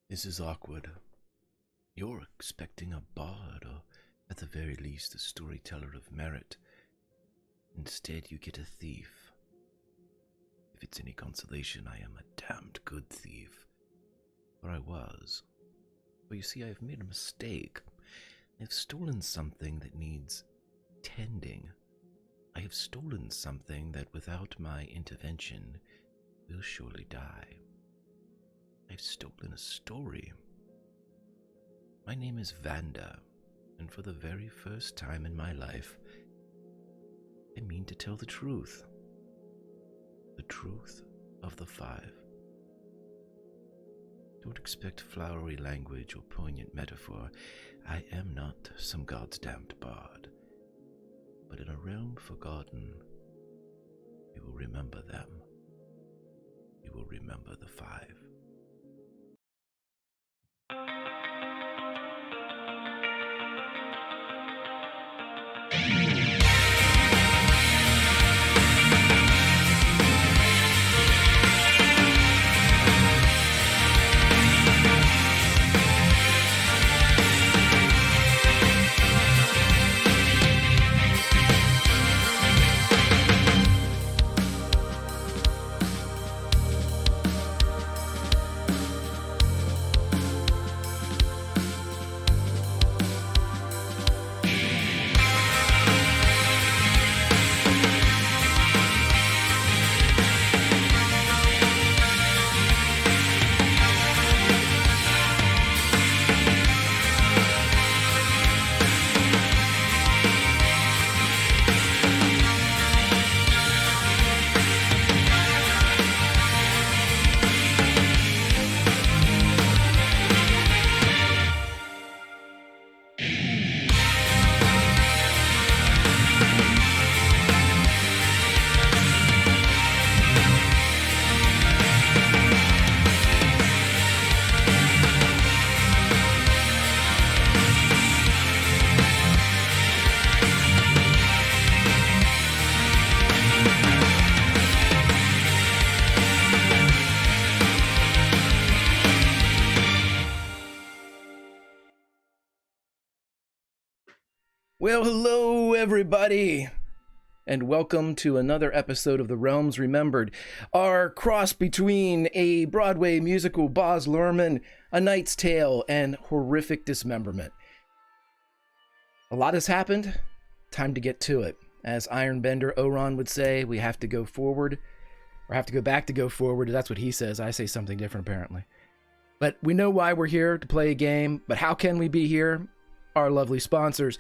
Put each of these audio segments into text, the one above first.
This is awkward. You're expecting a bard, or at the very least a storyteller of merit. Instead, you get a thief. If it's any consolation, I am a damned good thief. Or I was. But you see, I've made a mistake. I've stolen something that needs tending. I have stolen something that without my intervention will surely die. I've stolen a story. My name is Vanda, and for the very first time in my life, I mean to tell the truth. The truth of the five. Don't expect flowery language or poignant metaphor. I am not some god's damned bard. But in a realm forgotten, you will remember them. You will remember the five. Well, hello, everybody, and welcome to another episode of The Realms Remembered, our cross between a Broadway musical Baz Luhrmann, A Knight's Tale, and horrific dismemberment. A lot has happened. Time to get to it. As Ironbender Oron would say, we have to go forward, or have to go back to go forward. That's what he says. I say something different, apparently. But we know why we're here, to play a game. But how can we be here? Our lovely sponsors.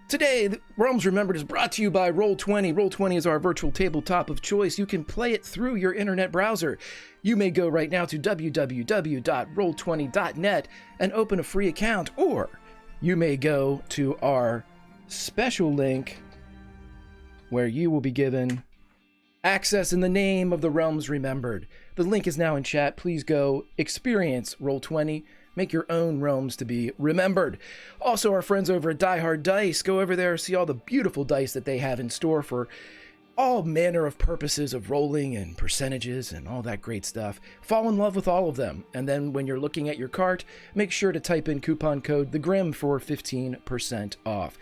Today, the Realms Remembered is brought to you by Roll20. Roll20 is our virtual tabletop of choice. You can play it through your internet browser. You may go right now to www.roll20.net and open a free account, or you may go to our special link where you will be given access in the name of the Realms Remembered. The link is now in chat. Please go experience Roll20. Make your own realms to be remembered. Also, our friends over at Die Hard Dice, go over there, see all the beautiful dice that they have in store for all manner of purposes of rolling and percentages and all that great stuff. Fall in love with all of them. And then when you're looking at your cart, make sure to type in coupon code THEGRIM for 15% off.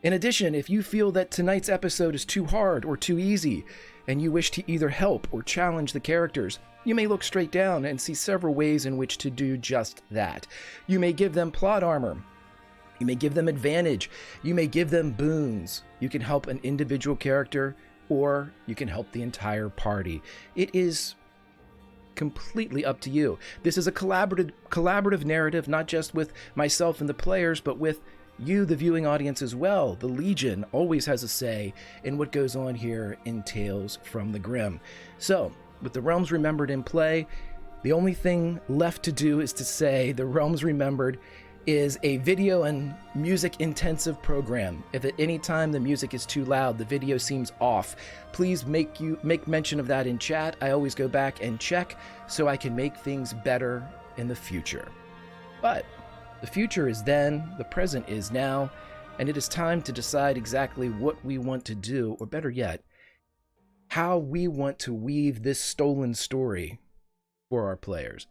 In addition, if you feel that tonight's episode is too hard or too easy, and you wish to either help or challenge the characters, you may look straight down and see several ways in which to do just that. You may give them plot armor. You may give them advantage. You may give them boons. You can help an individual character, or you can help the entire party. It is completely up to you. This is a collaborative narrative, not just with myself and the players, but with you, the viewing audience, as well. The Legion always has a say in what goes on here in Tales from the Grim. So, with the Realms Remembered in play, the only thing left to do is to say the Realms Remembered is a video and music intensive program. If at any time the music is too loud, the video seems off, please make mention of that in chat. I always go back and check so I can make things better in the future. But the future is then, the present is now, and it is time to decide exactly what we want to do, or better yet, how we want to weave this stolen story for our players.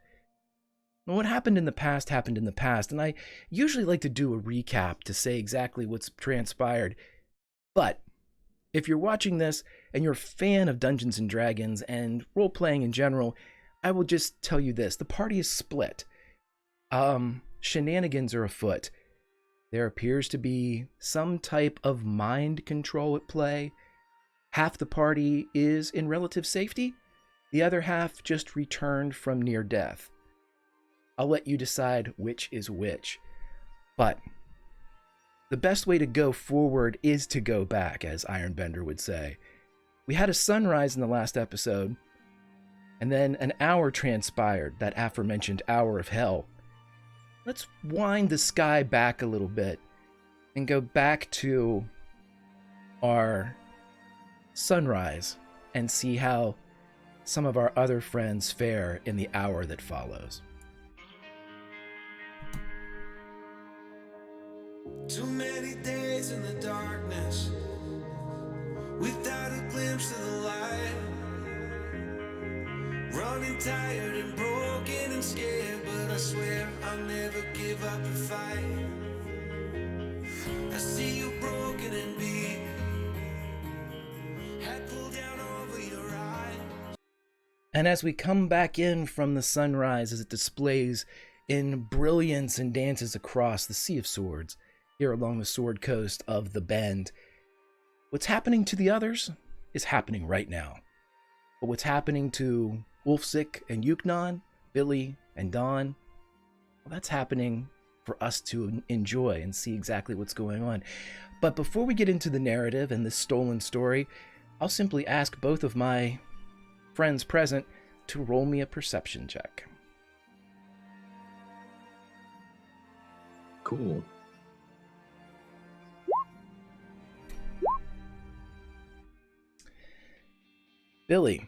What happened in the past happened in the past, and I usually like to do a recap to say exactly what's transpired. But if you're watching this and you're a fan of Dungeons and Dragons and role playing in general, I will just tell you this: the party is split. Shenanigans are afoot. There appears to be some type of mind control at play. Half the party is in relative safety. The other half just returned from near death. I'll let you decide which is which. But the best way to go forward is to go back, as Ironbender would say. We had a sunrise in the last episode, and then an hour transpired, that aforementioned hour of hell. Let's wind the sky back a little bit and go back to our sunrise and see how some of our other friends fare in the hour that follows. Too many days in the darkness without a glimpse of the light. Running tired and broken and scared, but I swear I'll never give up the fight. I see you broken and beat, head pulled down over your eyes. And as we come back in from the sunrise, as it displays in brilliance and dances across the Sea of Swords, here along the Sword Coast of the Bend, what's happening to the others is happening right now. But what's happening to Wolfsick and Yuknon, Billy and Don, well, that's happening for us to enjoy and see exactly what's going on. But before we get into the narrative and this stolen story, I'll simply ask both of my friends present to roll me a perception check. Cool. Billy,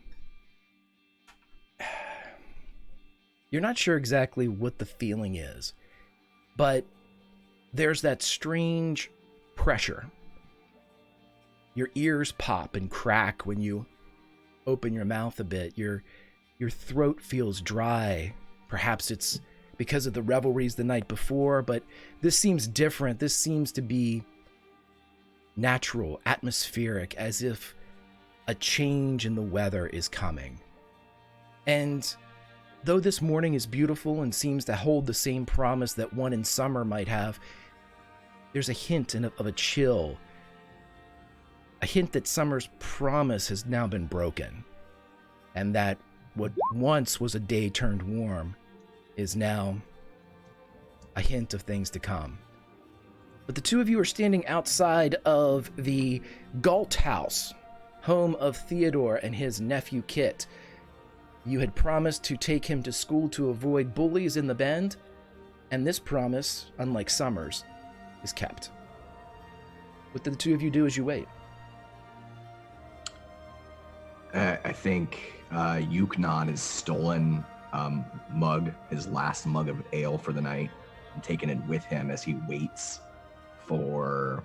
you're not sure exactly what the feeling is, but there's that strange pressure. Your ears pop and crack when you open your mouth a bit. Your throat feels dry. Perhaps it's because of the revelries the night before, but this seems different. This seems to be natural, atmospheric, as if a change in the weather is coming. And though this morning is beautiful and seems to hold the same promise that one in summer might have, there's a hint of a chill, a hint that summer's promise has now been broken, and that what once was a day turned warm is now a hint of things to come. But the two of you are standing outside of the Galt House, home of Theodore and his nephew Kit. You had promised to take him to school to avoid bullies in the Bend, and this promise, unlike Summers, is kept. What do the two of you do as you wait? I think Yuknon has stolen his last mug of ale for the night, and taken it with him as he waits for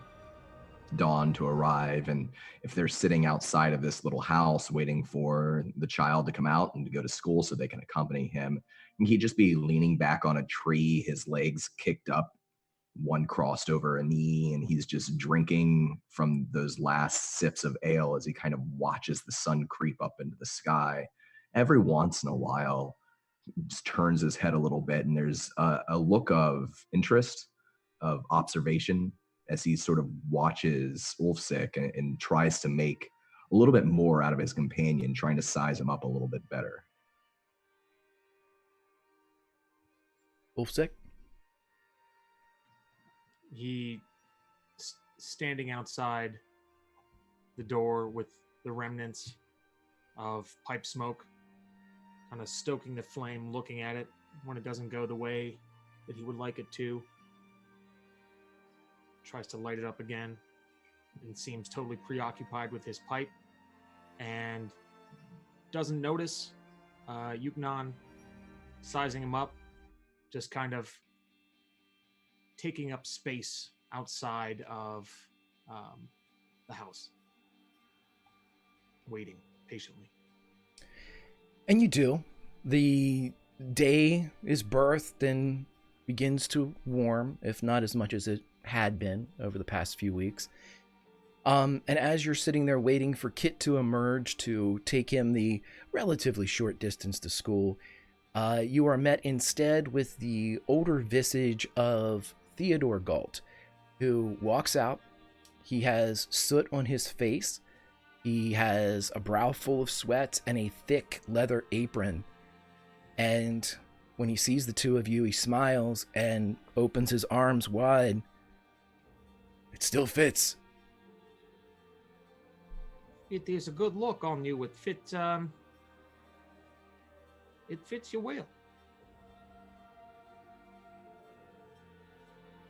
dawn to arrive. And if they're sitting outside of this little house waiting for the child to come out and to go to school so they can accompany him, and he'd just be leaning back on a tree, his legs kicked up, one crossed over a knee, and he's just drinking from those last sips of ale as he kind of watches the sun creep up into the sky. Every once in a while, just turns his head a little bit, and there's a look of interest, of observation, as he sort of watches Ulfsick and tries to make a little bit more out of his companion, trying to size him up a little bit better. Ulfsick? He standing outside the door with the remnants of pipe smoke, kind of stoking the flame, looking at it when it doesn't go the way that he would like it to. Tries to light it up again and seems totally preoccupied with his pipe, and doesn't notice Yuknon sizing him up, just kind of taking up space outside of the house, waiting patiently. And you do. The day is birthed and begins to warm, if not as much as it had been over the past few weeks. And as you're sitting there waiting for Kit to emerge to take him the relatively short distance to school, you are met instead with the older visage of Theodore Galt, who walks out. He has soot on his face. He has a brow full of sweat and a thick leather apron. And when he sees the two of you, he smiles and opens his arms wide. It still fits. It is a good look on you. It fits you well.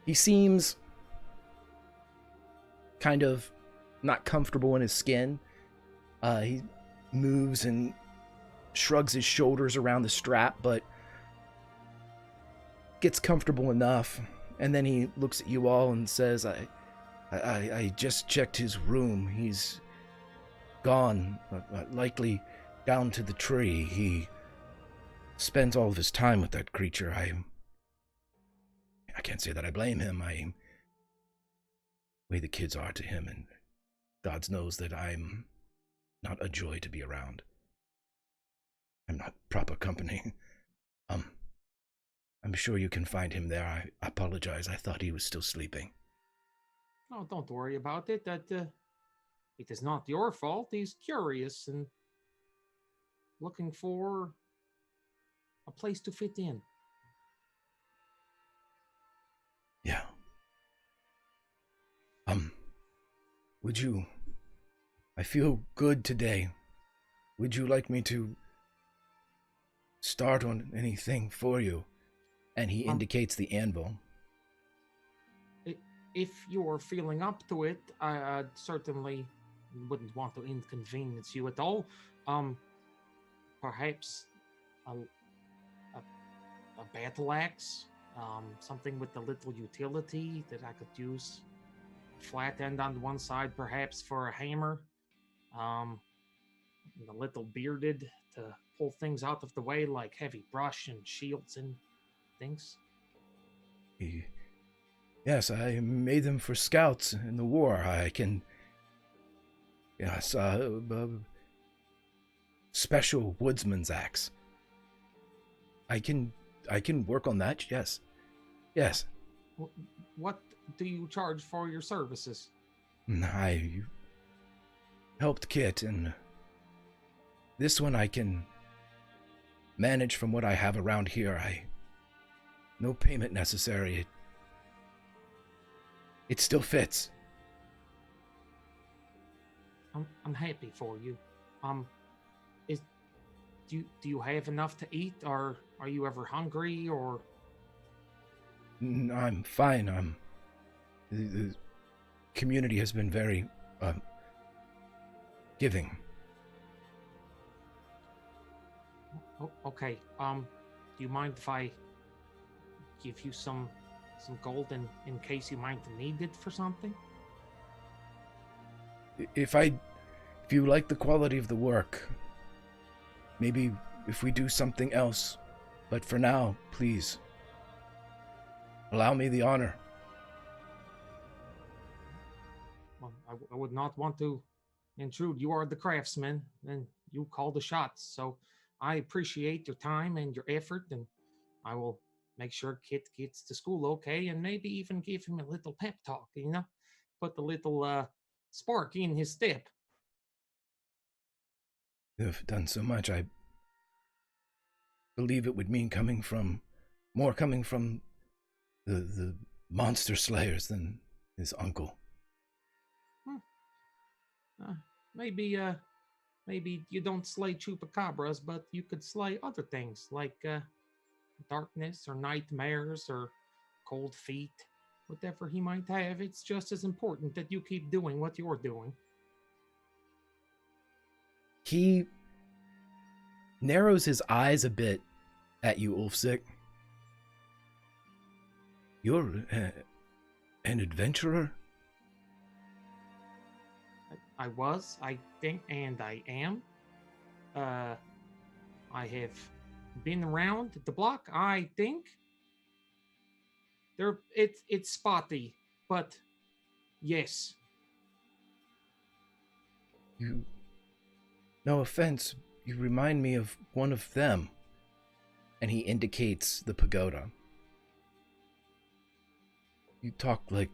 He seems kind of not comfortable in his skin. He moves and shrugs his shoulders around the strap, but gets comfortable enough. And then he looks at you all and says, I just checked his room. He's gone, likely down to the tree. He spends all of his time with that creature. I can't say that I blame him. The way the kids are to him, and God knows that I'm not a joy to be around. I'm not proper company. I'm sure you can find him there. I apologize. I thought he was still sleeping. Oh, don't worry about it. It is not your fault. He's curious and looking for a place to fit in. Yeah. I feel good today. Would you like me to start on anything for you? And he indicates the anvil. If you're feeling up to it, I certainly wouldn't want to inconvenience you at all. Perhaps a battle axe, something with a little utility that I could use. Flat end on one side, perhaps for a hammer. And a little bearded to pull things out of the way, like heavy brush and shields and things. Yes, I made them for scouts in the war. I can... Yes, special woodsman's axe. I can work on that, yes. Yes. What do you charge for your services? I helped Kit, and this one I can manage from what I have around here. No payment necessary. It still fits. I'm happy for you. Do you have enough to eat, or are you ever hungry, or? I'm fine. The community has been very giving. Okay. Do you mind if I give you some gold in case you might need it for something? If you like the quality of the work, maybe if we do something else, but for now, please, allow me the honor. Well, I would not want to intrude. You are the craftsman, and you call the shots. So I appreciate your time and your effort, and I will make sure Kit gets to school okay, and maybe even give him a little pep talk, put a little spark in his step. You've done so much. I believe it would mean coming from the monster slayers than his uncle. Maybe you don't slay chupacabras, but you could slay other things like darkness or nightmares or cold feet, whatever he might have. It's just as important that you keep doing what you're doing. He narrows his eyes a bit at you, Ulfsik. You're an adventurer? I was, I think, and I am. I have been around the block, I think. It's spotty, but yes. You, no offense, you remind me of one of them. And he indicates the pagoda. You talk like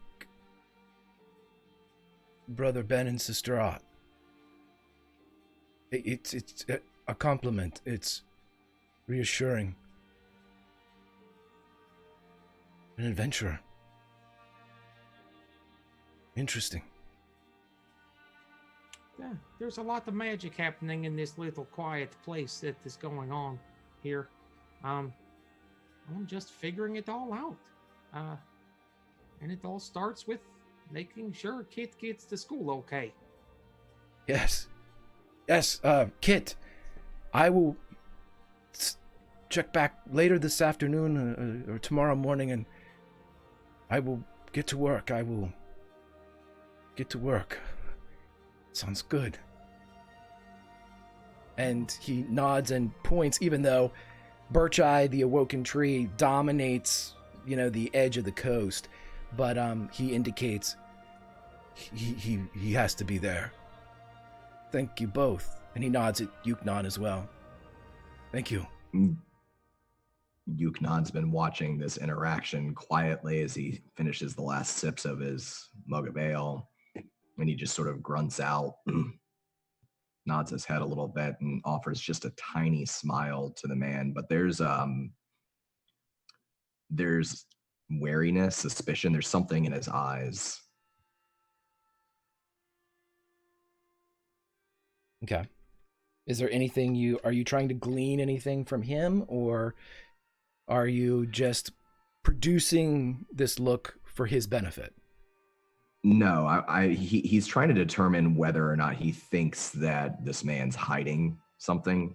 Brother Ben and Sister Ott. It's a compliment. It's reassuring. An adventurer. Interesting. Yeah, there's a lot of magic happening in this little quiet place that is going on here. I'm just figuring it all out. And it all starts with making sure Kit gets to school okay. Yes. Yes, Kit. I will check back later this afternoon or tomorrow morning, and I will get to work. Sounds good. And he nods and points, even though Birch Eye, the awoken tree, dominates, the edge of the coast. But he indicates he has to be there. Thank you both. And he nods at Yuknon as well. Thank you. Yuknon's been watching this interaction quietly as he finishes the last sips of his mug of ale. And he just sort of grunts out, nods his head a little bit, and offers just a tiny smile to the man. But there's wariness, suspicion. There's something in his eyes. Okay. Is there anything are you trying to glean anything from him, or are you just producing this look for his benefit? No, he's trying to determine whether or not he thinks that this man's hiding something.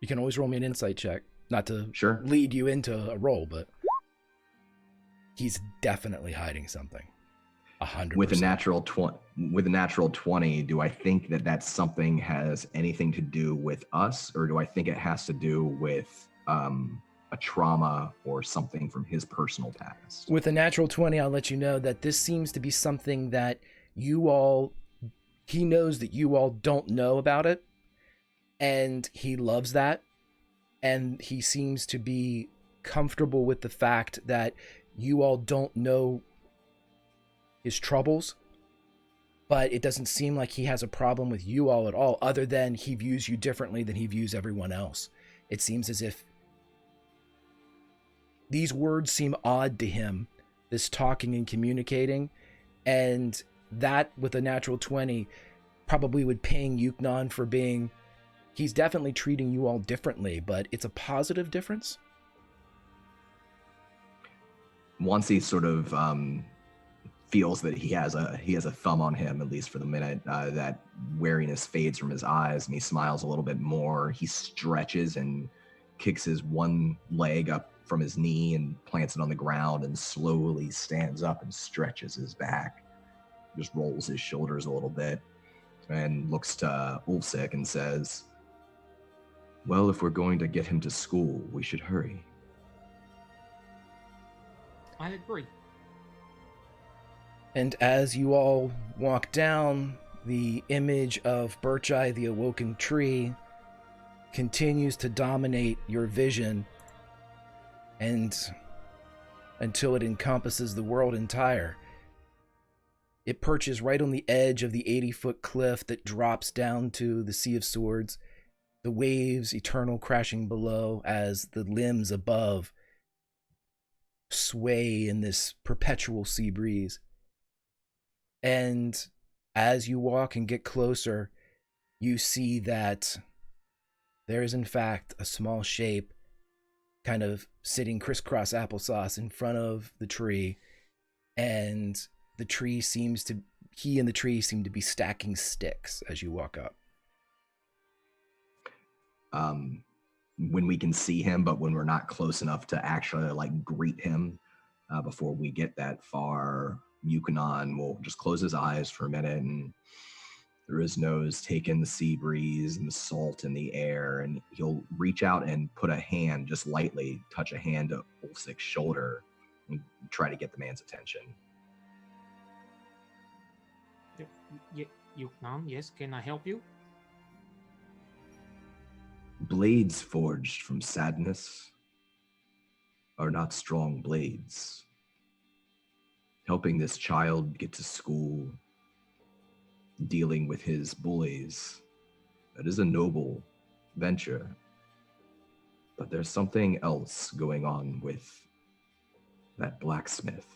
You can always roll me an insight check, not to Sure. lead you into a roll, but he's definitely hiding something. 100%. With a natural 20, do I think that something has anything to do with us, or do I think it has to do with a trauma or something from his personal past? With a natural 20, I'll let you know that this seems to be something that he knows that you all don't know about it, and he loves that, and he seems to be comfortable with the fact that you all don't know his troubles, but it doesn't seem like he has a problem with you all at all, other than he views you differently than he views everyone else. It seems as if these words seem odd to him, this talking and communicating, and that with a natural 20 probably would ping Yuknon for he's definitely treating you all differently, but it's a positive difference. Once he sort of feels that he has a thumb on him, at least for the minute, that wariness fades from his eyes and he smiles a little bit more. He stretches and kicks his one leg up from his knee and plants it on the ground and slowly stands up and stretches his back, just rolls his shoulders a little bit and looks to Ulfsik and says, "Well, if we're going to get him to school, we should hurry." I agree. And as you all walk down, the image of Birch Eye, the awoken tree, continues to dominate your vision, and until it encompasses the world entire. It perches right on the edge of the 80-foot cliff that drops down to the Sea of Swords, the waves eternal crashing below as the limbs above sway in this perpetual sea breeze. And as you walk and get closer, you see that there is in fact a small shape kind of sitting crisscross applesauce in front of the tree, and he and the tree seem to be stacking sticks as you walk up. When we can see him, but when we're not close enough to actually greet him, before we get that far, Yuknon will just close his eyes for a minute through his nose, take in the sea breeze and the salt in the air, and he'll reach out and put a hand, just lightly touch a hand to Ulfsik's shoulder and try to get the man's attention. Mom, yes, can I help you? Blades forged from sadness are not strong blades. Helping this child get to school, dealing with his bullies, that is a noble venture. But there's something else going on with that blacksmith.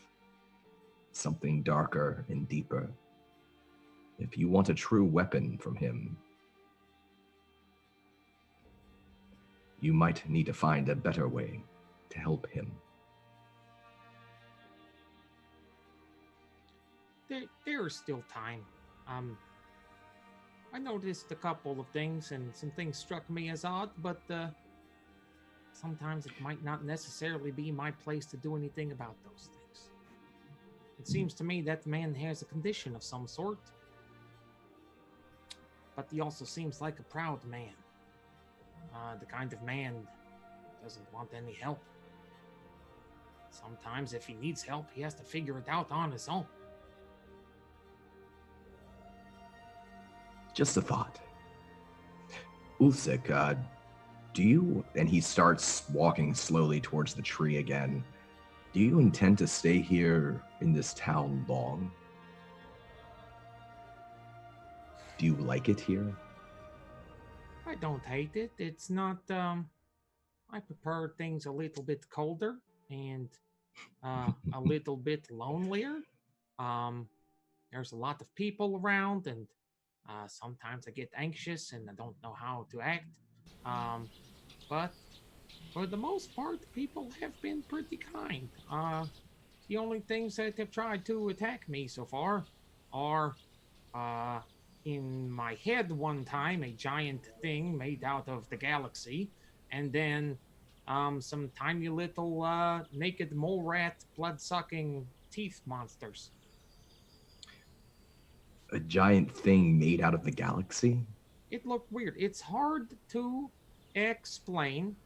Something darker and deeper. If you want a true weapon from him, you might need to find a better way to help him. There's still time. I noticed a couple of things, and some things struck me as odd, but sometimes it might not necessarily be my place to do anything about those things. It seems to me that man has a condition of some sort, but he also seems like a proud man. The kind of man doesn't want any help. Sometimes if he needs help, he has to figure it out on his own. Just a thought. Ulfsik, do you, and he starts walking slowly towards the tree again, do you intend to stay here in this town long? Do you like it here? I don't hate it. It's not, I prefer things a little bit colder and a little bit lonelier. There's a lot of people around, and sometimes I get anxious and I don't know how to act. But for the most part, people have been pretty kind. The only things that have tried to attack me so far are in my head one time, a giant thing made out of the galaxy, and then some tiny little naked mole rat, blood-sucking teeth monsters. A giant thing made out of the galaxy? It looked weird. It's hard to explain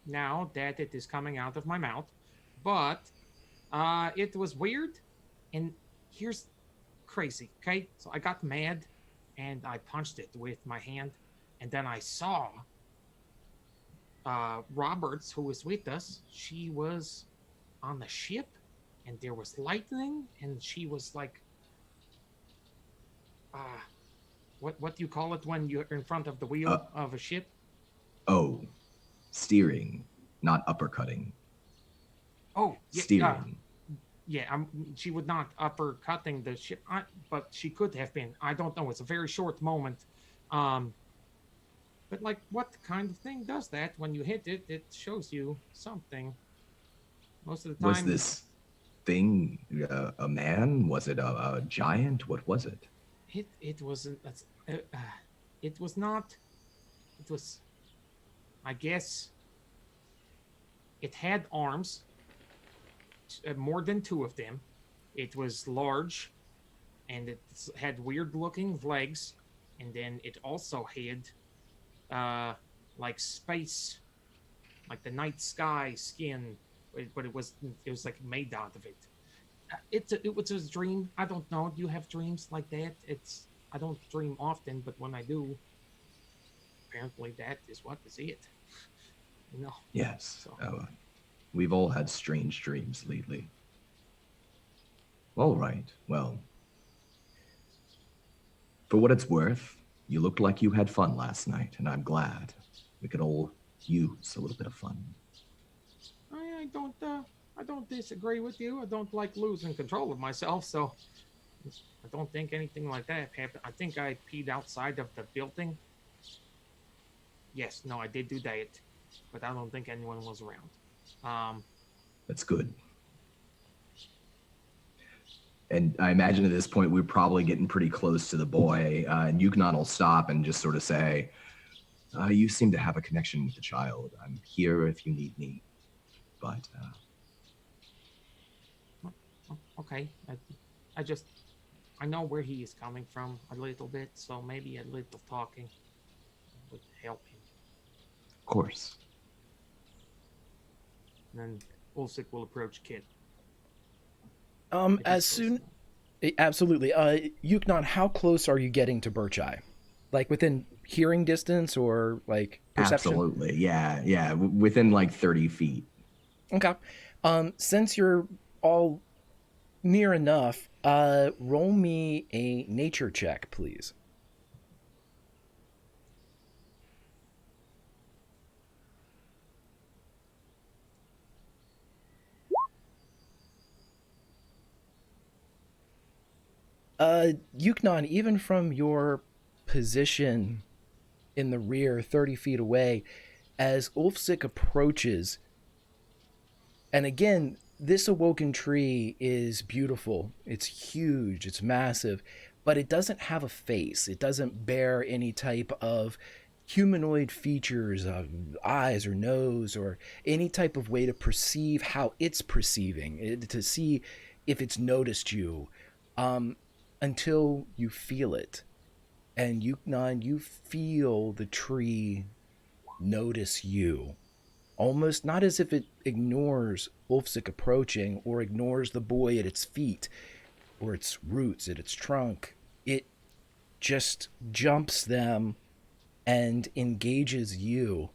now that it is coming out of my mouth, but it was weird, and here's crazy, okay? So I got mad, and I punched it with my hand, and then I saw Roberts, who was with us. She was on the ship, and there was lightning, and she was like, what do you call it when you're in front of the wheel of a ship? Oh, steering, not uppercutting. Oh, yeah, steering. She would not uppercutting the ship, but she could have been. I don't know. It's a very short moment. But like, what kind of thing does that? When you hit it, it shows you something. Most of the time. Was this thing a man? Was it a giant? What was it? It wasn't. It was not. It was. I guess. It had arms. More than two of them. It was large, and it had weird-looking legs, and then it also had, like space, like the night sky skin, but it was like made out of it. It was a dream. I don't know. Do you have dreams like that? I don't dream often, but when I do, apparently that is what is it. You know. Yes. So. We've all had strange dreams lately. All right. Well, for what it's worth, you looked like you had fun last night, and I'm glad. We could all use a little bit of fun. I don't disagree with you. I don't like losing control of myself, so I don't think anything like that happened. I think I peed outside of the building. Yes, no, I did do that, but I don't think anyone was around. That's good. And I imagine at this point we're probably getting pretty close to the boy, and Yuknon will stop and just sort of say, you seem to have a connection with the child. I'm here if you need me. But okay, I know where he is coming from a little bit, so maybe a little talking would help him. Of course. And then Ulsik will approach Kit. As soon, absolutely. Yuknon, how close are you getting to Bircheye? Like within hearing distance or like perception? Absolutely. Yeah. Within like 30 feet. Okay. Since you're all near enough, roll me a nature check, please. Yuknon, even from your position in the rear, 30 feet away, as Ulfsik approaches, and again, this awoken tree is beautiful. It's huge, it's massive, but it doesn't have a face. It doesn't bear any type of humanoid features, eyes or nose, or any type of way to perceive how it's perceiving, to see if it's noticed you, until you feel it. And you feel the tree notice you. Almost not as if it ignores Ulfsik approaching or ignores the boy at its feet or its roots, at its trunk. It just jumps them and engages you.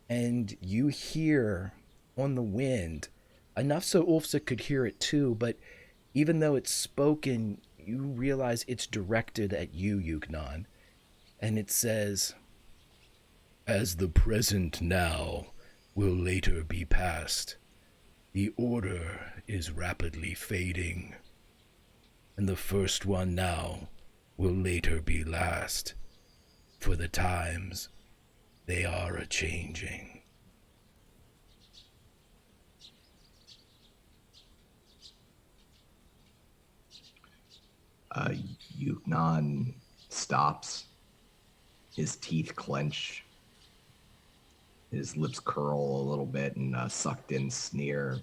And you hear on the wind, enough so Ulfsik could hear it too, but even though it's spoken, you realize it's directed at you, Yuknon. And it says, "As the present now will later be past, the order is rapidly fading, and the first one now will later be last, for the times they are a-changing." Yuknon stops. His teeth clench. His lips curl a little bit in a sucked in sneer.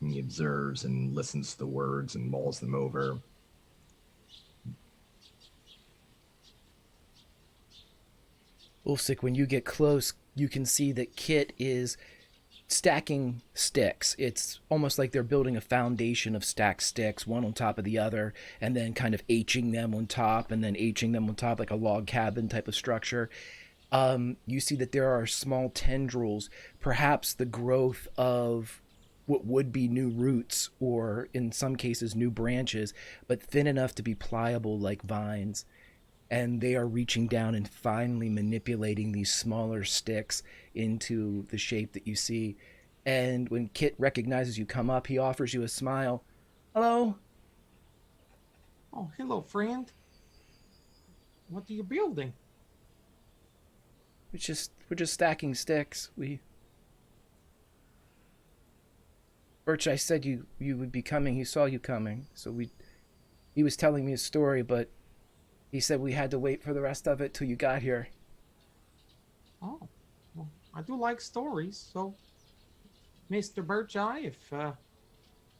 And he observes and listens to the words and mulls them over. Ulfsik, when you get close, you can see that Kit is stacking sticks. It's almost like they're building a foundation of stacked sticks, one on top of the other, and then kind of Hing them on top, and then Hing them on top, like a log cabin type of structure. You see that there are small tendrils, perhaps the growth of what would be new roots, or in some cases new branches, but thin enough to be pliable like vines. And they are reaching down and finally manipulating these smaller sticks into the shape that you see. And when Kit recognizes you come up, he offers you a smile. "Hello?" Oh, hello, friend. What are you building? We're just stacking sticks. Birch, I said you would be coming. He saw you coming. So he was telling me a story, but he said we had to wait for the rest of it till you got here. Oh, well, I do like stories, so Mr. Bircheye, if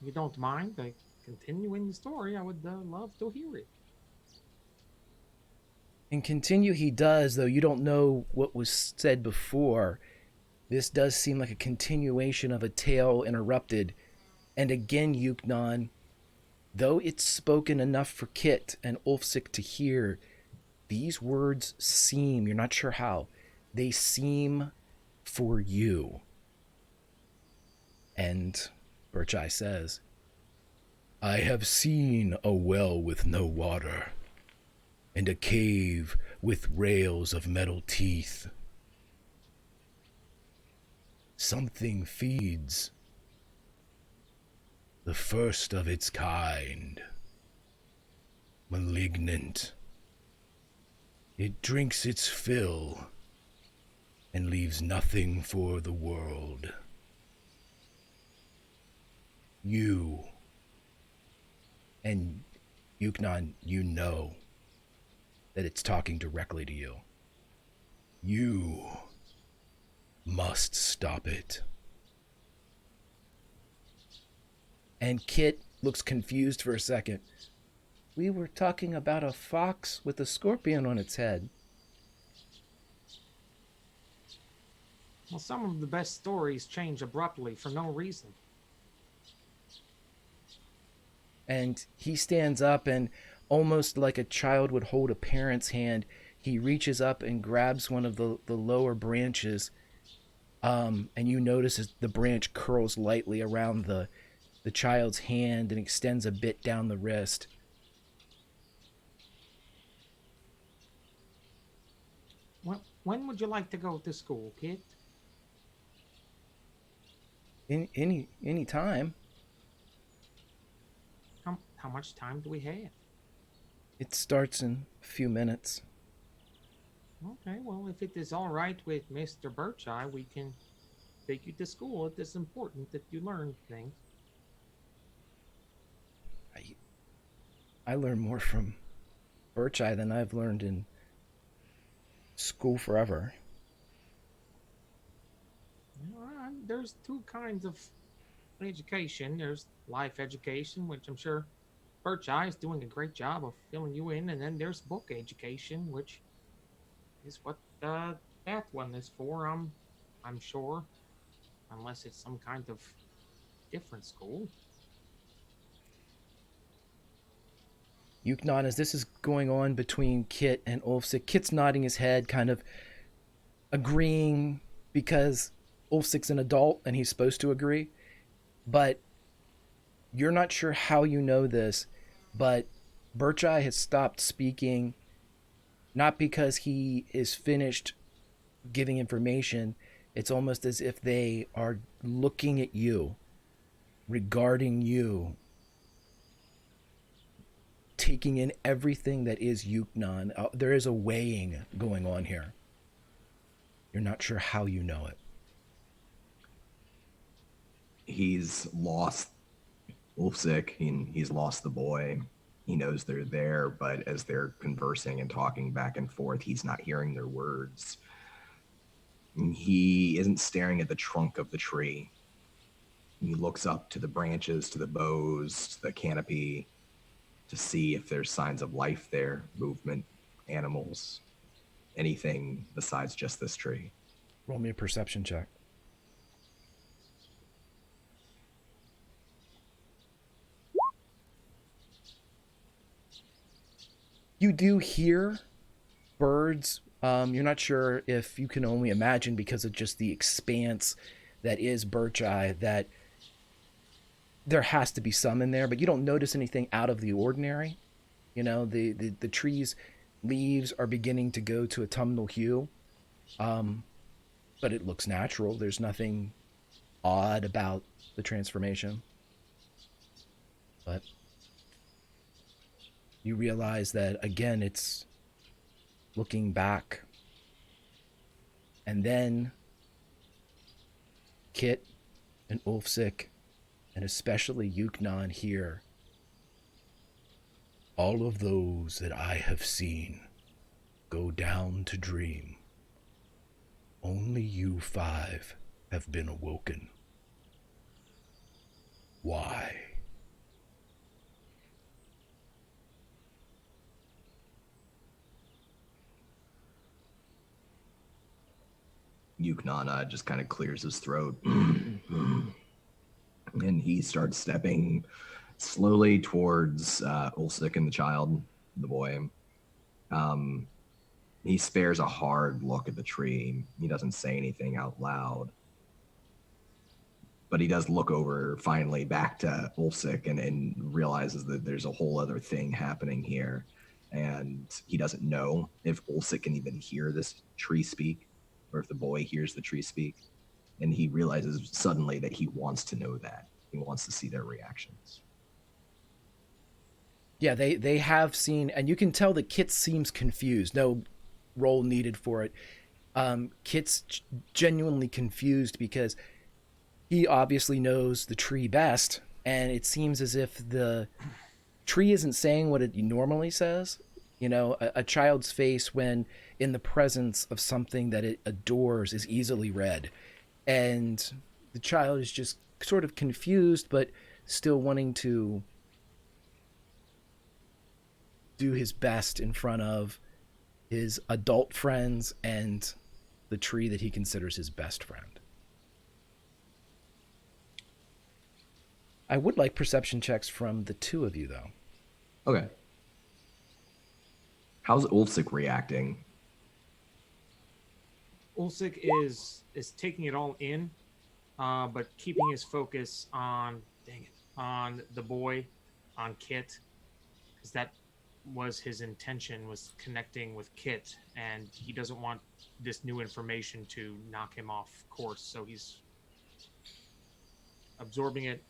you don't mind continuing the story, I would love to hear it. And continue he does, though you don't know what was said before. This does seem like a continuation of a tale interrupted. And again, Yuknon, though it's spoken enough for Kit and Ulfsik to hear, these words seem, you're not sure how, they seem for you. And Bircheye says, "I have seen a well with no water, and a cave with rails of metal teeth. Something feeds, the first of its kind, malignant. It drinks its fill and leaves nothing for the world. You, and Yuknon, you know that it's talking directly to you. You must stop it." And Kit, looks confused for a second. We were talking about a fox with a scorpion on its head. Well, some of the best stories change abruptly for no reason. And he stands up and, almost like a child would hold a parent's hand, he reaches up and grabs one of the lower branches. And you notice as the branch curls lightly around the child's hand and extends a bit down the wrist. When would you like to go to school, kid? Any time. How much time do we have? It starts in a few minutes. Okay, well, if it is all right with Mr. Bircheye, we can take you to school. It is important that you learn things. I learn more from Bircheye than I've learned in school forever. There's two kinds of education. There's life education, which I'm sure Bircheye is doing a great job of filling you in, and then there's book education, which is what that one is for. I'm sure, unless it's some kind of different school. Yuknon, as this is going on between Kit and Ulfsik, Kit's nodding his head, kind of agreeing because Ulfsik's an adult and he's supposed to agree. But you're not sure how you know this, but Bircheye has stopped speaking, not because he is finished giving information. It's almost as if they are looking at you, regarding you, taking in everything that is Yuknon. There is a weighing going on here. You're not sure how you know it. He's lost Ulfsik, and he's lost the boy. He knows they're there, but as they're conversing and talking back and forth, he's not hearing their words. He isn't staring at the trunk of the tree. He looks up to the branches, to the boughs, to the canopy, to see if there's signs of life there, movement, animals, anything besides just this tree. Roll me a perception check. You do hear birds. You're not sure if you can only imagine, because of just the expanse that is Bircheye, that there has to be some in there, but you don't notice anything out of the ordinary. You know, the trees' leaves are beginning to go to autumnal hue, but it looks natural. There's nothing odd about the transformation. But you realize that, again, it's looking back. And then Kit and Ulfsik, and especially Yuknon, here. All of those that I have seen go down to dream. Only you five have been awoken. Why? Yuknon just kind of clears his throat. And he starts stepping slowly towards Ulfsik and the child, the boy. He spares a hard look at the tree. He doesn't say anything out loud. But he does look over finally back to Ulfsik and realizes that there's a whole other thing happening here. And he doesn't know if Ulfsik can even hear this tree speak, or if the boy hears the tree speak. And he realizes suddenly that he wants to know that. He wants to see their reactions. Yeah, they have seen, and you can tell that Kit seems confused. No roll needed for it. Kit's genuinely confused because he obviously knows the tree best, and it seems as if the tree isn't saying what it normally says. You know, a child's face when in the presence of something that it adores is easily read. And the child is just sort of confused, but still wanting to do his best in front of his adult friends and the tree that he considers his best friend. I would like perception checks from the two of you, though. Okay. How's Ulfsik reacting? Ulsik is taking it all in, but keeping his focus on the boy, on Kit, because that was his intention, was connecting with Kit, and he doesn't want this new information to knock him off course, so he's absorbing it,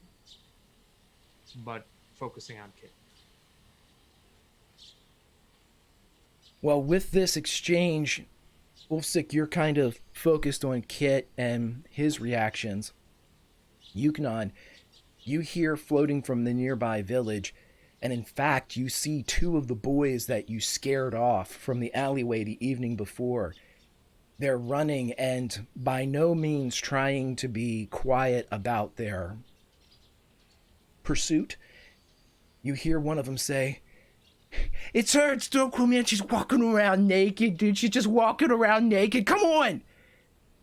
but focusing on Kit. Well, with this exchange, Ulfsik, you're kind of focused on Kit and his reactions. Yuknon, you hear floating from the nearby village, and in fact, you see two of the boys that you scared off from the alleyway the evening before. They're running and by no means trying to be quiet about their pursuit. You hear one of them say, "It's her, it's Stokeholm, man. She's walking around naked, dude. She's just walking around naked. Come on!"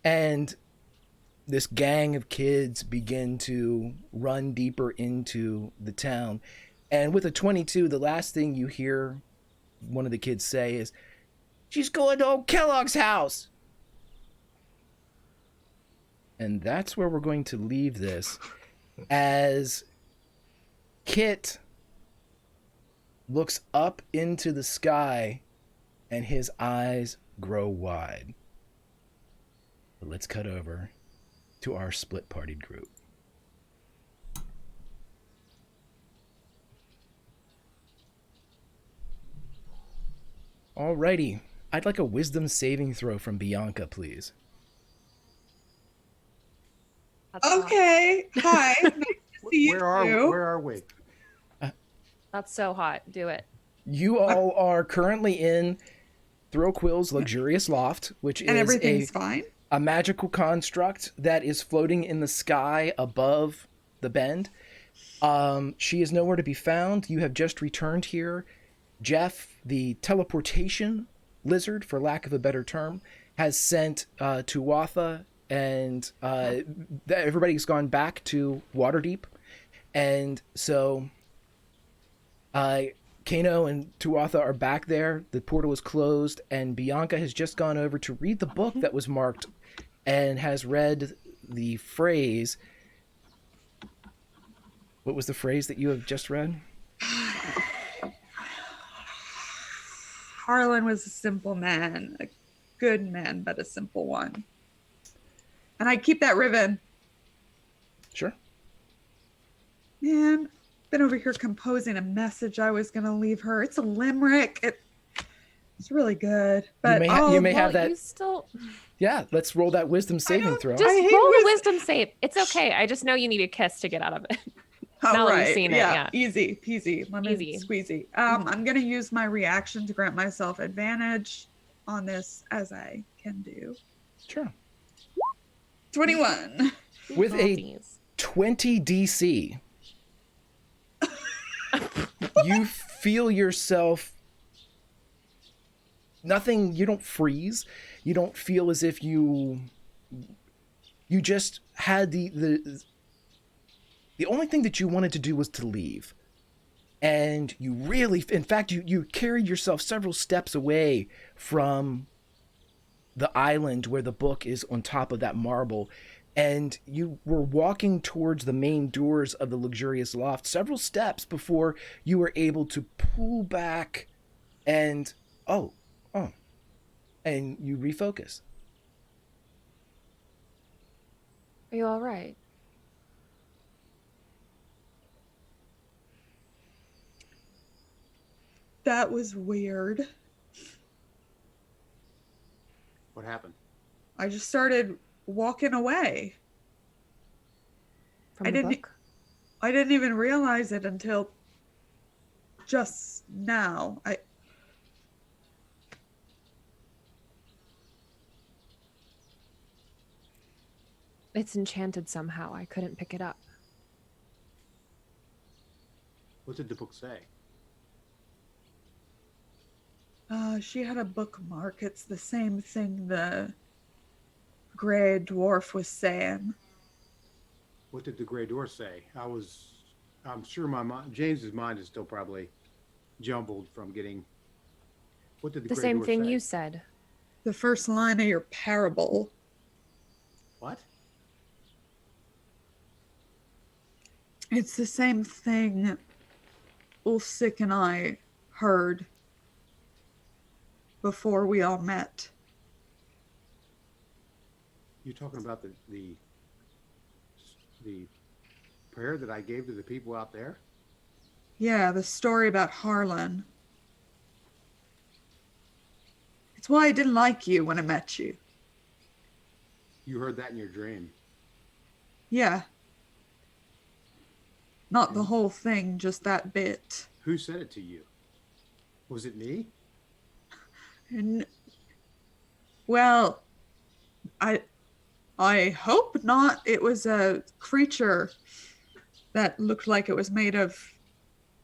And this gang of kids begin to run deeper into the town. And with a 22, the last thing you hear one of the kids say is, "She's going to old Kellogg's house." And that's where we're going to leave this, as Kit looks up into the sky and his eyes grow wide. But let's cut over to our split-partied group. Alrighty, I'd like a wisdom saving throw from Bianca, please. Okay. Hi. Nice to see you Where are we? That's so hot. Do it. You all are currently in Thrillquill's luxurious loft, which And is everything's fine. a magical construct that is floating in the sky above the bend. She is nowhere to be found. You have just returned here. Jeff, the teleportation lizard, for lack of a better term, has sent Tuatha, and everybody's gone back to Waterdeep. And so Kano and Tuatha are back there. The portal is closed, and Bianca has just gone over to read the book that was marked and has read the phrase. What was the phrase that you have just read? Harlan was a simple man, a good man, but a simple one. And I keep that ribbon. Sure. Man, been over here composing a message I was going to leave her. It's a limerick. It's really good. But you may have that. You still Yeah, let's roll that wisdom saving throw. just roll the wisdom save. It's okay. I just know you need a kiss to get out of it. Now that you've seen it, yeah. Easy peasy, lemon squeezy. I'm going to use my reaction to grant myself advantage on this, as I can do. Sure. 21. With a 20 DC, you feel yourself you don't freeze. You don't feel as if you just had the only thing that you wanted to do was to leave. And you really, in fact, you carried yourself several steps away from the island where the book is on top of that marble. And you were walking towards the main doors of the luxurious loft several steps before you were able to pull back and, and you refocus. Are you all right? That was weird. What happened? I just started walking away. From the book? I didn't even realize it until just now. It's enchanted somehow. I couldn't pick it up. What did the book say? She had a bookmark. It's the same thing the gray dwarf was saying. What did the gray dwarf say? I'm sure my mind, James's mind is still probably jumbled from getting. What did the The gray same dwarf thing say? you said. The first line of your parable. What? It's the same thing Ulfsick and I heard before we all met. You talking about the prayer that I gave to the people out there? Yeah, the story about Harlan. It's why I didn't like you when I met you. You heard that in your dream. Yeah. Not the whole thing, just that bit. Who said it to you? Was it me? And well, I hope not. It was a creature that looked like it was made of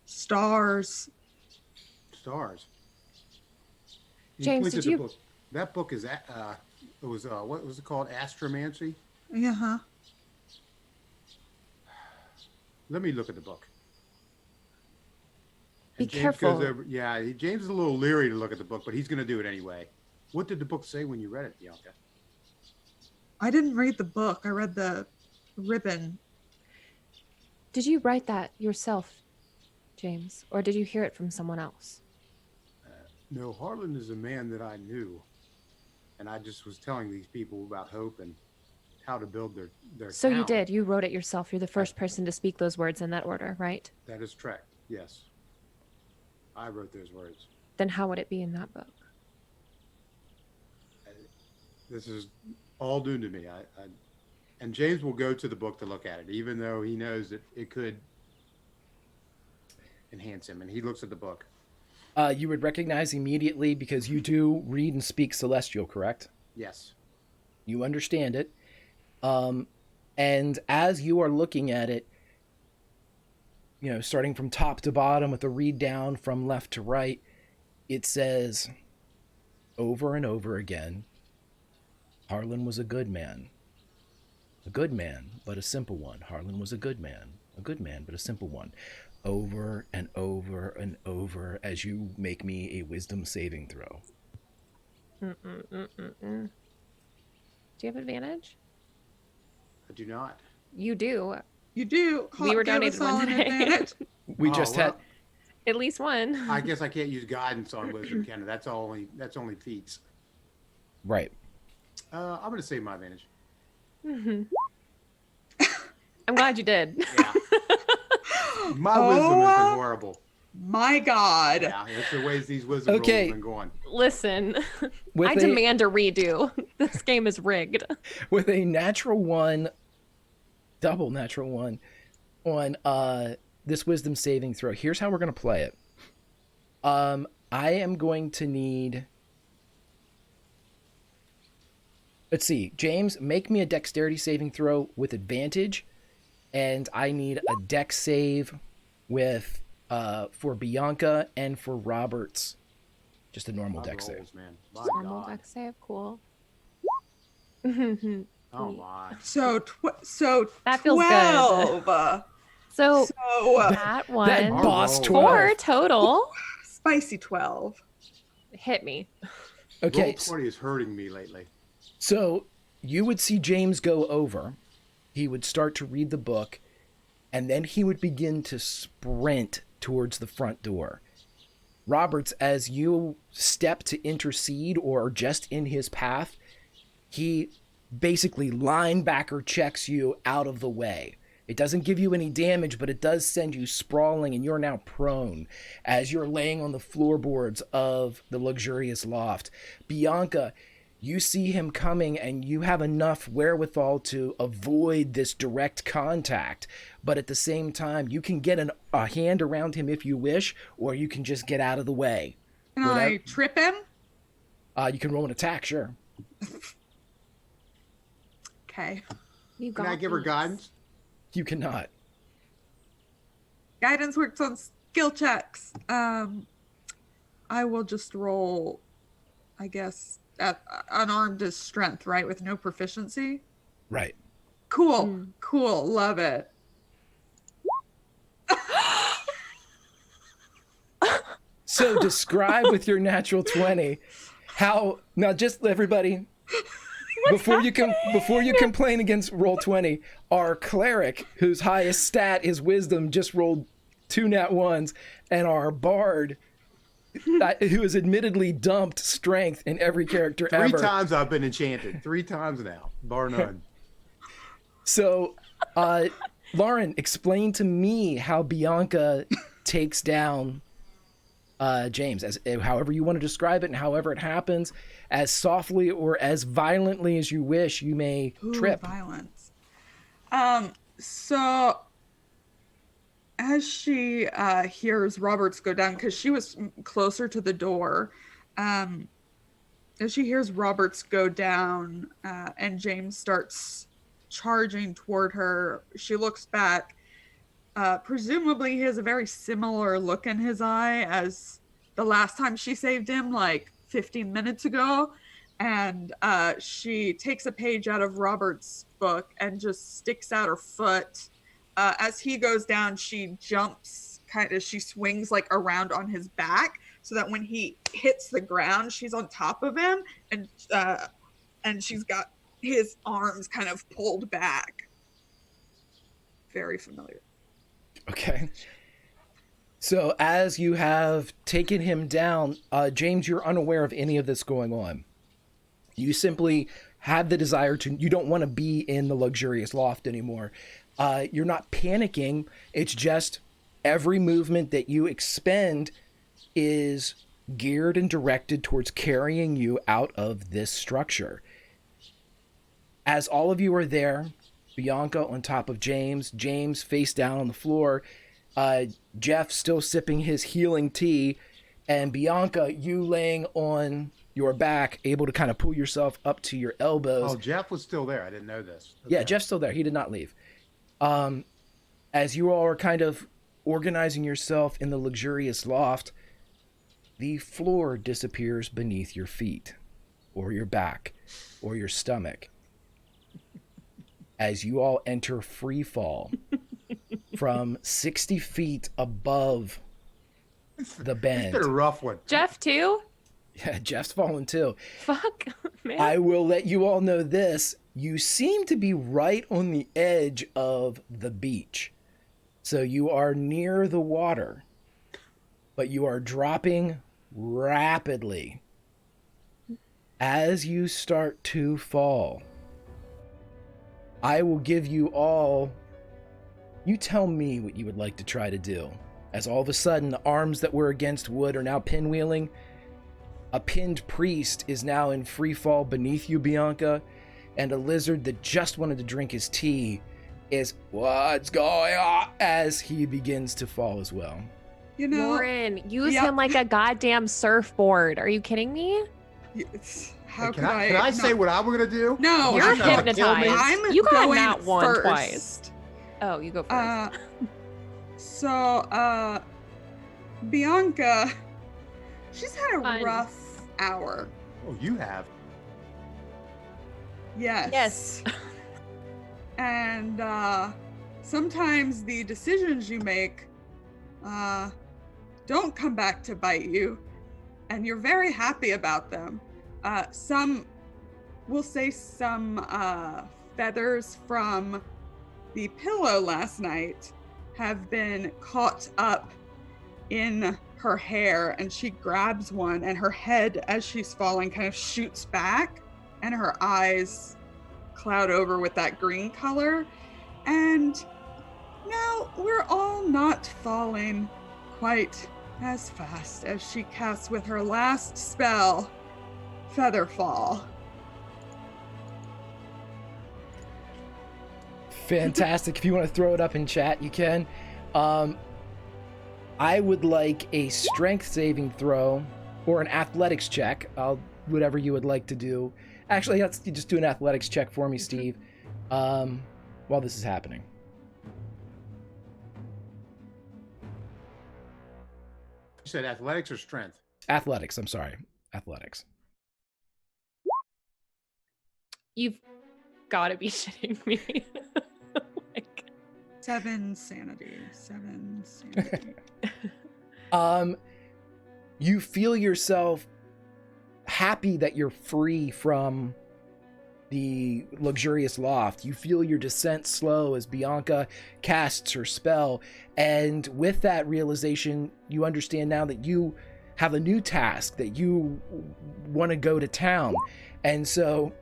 stars. Stars. James, pointed did the you- book. That book is it was what was it called? Astromancy? Yeah. Let me look at the book. Be And James careful. goes over, James is a little leery to look at the book, but he's going to do it anyway. What did the book say when you read it, Bianca? I didn't read the book. I read the ribbon. Did you write that yourself, James? Or did you hear it from someone else? No, Harlan is a man that I knew. And I just was telling these people about hope and how to build their So town. you did. You wrote it yourself. You're the first person to speak those words in that order, right? That is correct. Yes. I wrote those words. Then how would it be in that book? This is all new to me. And James will go to the book to look at it, even though he knows that it could enhance him. And he looks at the book. You would recognize immediately because you do read and speak Celestial, correct? Yes. You understand it. And as you are looking at it, you know, starting from top to bottom with a read down from left to right, it says over and over again, Harlan was a good man. A good man, but a simple one. Harlan was a good man, but a simple one. Over and over and over as you make me a wisdom saving throw. Do you have advantage? I do not. You do. You do. We were Give donated us all one an today. advantage. We Oh, just well, had... At least one. I guess I can't use guidance on wisdom, can I? That's only feats. Right. I'm going to save my advantage. I'm glad you did. Yeah. My wisdom has been horrible. My God. Yeah, that's the ways these wisdom rolls Okay. have been going. Listen, With I a- demand a redo. This game is rigged. With a natural one, double natural one, on this wisdom saving throw. Here's how we're going to play it. I am going to need... Let's see. James, make me a dexterity saving throw with advantage. And I need a dex save with for Bianca and for Roberts. Just a normal My dex rolls, save. man. My Normal God. dex save, cool. Oh, my. So That feels good. 12. So So that one, That Our boss roll. 12. 4 total. spicy 12. Hit me. Okay, Roll 20 is hurting me lately. so you would see James go over. He would start to read the book, and then he would begin to sprint towards the front door. Roberts, as you step to intercede or are just in his path, he basically linebacker checks you out of the way. It doesn't give you any damage, but it does send you sprawling, and you're now prone as you're laying on the floorboards of the luxurious loft. Bianca, you see him coming, and you have enough wherewithal to avoid this direct contact. But at the same time, you can get a hand around him if you wish, or you can just get out of the way. Can I trip him? You can roll an attack, sure. Okay. You Can got I give her these. guidance? You cannot. Guidance works on skill checks. I will just roll, I guess, at unarmed as strength, right? With no proficiency. Right. Cool. Cool. Love it. So describe with your natural 20 how, now just everybody, before you complain against roll 20, our cleric, whose highest stat is wisdom, just rolled 2 nat 1s, and our bard, who has admittedly dumped strength in every character ever. 3 times I've been enchanted. 3 times now, bar none. So, Lauren, explain to me how Bianca takes down James, as however you want to describe it and however it happens, as softly or as violently as you wish. You may trip. Violence. So as she hears Roberts go down, because she was closer to the door, as she hears Roberts go down and James starts charging toward her, she looks back. Presumably he has a very similar look in his eye as the last time she saved him, like 15 minutes ago. And she takes a page out of Robert's book and just sticks out her foot. As he goes down, she jumps, she swings like around on his back so that when he hits the ground, she's on top of him, and she's got his arms kind of pulled back. Very familiar. Okay. So as you have taken him down, James, you're unaware of any of this going on. You simply have the desire to, you don't want to be in the luxurious loft anymore. You're not panicking. It's just every movement that you expend is geared and directed towards carrying you out of this structure. As all of you are there, Bianca on top of James, James face down on the floor, Jeff still sipping his healing tea, and Bianca, you laying on your back, able to kind of pull yourself up to your elbows. Oh, Jeff was still there. I didn't know this. Okay. Yeah, Jeff's still there. He did not leave. As you all are kind of organizing yourself in the luxurious loft, the floor disappears beneath your feet, or your back, or your stomach, as you all enter free fall from 60 feet above the bend. It's been a rough one. Jeff too? Yeah, Jeff's fallen too. Fuck, man. I will let you all know this. You seem to be right on the edge of the beach. So you are near the water, but you are dropping rapidly as you start to fall. I will give you all, you tell me what you would like to try to do. As all of a sudden, the arms that were against wood are now pinwheeling. A pinned priest is now in free fall beneath you, Bianca, and a lizard that just wanted to drink his tea is, what's going on, as he begins to fall as well. You know, Lauren, use him like a goddamn surfboard. Are you kidding me? How Can I say what I'm going to do? No, You're I'm not gonna kill me. hypnotized. I'm You got going not one first. twice. Oh, you go first. So, Bianca, she's had a Fun. rough hour. Oh, you have. Yes. Yes. And sometimes the decisions you make don't come back to bite you, and you're very happy about them. Some feathers from the pillow last night have been caught up in her hair, and she grabs one, and her head, as she's falling, kind of shoots back, and her eyes cloud over with that green color. And now we're all not falling quite as fast as she casts with her last spell, Featherfall. Fantastic. If you want to throw it up in chat, you can. I would like a strength saving throw or an athletics check. Whatever you would like to do. Actually, let's just do an athletics check for me, Steve, while this is happening. You said athletics or strength? Athletics, I'm sorry. Athletics. You've got to be shitting me. Like... 7 sanity. 7 sanity. You feel yourself happy that you're free from the luxurious loft. You feel your descent slow as Bianca casts her spell. And with that realization, you understand now that you have a new task, that you want to go to town. And so,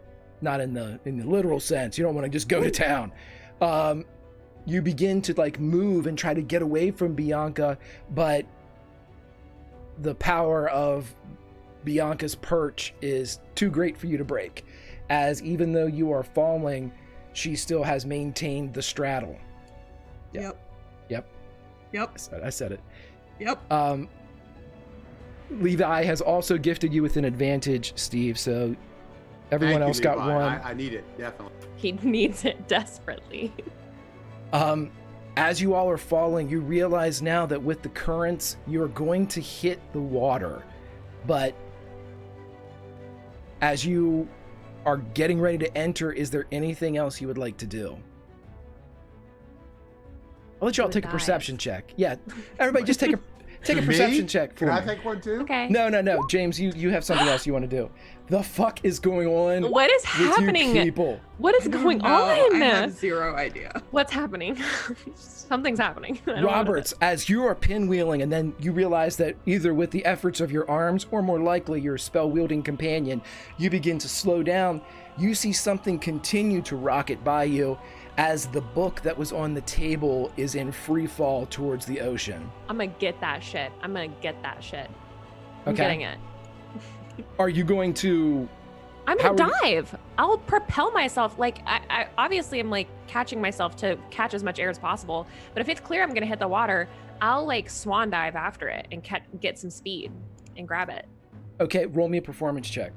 not in the literal sense, you don't want to just go to town. You begin to like move and try to get away from Bianca, but the power of Bianca's perch is too great for you to break, as even though you are falling, she still has maintained the straddle. Yep. I said it. Yep. Levi has also gifted you with an advantage, Steve, so everyone Thank else you, got Levi. one. I need it, definitely. He needs it desperately. As you all are falling, you realize now that with the currents, you're going to hit the water. But as you are getting ready to enter, is there anything else you would like to do? I'll let you all take a perception check. Yeah, everybody just take a Me? perception check for Can me. I take one too? Okay. No. James, you have something else you want to do. The fuck is going on? What is with happening? You people? What is going No, on? I have 0 idea. What's happening? Something's happening. I don't know what it Roberts, as you are pinwheeling, and then you realize that either with the efforts of your arms or more likely your spell-wielding companion, you begin to slow down. You see something continue to rocket by you as the book that was on the table is in free fall towards the ocean. I'm gonna get that shit. I'm Okay. getting it. Are you going to... I'm How gonna are you- dive. I'll propel myself. Like I obviously am like catching myself to catch as much air as possible. But if it's clear I'm gonna hit the water, I'll like swan dive after it and get some speed and grab it. Okay, roll me a performance check.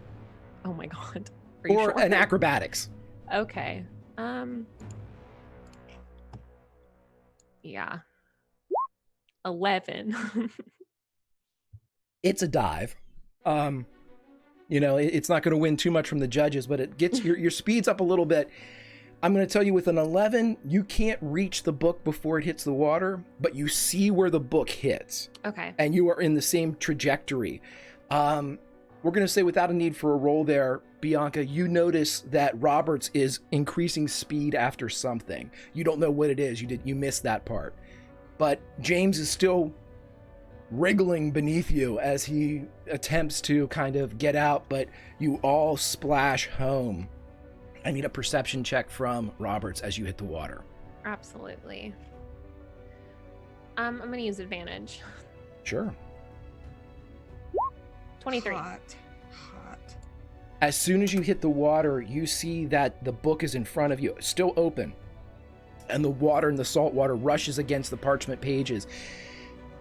Oh my god. Are you Or sure? an acrobatics. Okay. Yeah. 11. It's a dive. It's not going to win too much from the judges, but it gets your speed's up a little bit. I'm going to tell you with an 11, you can't reach the book before it hits the water, but you see where the book hits. Okay. And you are in the same trajectory. We're going to say without a need for a roll there, Bianca, you notice that Roberts is increasing speed after something. You don't know what it is. You missed that part. But James is still wriggling beneath you as he attempts to kind of get out, but you all splash home. I need a perception check from Roberts as you hit the water. Absolutely. I'm gonna use advantage. Sure. 23. Hot. As soon as you hit the water, you see that the book is in front of you, still open, and the water and the salt water rushes against the parchment pages.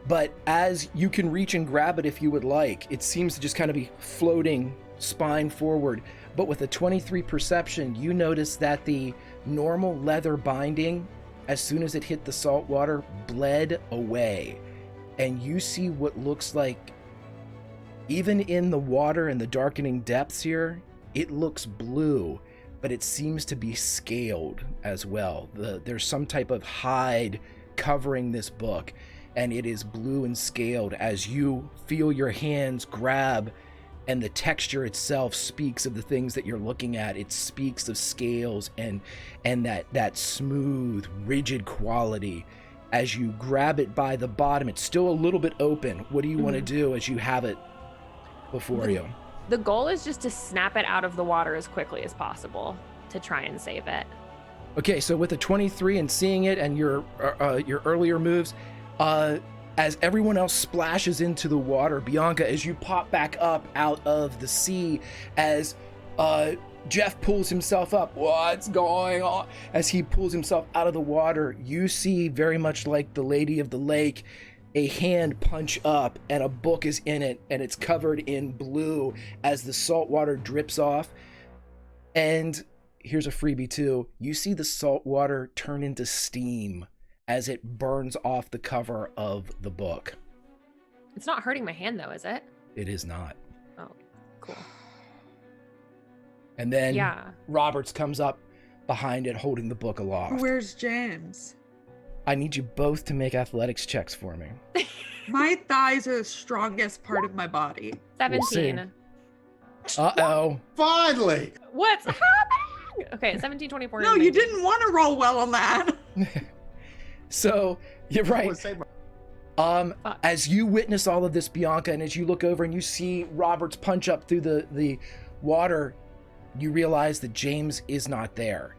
But as you can reach and grab it if you would like, it seems to just kind of be floating spine forward. But with a 23 perception, you notice that the normal leather binding, as soon as it hit the salt water, bled away. And you see what looks like, even in the water and the darkening depths here, it looks blue, but it seems to be scaled as well. There's some type of hide covering this book, and it is blue and scaled as you feel your hands grab, and the texture itself speaks of the things that you're looking at. It speaks of scales and that smooth, rigid quality. As you grab it by the bottom, it's still a little bit open. What do you want to do as you have it before you? The goal is just to snap it out of the water as quickly as possible to try and save it. Okay, so with a 23 and seeing it and your earlier moves, as everyone else splashes into the water, Bianca, as you pop back up out of the sea, as Jeff pulls himself up, what's going on? As he pulls himself out of the water, you see, very much like the Lady of the Lake, a hand punch up and a book is in it, and it's covered in blue as the salt water drips off. And here's a freebie too. You see the salt water turn into steam as it burns off the cover of the book. It's not hurting my hand though, is it? It is not. Oh, cool. And then Yeah. Roberts comes up behind it holding the book aloft. Where's James? I need you both to make athletics checks for me. My thighs are the strongest part of my body. 17. Uh-oh. Finally. What's happening? Okay, 17, 24. No, you didn't want to roll well on that. So, you're right. Would say my- As you witness all of this, Bianca, and as you look over and you see Roberts punch up through the water, you realize that James is not there.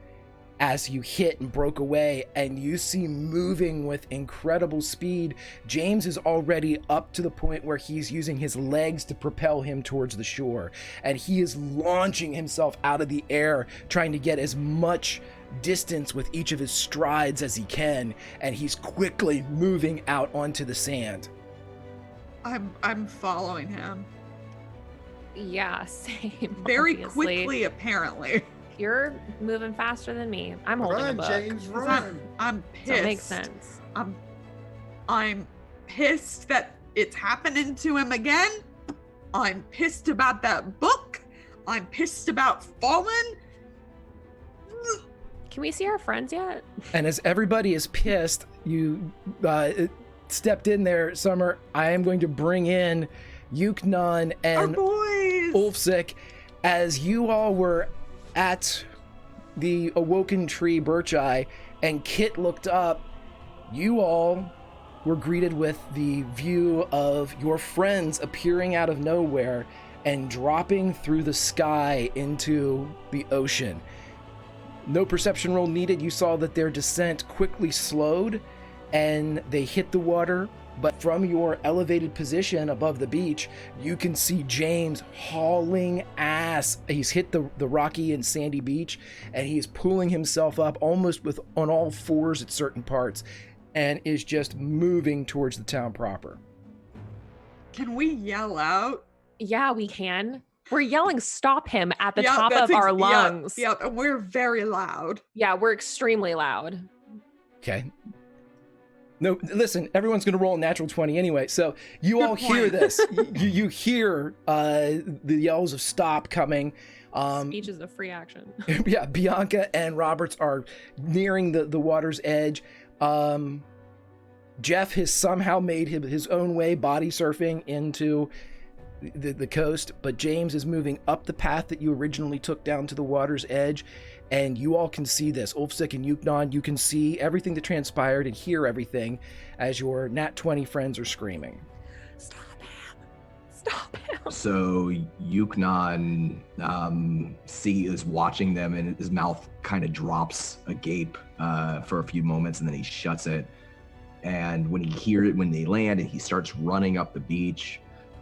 As you hit and broke away, and you see moving with incredible speed, James is already up to the point where he's using his legs to propel him towards the shore, and he is launching himself out of the air, trying to get as much distance with each of his strides as he can, and he's quickly moving out onto the sand. I'm following him Yeah, same. very obviously. quickly, apparently. You're moving faster than me. I'm holding a Run, book. James, run. I'm So pissed. it makes sense. I'm pissed that it's happening to him again. I'm pissed about that book. I'm pissed about falling. Can we see our friends yet? And as everybody is pissed, you stepped in there, Summer. I am going to bring in Yuknon Our and boys. Ulfsic. As you all were at the awoken tree Bircheye and Kit looked up, you all were greeted with the view of your friends appearing out of nowhere and dropping through the sky into the ocean. No perception roll needed. You saw that their descent quickly slowed and they hit the water. But from your elevated position above the beach, you can see James hauling ass. He's hit the rocky and sandy beach, and he's pulling himself up almost with on all fours at certain parts, and is just moving towards the town proper. Can we yell out? Yeah, we can. We're yelling "Stop him" at the Yeah, top that's of our yep, lungs. Yep, and we're very loud. Yeah, we're extremely loud. Okay. No, listen, everyone's going to roll a natural 20 anyway. So you all hear this. You hear the yells of stop coming. Speech is a free action. Yeah, Bianca and Roberts are nearing the water's edge. Jeff has somehow made his own way body surfing into the coast, but James is moving up the path that you originally took down to the water's edge. And you all can see this. Ulfsic and Yuknon, you can see everything that transpired and hear everything as your Nat 20 friends are screaming. Stop him! Stop him! So Yuknon is watching them, and his mouth kind of drops agape for a few moments, and then he shuts it. And when they land, and he starts running up the beach,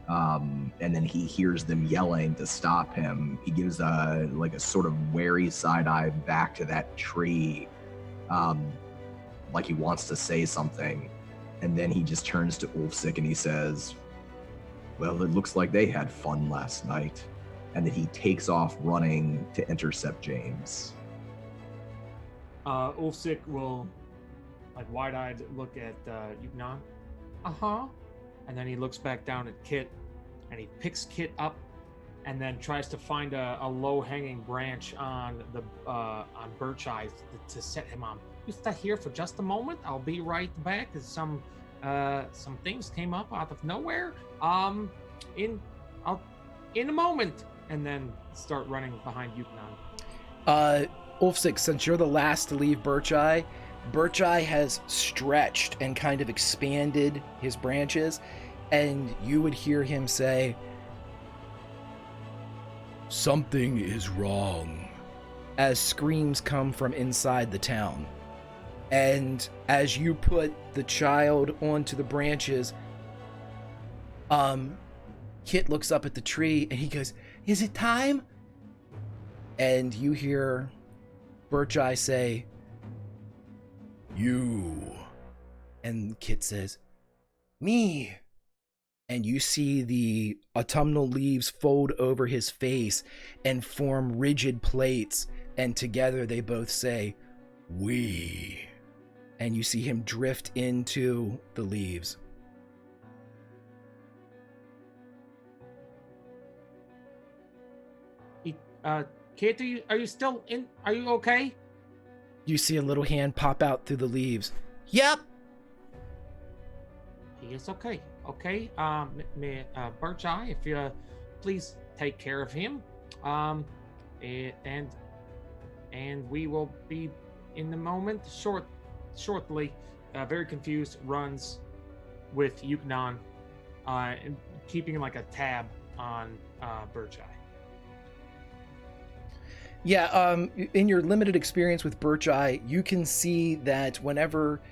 and then he hears them yelling to stop him. He gives a sort of wary side eye back to that tree, like he wants to say something, and then he just turns to Ulfsic and he says, "Well, it looks like they had fun last night," and then he takes off running to intercept James. Ulfsic will, wide-eyed, look at Yuknon. Uh-huh. And then he looks back down at Kit, and he picks Kit up, and then tries to find a low-hanging branch on Bircheye to set him on. You stay here for just a moment. I'll be right back. Some things came up out of nowhere. In a moment, and then start running behind Yuknon. Ulfsic, since you're the last to leave Bircheye has stretched and kind of expanded his branches, and you would hear him say, "Something is wrong," as screams come from inside the town. And as you put the child onto the branches, Kit looks up at the tree and he goes, "Is it time?" And you hear Bircheye say, "You." And Kit says, "Me." And you see the autumnal leaves fold over his face and form rigid plates, and together they both say, "We." And you see him drift into the leaves. Kate, are you still in? Are you okay? You see a little hand pop out through the leaves. Yep. He is okay. Okay. Birch Eye, if you please take care of him. And we will be in the moment shortly. Very confused, runs with Yuknon, and keeping like a tab on Birch Eye. Yeah, in your limited experience with Birch Eye, you can see that whenever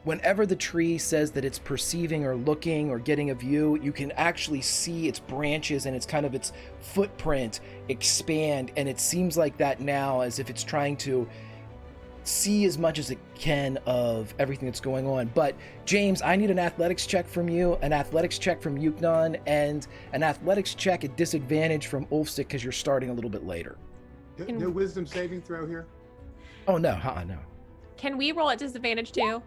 the tree says that it's perceiving or looking or getting a view, you can actually see its branches and its footprint expand, and it seems like that now, as if it's trying to see as much as it can of everything that's going on. But James, I need an athletics check from you, an athletics check from Yuknon, and an athletics check at disadvantage from Ulfstic because you're starting a little bit later. No wisdom saving throw here? Oh, no. No. Can we roll at disadvantage too?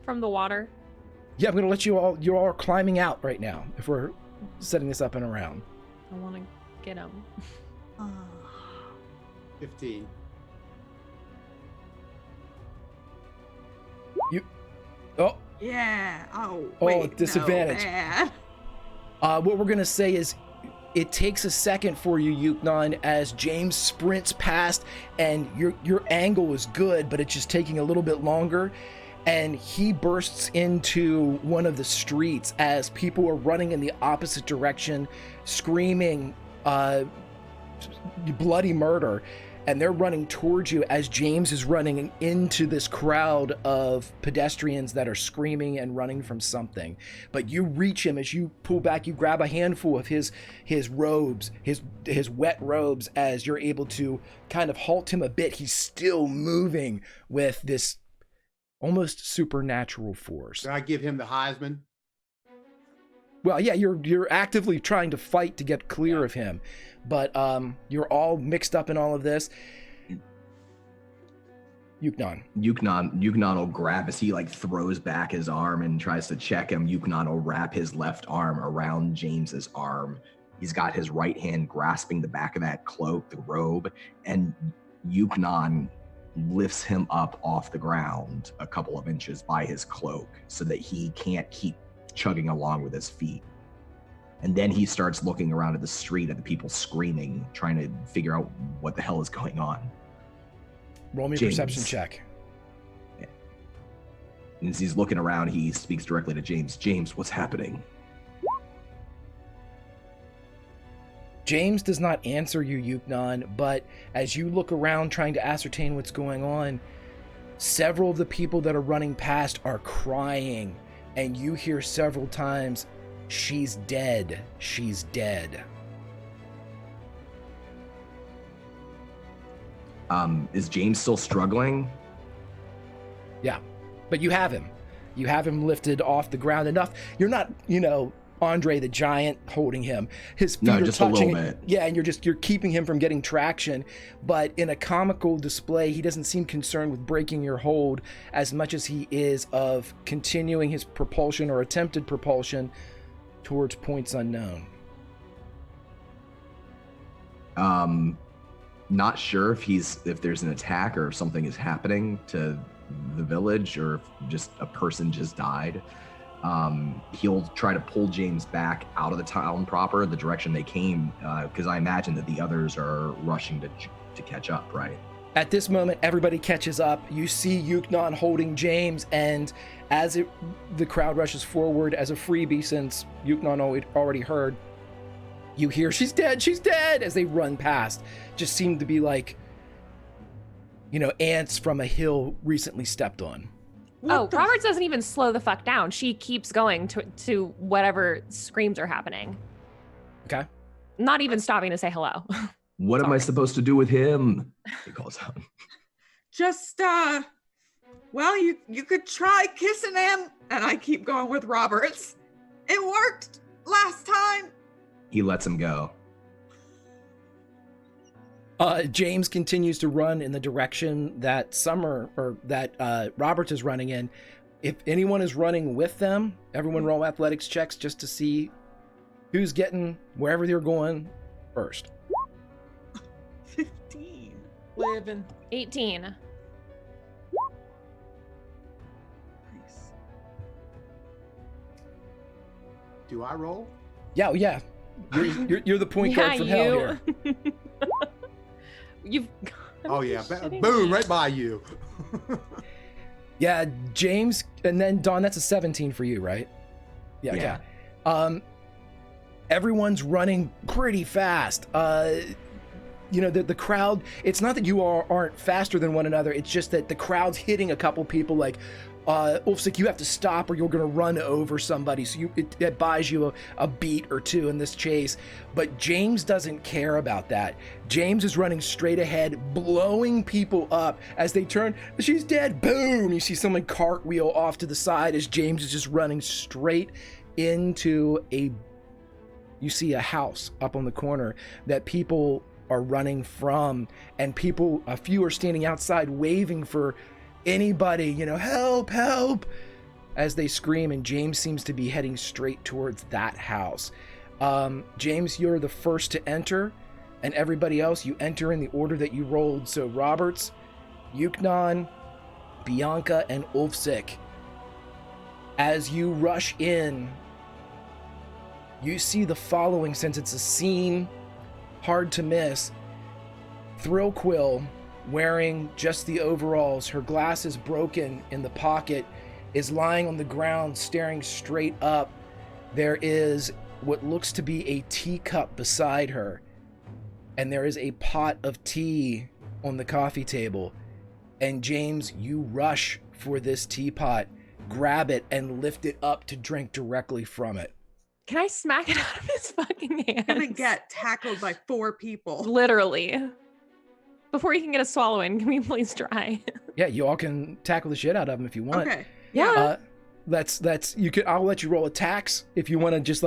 From the water? Yeah, I'm going to let you all are climbing out right now if we're setting this up and around. I want to get him. 15. Oh, Yeah. Oh, Oh, wait, disadvantage. No, bad. what we're going to say is it takes a second for you, Yuknon, as James sprints past, and your angle is good, but it's just taking a little bit longer. And he bursts into one of the streets as people are running in the opposite direction, screaming bloody murder. And they're running towards you as James is running into this crowd of pedestrians that are screaming and running from something. But you reach him as you pull back, you grab a handful of his robes, his wet robes, as you're able to kind of halt him a bit. He's still moving with this almost supernatural force. Did I give him the Heisman? Well, yeah, you're actively trying to fight to get clear of him, but you're all mixed up in all of this. Yuknon will grab as he throws back his arm and tries to check him. Yuknon will wrap his left arm around James's arm. He's got his right hand grasping the back of that cloak, the robe, and Yuknon lifts him up off the ground a couple of inches by his cloak so that he can't keep chugging along with his feet. And then he starts looking around at the street at the people screaming, trying to figure out what the hell is going on. Roll me a perception check. Yeah. And as he's looking around, he speaks directly to James. James, what's happening? James does not answer you, Yuknon, but as you look around trying to ascertain what's going on, several of the people that are running past are crying, and you hear several times, "She's dead, she's dead." Is James still struggling? Yeah, but you have him. You have him lifted off the ground enough. You're not, Andre the Giant holding him. His feet are just touching a little bit. Yeah, and you're keeping him from getting traction. But in a comical display, he doesn't seem concerned with breaking your hold as much as he is of continuing his propulsion or attempted propulsion towards points unknown. Not sure if there's an attack or if something is happening to the village or if just a person just died. He'll try to pull James back out of the town proper, the direction they came, because I imagine that the others are rushing to catch up, right? At this moment, everybody catches up. You see Yuknon holding James, and as the crowd rushes forward as a freebie, since Yuknon already heard, you hear, she's dead, as they run past. Just seem to be like, ants from a hill recently stepped on. Roberts doesn't even slow the fuck down. She keeps going to whatever screams are happening. Okay. Not even stopping to say hello. What am I supposed to do with him? He calls out. Just, well, you could try kissing him. And I keep going with Roberts. It worked last time. He lets him go. James continues to run in the direction that Roberts is running in. If anyone is running with them, everyone roll athletics checks just to see who's getting wherever they're going first. 15. Living. 18. Nice. Do I roll? Yeah, oh, yeah. You're the point guard from hell here. You've. Oh yeah, shitting boom, me. right by you. Yeah, James, and then Dawn, that's a 17 for you, right? Yeah, Yeah. okay. Everyone's running pretty fast. The crowd, it's not that you aren't faster than one another, it's just that the crowd's hitting a couple people like, Ulfsik, you have to stop or you're going to run over somebody. So it buys you a beat or two in this chase. But James doesn't care about that. James is running straight ahead, blowing people up as they turn. She's dead. Boom. You see someone cartwheel off to the side as James is just running straight into you see a house up on the corner that people are running from, and a few are standing outside waving for anybody, help, help, as they scream, and James seems to be heading straight towards that house. James, you're the first to enter, and everybody else, you enter in the order that you rolled. So Roberts, Yuknon, Bianca, and Ulfsik. As you rush in, you see the following, since it's a scene hard to miss. Thrillquill, wearing just the overalls, her glasses broken in the pocket, is lying on the ground staring straight up. There is what looks to be a teacup beside her, and there is a pot of tea on the coffee table. And James, you rush for this teapot, grab it, and lift it up to drink directly from it. Can I smack it out of his fucking hands? I'm gonna get tackled by 4 people. Literally. Before you can get a swallow in, can we please try? Yeah, you all can tackle the shit out of him if you want. Okay. Yeah. I'll let you roll attacks if you want to just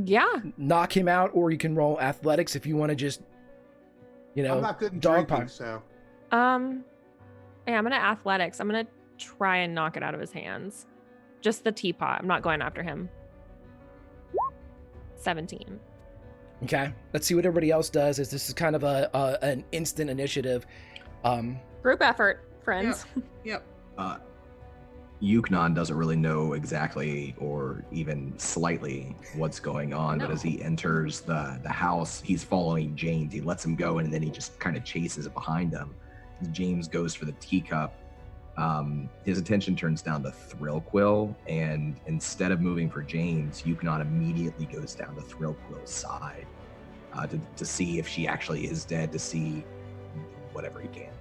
Yeah. knock him out, or you can roll athletics if you want to just I'm not good in dog drinking, park. so Yeah, I'm gonna athletics. I'm gonna try and knock it out of his hands. Just the teapot. I'm not going after him. 17. Okay, let's see what everybody else does, as this is kind of an instant initiative. Group effort, friends. Yep. Yuknon doesn't really know exactly or even slightly what's going on, but No. as he enters the house, he's following James. He lets him go, and then he just kind of chases behind him. As James goes for the teacup, his attention turns down to Thrillquill, and instead of moving for James, Yuknon immediately goes down to Thrillquill's side to see if she actually is dead, to see whatever he can.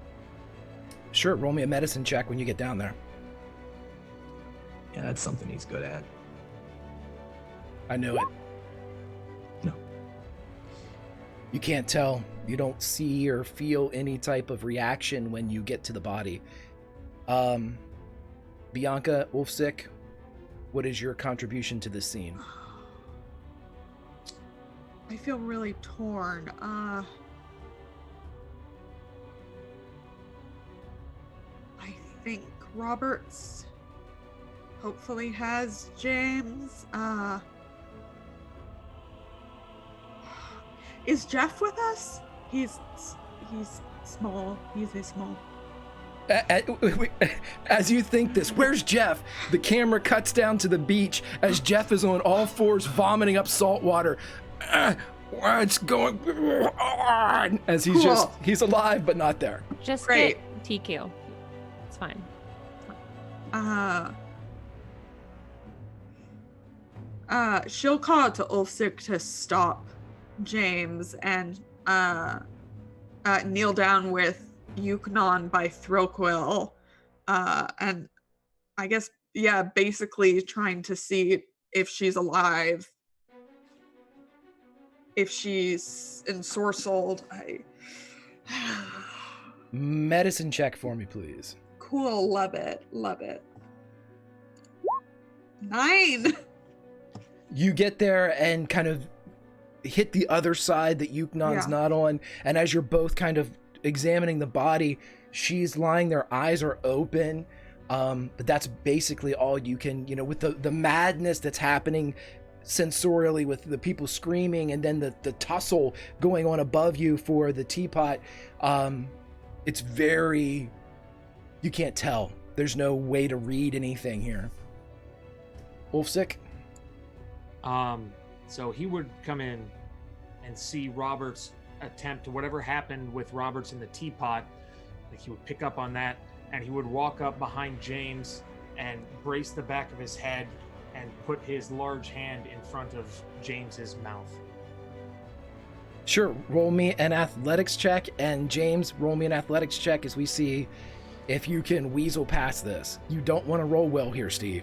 Sure, roll me a medicine check when you get down there. Yeah, that's something he's good at. I knew it. No. You can't tell. You don't see or feel any type of reaction when you get to the body. Bianca, Ulfsik, what is your contribution to this scene? I feel really torn. I think Roberts hopefully has James. Is Jeff with us? He's small. He's very small. As you think this, where's Jeff? The camera cuts down to the beach as Jeff is on all fours vomiting up salt water. What's going on? As he's alive but not there. Just Great. get TQ. It's fine. She'll call out to Ulfsik to stop James and kneel down with Yuknon by Thrillquill, and I guess basically trying to see if she's alive, if she's ensorcelled. Medicine check for me, please. Cool, love it. 9. You get there and kind of hit the other side that Yuknon's not on, and as you're both kind of examining the body, she's lying there, eyes are open, but that's basically all you can, with the madness that's happening sensorially with the people screaming and then the tussle going on above you for the teapot. It's very, you can't tell. There's no way to read anything here. Ulfsick? So he would come in and see Robert's attempt to whatever happened with Robert's in the teapot. Like he would pick up on that, and he would walk up behind James and brace the back of his head and put his large hand in front of James's mouth. Sure, roll me an athletics check, and James, roll me an athletics check as we see if you can weasel past this. You don't want to roll well here, Steve.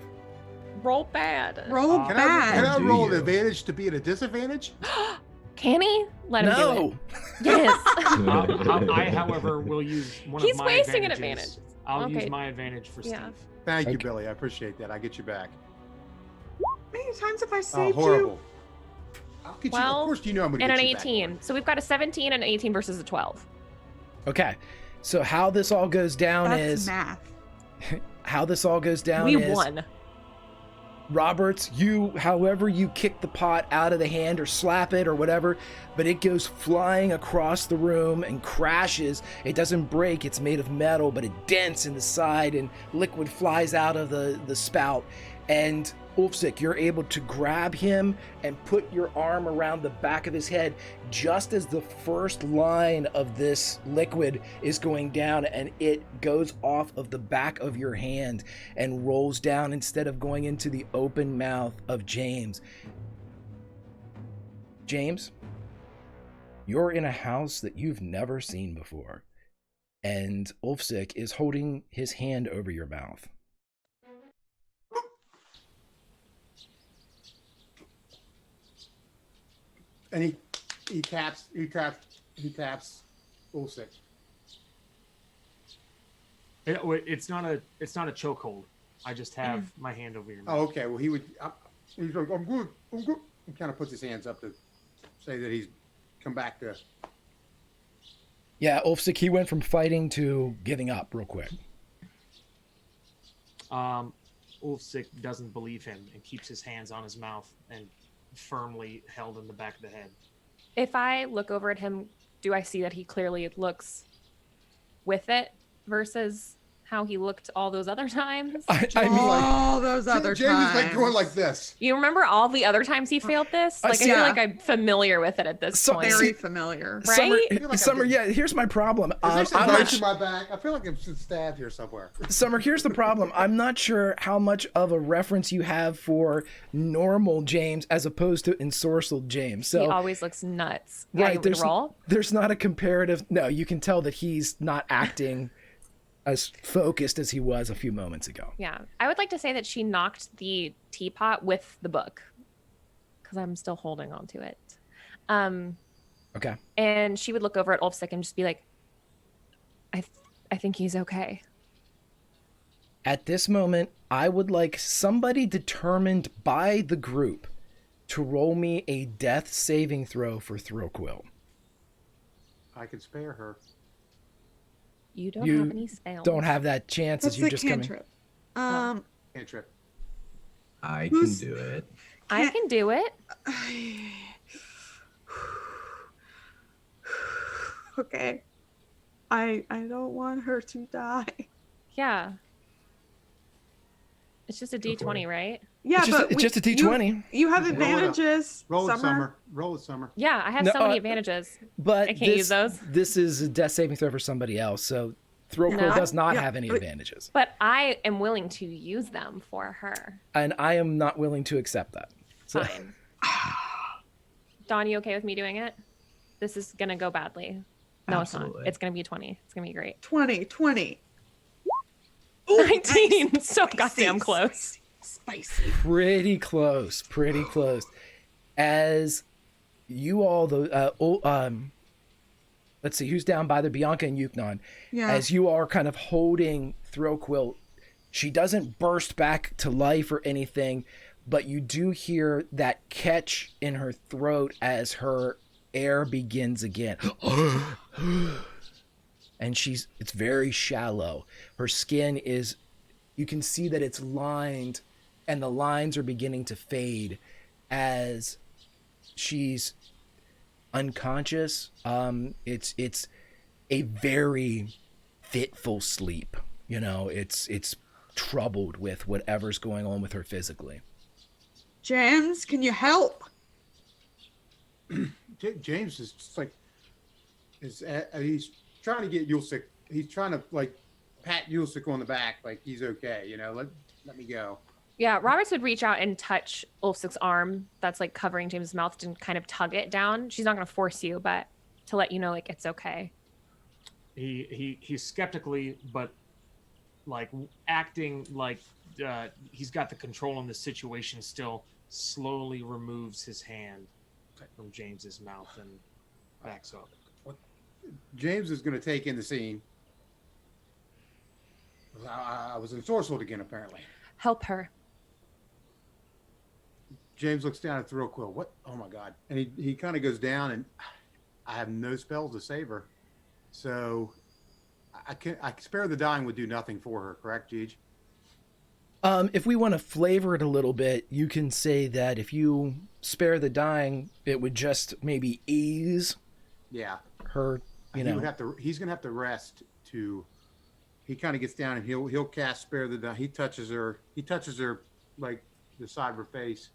Roll bad. Roll Can bad. I Do roll an you? advantage to be at a disadvantage? Can he? Let him do No! it. Yes. I, however, will use one He's of my wasting an advantages. advantage. I'll Okay. use my advantage for Yeah. Steve. Thank you, Okay. Billy. I appreciate that. I get you back. How many times have I Oh, saved horrible. I'll get you. Well, Of course, you know I'm going to And get an you back. 18. So we've got a 17 and an 18 versus a 12. Okay, so how this all goes down That's is math. how this all goes down We is won. Roberts, however you kick the pot out of the hand or slap it or whatever, but it goes flying across the room and crashes. It doesn't break, it's made of metal, but it dents in the side and liquid flies out of the spout. And Ulfsick, you're able to grab him and put your arm around the back of his head just as the first line of this liquid is going down, and it goes off of the back of your hand and rolls down instead of going into the open mouth of James. James, you're in a house that you've never seen before, and Ulfsick is holding his hand over your mouth. And he taps Ulfsick. It's not a chokehold. I just have my hand over your mouth. Oh, okay. Well, he's like, I'm good. He kind of puts his hands up to say that he's come back to. Yeah, Ulfsick, he went from fighting to giving up real quick. Ulfsick doesn't believe him and keeps his hands on his mouth and firmly held in the back of the head. If I look over at him, do I see that he clearly looks with it versus how he looked all those other times? I mean, All those other James times. is like going like this. You remember all the other times he failed this? I Like, I see- feel Yeah. like I'm familiar with it at this So- point. Very familiar. Right? Summer, feel like I Summer, did- yeah, here's my problem. Is there some I'm bites not in my back? I feel like I'm stabbed here somewhere. Summer, here's the problem. I'm not sure how much of a reference you have for normal James as opposed to ensorcelled James. He So, always looks nuts. Yeah, right, you want me to roll? there's not a comparative. No, you can tell that he's not acting as focused as he was a few moments ago. Yeah. I would like to say that she knocked the teapot with the book because I'm still holding on to it. Okay. And she would look over at Ulfsick and just be like, I think he's okay. At this moment, I would like somebody determined by the group to roll me a death saving throw for Throquill. I can spare her. You don't You have any spells. Don't have that chance That's as you the just coming. cantrip. Cantrip. I can Who's- do it. I can do it. Okay. I don't want her to die. Yeah. It's just a Go for D20, it. right? Yeah, It's just, but it's just a D20. You have Roll it up. advantages. Roll it, Summer. Summer. Roll it, Summer. Yeah, I have No, so many advantages. But I can't use those. This is a death saving throw for somebody else, so Throquill No. does not Yeah, have any but- advantages, But I am willing to use them for her. and I am not willing to accept that. So, Fine. Dawn, you okay with me doing it? This is gonna go badly. No, it's Absolutely. not. It's gonna be 20. It's gonna be great. 20. 19. So Spicy, goddamn close. Spicy. pretty close, pretty close. As you all, let's see who's down by the Bianca and Yuknon. Yeah. As you are kind of holding Throquill, she doesn't burst back to life or anything, but you do hear that catch in her throat as her air begins again. And it's very shallow. Her skin you can see that it's lined, and the lines are beginning to fade as she's unconscious. It's a very fitful sleep. You know, it's troubled with whatever's going on with her physically. James, can you help? James is just like, he's trying to get Yulsik. He's trying to like pat Yulsik on the back, like he's okay. You know, let me go. Yeah, Roberts would reach out and touch Ulfsik's arm that's like covering James's mouth and kind of tug it down. She's not going to force you, but to let you know like it's okay. He's skeptically, but like acting like he's got the control on the situation still, slowly removes his hand from James's mouth and backs up. James is going to take in the scene. I was ensorcelled again, apparently. Help her. James looks down at the real quill. What? Oh my God! And he kind of goes down, and I have no spells to save her, so I spare the dying would do nothing for her. Correct, Jeej? If we want to flavor it a little bit, you can say that if you spare the dying, it would just maybe ease. Yeah. Her. You know. He's gonna have to rest to. He kind of gets down and he'll cast spare the dying. He touches her like the side of her face.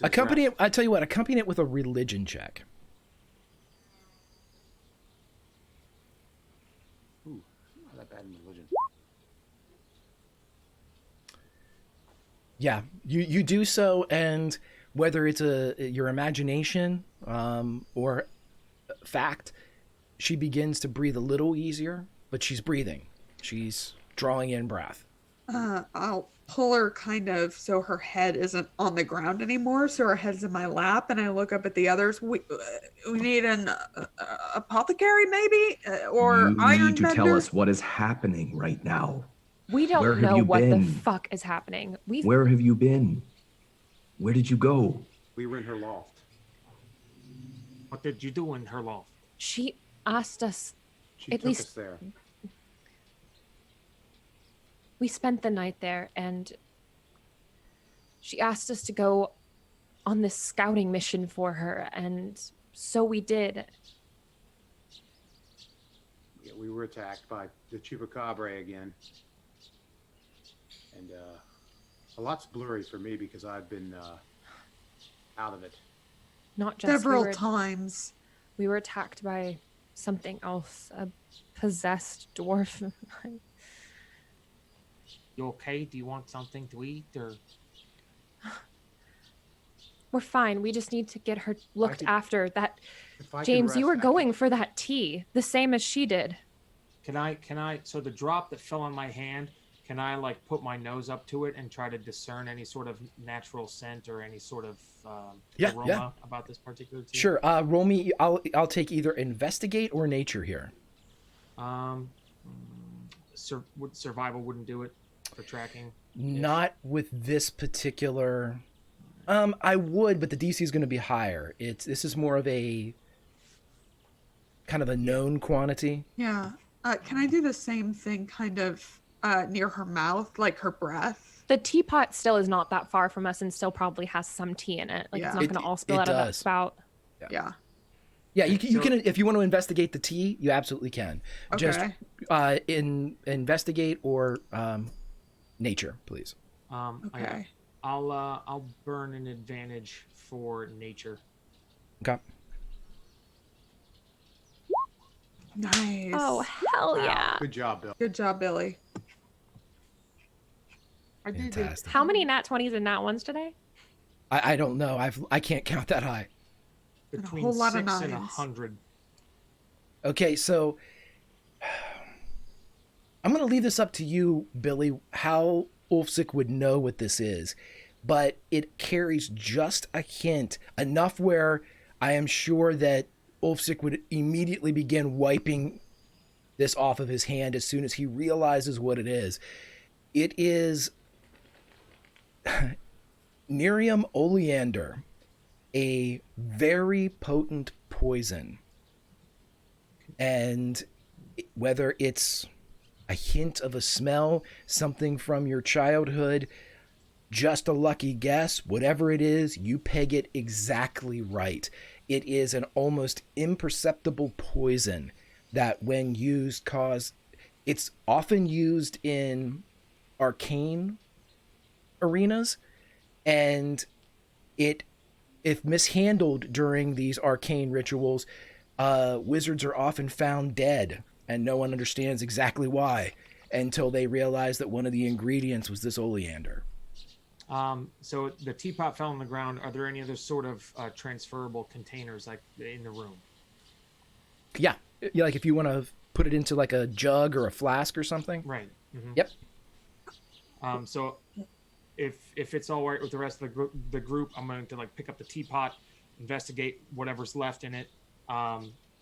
Accompany it. I tell you what. Accompany it with a religion check. Ooh, not that bad in religion. Yeah, you do so, and whether it's your imagination or fact, she begins to breathe a little easier, but she's breathing. She's drawing in breath. I'll pull her kind of so her head isn't on the ground anymore, so her head's in my lap, and I look up at the others. We need an apothecary, maybe, or you iron need to bender? tell us what is happening right now. We don't Where have know you what been? the fuck is happening. Where have you been? Where did you go? We were in her loft. What did you do in her loft? She asked us. She At took least- us there. We spent the night there, and she asked us to go on this scouting mission for her, and so we did. Yeah, we were attacked by the Chupacabra again. And a lot's blurry for me because I've been out of it. Not just Several times. We were attacked by something else, a possessed dwarf. You okay? Do you want something to eat or? We're fine. We just need to get her looked after. That If I could James, you rest, were going for that tea, the same as she did. Can I? So the drop that fell on my hand, can I like put my nose up to it and try to discern any sort of natural scent or any sort of aroma about this particular tea? Sure. Roll me. I'll take either investigate or nature here. Survival wouldn't do it for tracking. Not with this particular. I would, but the DC is going to be higher. This is more of a kind of a known quantity. Yeah. Can I do the same thing kind of near her mouth, like her breath? The teapot still is not that far from us and still probably has some tea in it. Like Yeah. it's not going to all spill out of that spout. Yeah. Yeah, you can if you want to investigate the tea, you absolutely can. Okay. Just investigate or nature, please. Okay. I'll burn an advantage for nature. Okay. Nice. Oh, hell yeah. Good job, Bill. Good job, Billy. Fantastic. How many nat 20s and nat 1s today? I don't know. I can't count that high. And a Between whole lot 6 of and nines. 100. Okay, so I'm going to leave this up to you, Billy, how Ulfsic would know what this is. But it carries just a hint, enough where I am sure that Ulfsic would immediately begin wiping this off of his hand as soon as he realizes what it is. It is Nerium oleander, a very potent poison. And whether it's a hint of a smell, something from your childhood, just a lucky guess. Whatever it is, you peg it exactly right. It is an almost imperceptible poison that when used it's often used in arcane arenas, and if mishandled during these arcane rituals, wizards are often found dead, and no one understands exactly why until they realize that one of the ingredients was this oleander. So the teapot fell on the ground. Are there any other sort of transferable containers like in the room? Yeah, like if you want to put it into like a jug or a flask or something. Right. Mm-hmm. Yep. So if it's all right with the rest of the group, I'm going to like pick up the teapot, investigate whatever's left in it,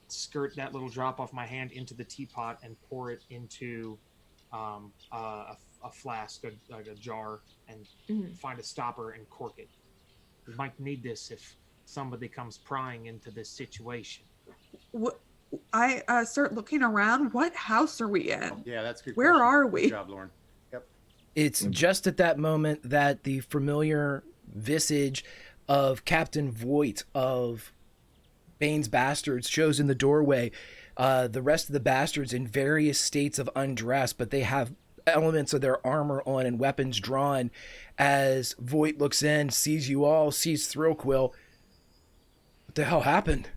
skirt that little drop off my hand into the teapot, and pour it into a flask, like a jar, and find a stopper and cork it. We might need this if somebody comes prying into this situation. I start looking around. What house are we in? Yeah, that's a good. Where question. are we? Good job, Lauren. Yep. It's just at that moment that the familiar visage of Captain Voight of Bane's Bastards shows in the doorway. The rest of the bastards in various states of undress, but they have elements of their armor on and weapons drawn. As Voight looks in, sees you all, sees Thrillquill. What the hell happened?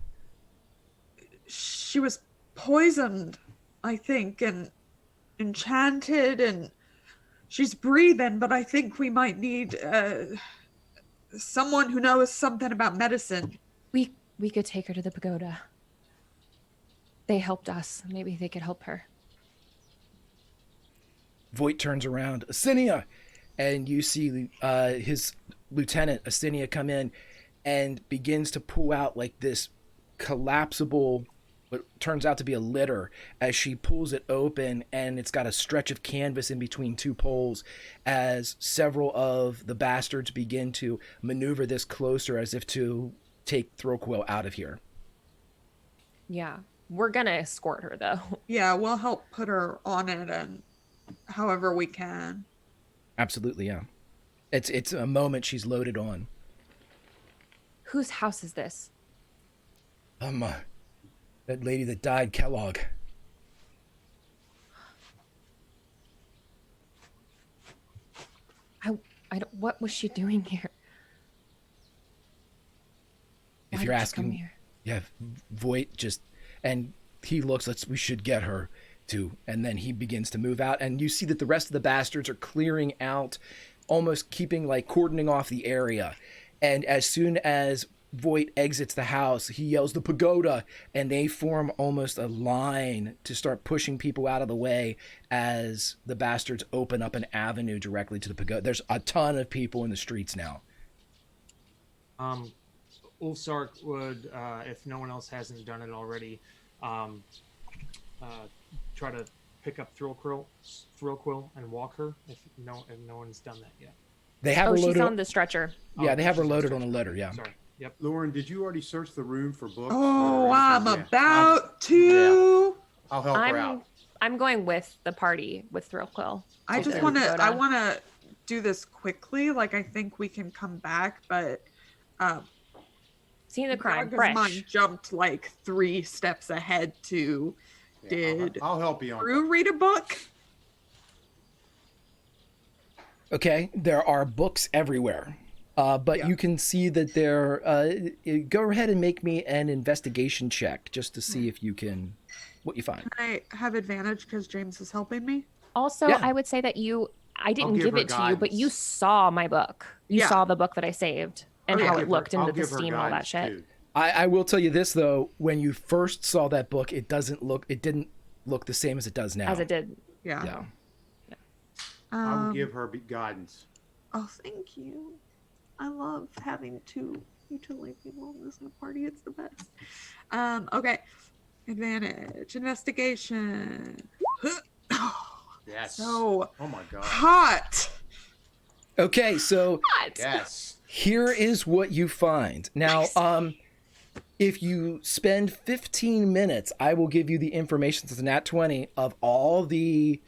She was poisoned, I think, and enchanted, and she's breathing, but I think we might need someone who knows something about medicine. We could take her to the pagoda. They helped us. Maybe they could help her. Voight turns around. Asinia! And you see his lieutenant, Asinia, come in and begins to pull out like this collapsible, what turns out to be a litter, as she pulls it open, and it's got a stretch of canvas in between two poles as several of the bastards begin to maneuver this closer as if to take Thrillquill out of here. Yeah. We're going to escort her, though. Yeah, we'll help put her on it and however we can. Absolutely, yeah. It's a moment she's loaded on. Whose house is this? That lady that died, Kellogg. I don't, what was she doing here? If Why you're did she asking, come here? yeah, Voight just, and he looks, we should get her to, and then he begins to move out, and you see that the rest of the bastards are clearing out, almost keeping, like, cordoning off the area. And as soon as Voight exits the house, he yells, "The pagoda!" and they form almost a line to start pushing people out of the way as the bastards open up an avenue directly to the pagoda. There's a ton of people in the streets now. Ulfsark would, if no one else hasn't done it already, try to pick up Thrillquill and walk her if no one's done that yet. They have her she's loaded on the stretcher. Yeah, they have her she's on loaded the on a stretcher. litter, yeah. Sorry. Yep. Lauren, did you already search the room for books? Oh, or I'm anything? about to. I'll help her out. I'm going with the party with Thrillquill. I to just the want to. pagoda. I want to do this quickly. Like, I think we can come back, but Seeing the crime, Graga's fresh. mind jumped like 3 steps ahead to. Yeah, Did I'll help you on Rue read a book? Okay, there are books everywhere. But Yeah. you can see that there. Go ahead and make me an investigation check just to see if you can, what you find. Can I have advantage because James is helping me? Also, Yeah. I would say that I didn't give give her it to you, but you guidance. saw my book. You Yeah. saw the book that I saved and Oh, how yeah. it looked into the give her steam and all that guidance, shit. too. I will tell you this though: when you first saw that book, it didn't look the same as it does now. As it did. Yeah. Yeah. I will give her guidance. Oh, thank you. I love having two utility people in this party. It's the best. Okay. Advantage. Investigation. Yes. So Oh my god. hot. Okay, so Yes. here is what you find. Now, if you spend 15 minutes, I will give you the information to the nat 20 of all of the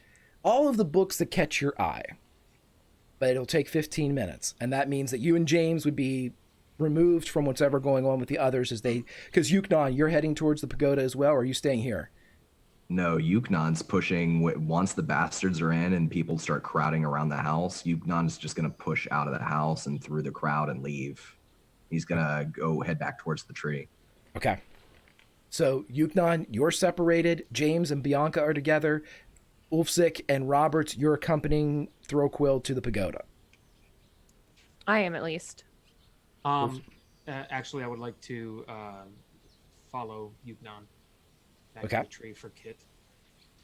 books that catch your eye. but it'll take 15 minutes. And that means that you and James would be removed from whatever going on with the others because Yuknon, you're heading towards the pagoda as well, or are you staying here? No, Yuknon's pushing. Once the bastards are in and people start crowding around the house, Yuknon's just going to push out of the house and through the crowd and leave. He's going to go head back towards the tree. Okay. So, Yuknon, you're separated. James and Bianca are together. Ulfsik and Roberts, you're accompanying Throquill to the pagoda. I am, at least. Actually, I would like to follow Yuknon back Okay. to the tree for Kit.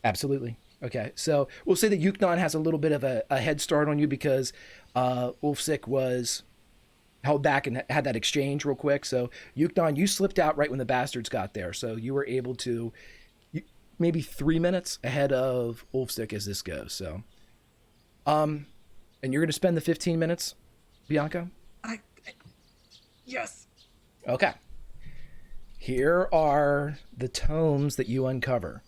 Absolutely. Okay. So, we'll say that Yuknon has a little bit of a head start on you because Ulfsik was held back and had that exchange real quick. So, Yuknon, you slipped out right when the bastards got there. So, you were able to maybe 3 minutes ahead of Ulfsik as this goes. So, and you're going to spend the 15 minutes, Bianca? Yes. Okay. Here are the tomes that you uncover.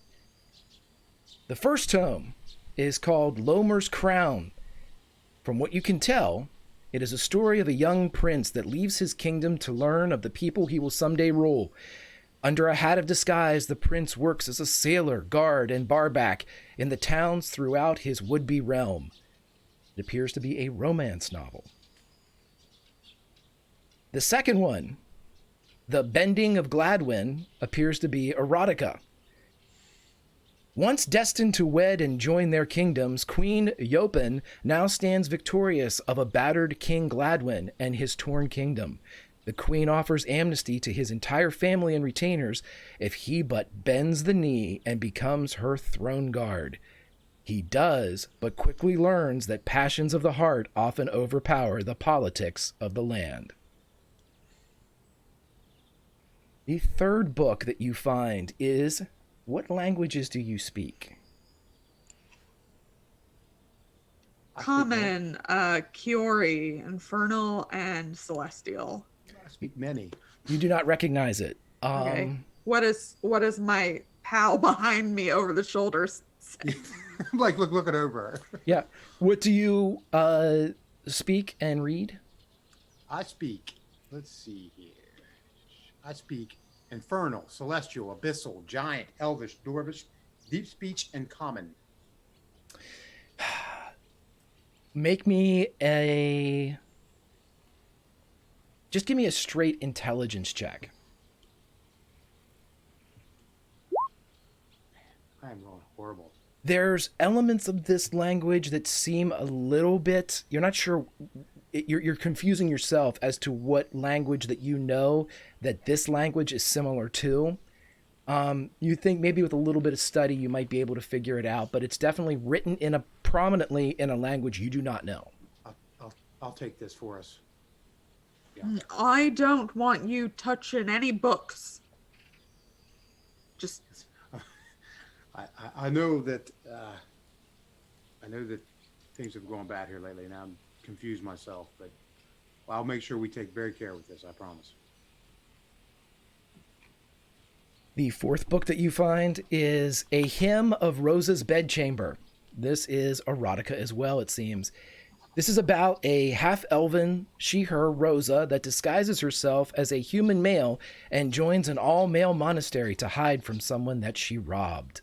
The first tome is called Lomer's Crown. From what you can tell, it is a story of a young prince that leaves his kingdom to learn of the people he will someday rule. Under a hat of disguise, the prince works as a sailor, guard, and barback in the towns throughout his would-be realm. It appears to be a romance novel. The second one, The Bending of Gladwyn, appears to be erotica. Once destined to wed and join their kingdoms, Queen Yopin now stands victorious of a battered King Gladwyn and his torn kingdom. The queen offers amnesty to his entire family and retainers if he but bends the knee and becomes her throne guard. He does, but quickly learns that passions of the heart often overpower the politics of the land. The third book that you find is, what languages do you speak? Common, Kiori, Infernal, and Celestial. I speak many. You do not recognize it. Okay. What is my pal behind me over the shoulders say? I'm like, look it over. Yeah. What do you speak and read? I speak. Let's see here. I speak Infernal, Celestial, Abyssal, Giant, Elvish, Dwarvish, Deep Speech, and Common. Make me just give me a straight intelligence check. I'm going horrible. There's elements of this language that seem a little bit, you're not sure, you're confusing yourself as to what language that you know that this language is similar to. You think maybe with a little bit of study you might be able to figure it out, but it's definitely written prominently in a language you do not know. I'll take this for us. Yeah. I don't want you touching any books. Just I know that things have gone bad here lately, and I'm confused myself. But I'll make sure we take very care with this. I promise. The fourth book that you find is A Hymn of Rosa's Bedchamber. This is erotica as well, it seems. This is about a half-elven she-her Rosa that disguises herself as a human male and joins an all-male monastery to hide from someone that she robbed.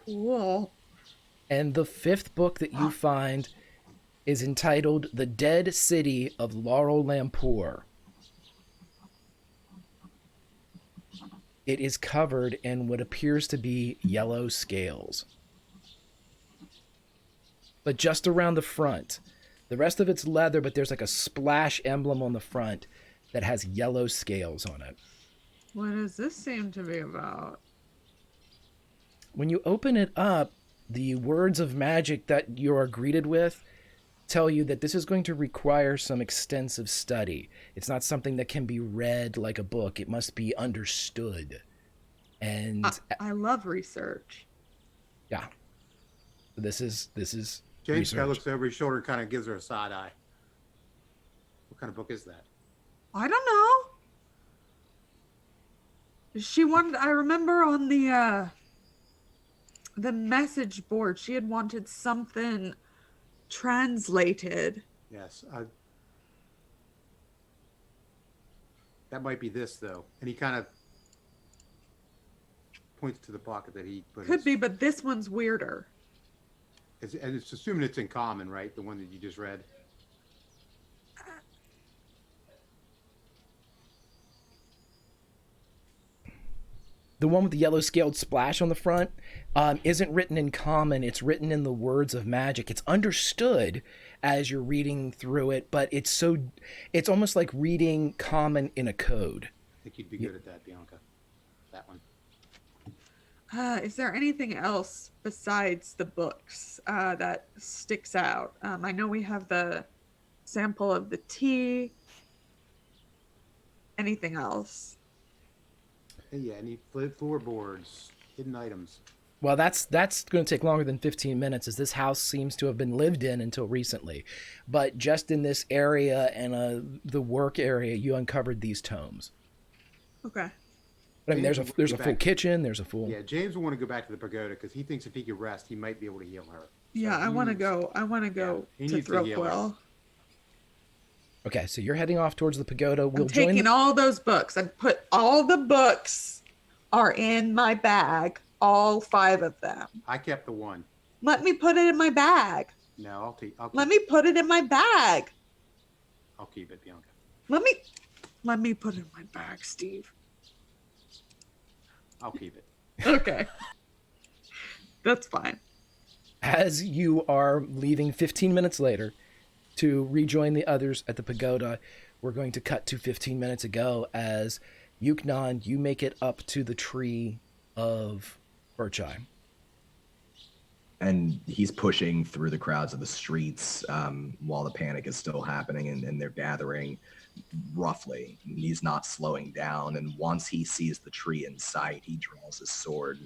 cool. And the fifth book that you find is entitled The Dead City of Laurel Lampour. It is covered in what appears to be yellow scales. But just around the front. The rest of it's leather, but there's like a splash emblem on the front that has yellow scales on it. What does this seem to be about? When you open it up, the words of magic that you are greeted with tell you that this is going to require some extensive study. It's not something that can be read like a book. It must be understood. And I love research. yeah, this is James research. kind of looks over his shoulder and kind of gives her a side eye. What kind of book is that? I don't know. She wanted, I remember on the the message board. She had wanted something translated. Yes. That might be this though. And he kind of points to the pocket that he put. Could be, but this one's weirder. And it's assuming it's in common, right? The one that you just read. The one with the yellow scaled splash on the front isn't written in common. It's written in the words of magic. It's understood as you're reading through it, but it's almost like reading common in a code. I think you'd be good at that, Bianca. That one. Is there anything else besides the books that sticks out? I know we have the sample of the tea. Anything else? Yeah, any floorboards, hidden items. Well, that's going to take longer than 15 minutes, as this house seems to have been lived in until recently. But just in this area and the work area, you uncovered these tomes. Okay. But I mean, there's a full kitchen. There's a full. Yeah, James will want to go back to the pagoda because he thinks if he could rest, he might be able to heal her. Yeah, I want to go. I want to go he to needs to heal her. Throatquill. Okay, so you're heading off towards the pagoda. We'll I'm taking all those books. I put all the books are in my bag. All 5 of them. I kept the one. Let me put it in my bag. No, I'll keep Let me put it in my bag. I'll keep it, Bianca. Let me put it in my bag, Steve. I'll keep it. Okay. That's fine. As you are leaving 15 minutes later to rejoin the others at the pagoda, we're going to cut to 15 minutes ago as Yuknon, you make it up to the tree of Bircheye. And he's pushing through the crowds of the streets while the panic is still happening and they're gathering roughly. He's not slowing down. And once he sees the tree in sight, he draws his sword.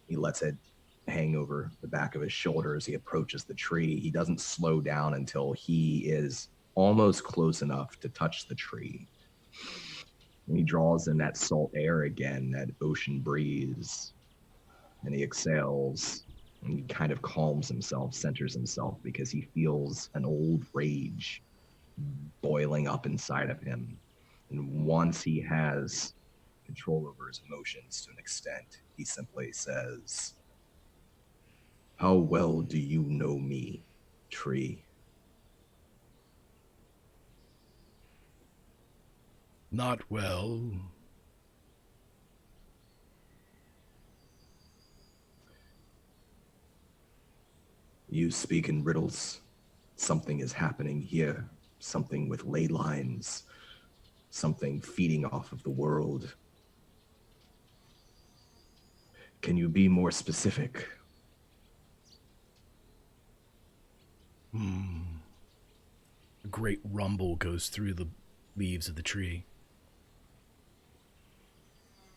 He lets it hang over the back of his shoulder as he approaches the tree. He doesn't slow down until he is almost close enough to touch the tree. And he draws in that salt air again, that ocean breeze. And he exhales. And he kind of calms himself, centers himself, because he feels an old rage boiling up inside of him. And once he has control over his emotions to an extent, he simply says, "How well do you know me, tree?" Not well. You speak in riddles. Something is happening here. Something with ley lines. Something feeding off of the world. Can you be more specific? A great rumble goes through the leaves of the tree.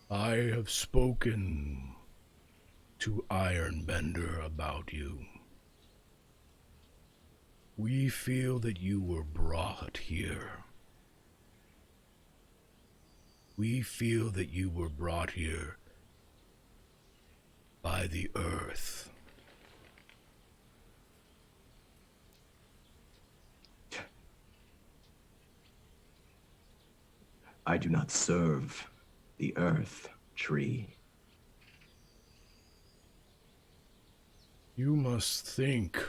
I have spoken to Ironbender about you. We feel that you were brought here. We feel that you were brought here by the earth. I do not serve the earth, tree. You must think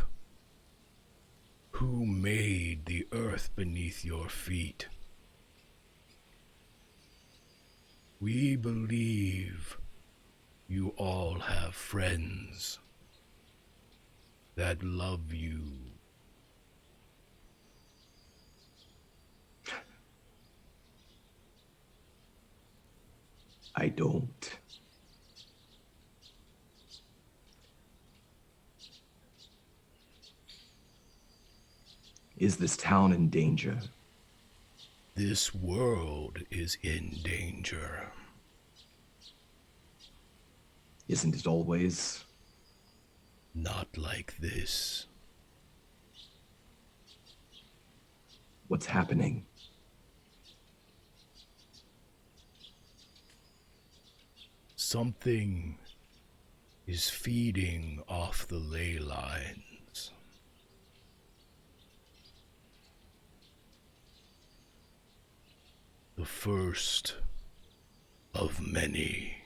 who made the earth beneath your feet. We believe you all have friends that love you. I don't. Is this town in danger? This world is in danger. Isn't it always? Not like this. What's happening? Something is feeding off the ley lines. The first of many.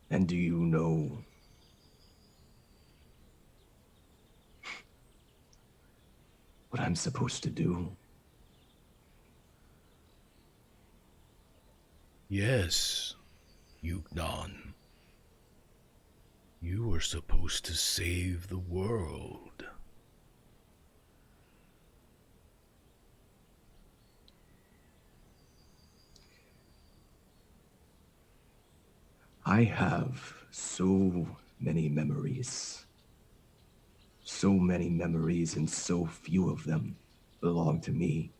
And do you know what I'm supposed to do? Yes, Yugnon. You were supposed to save the world. I have so many memories. So many memories, and so few of them belong to me.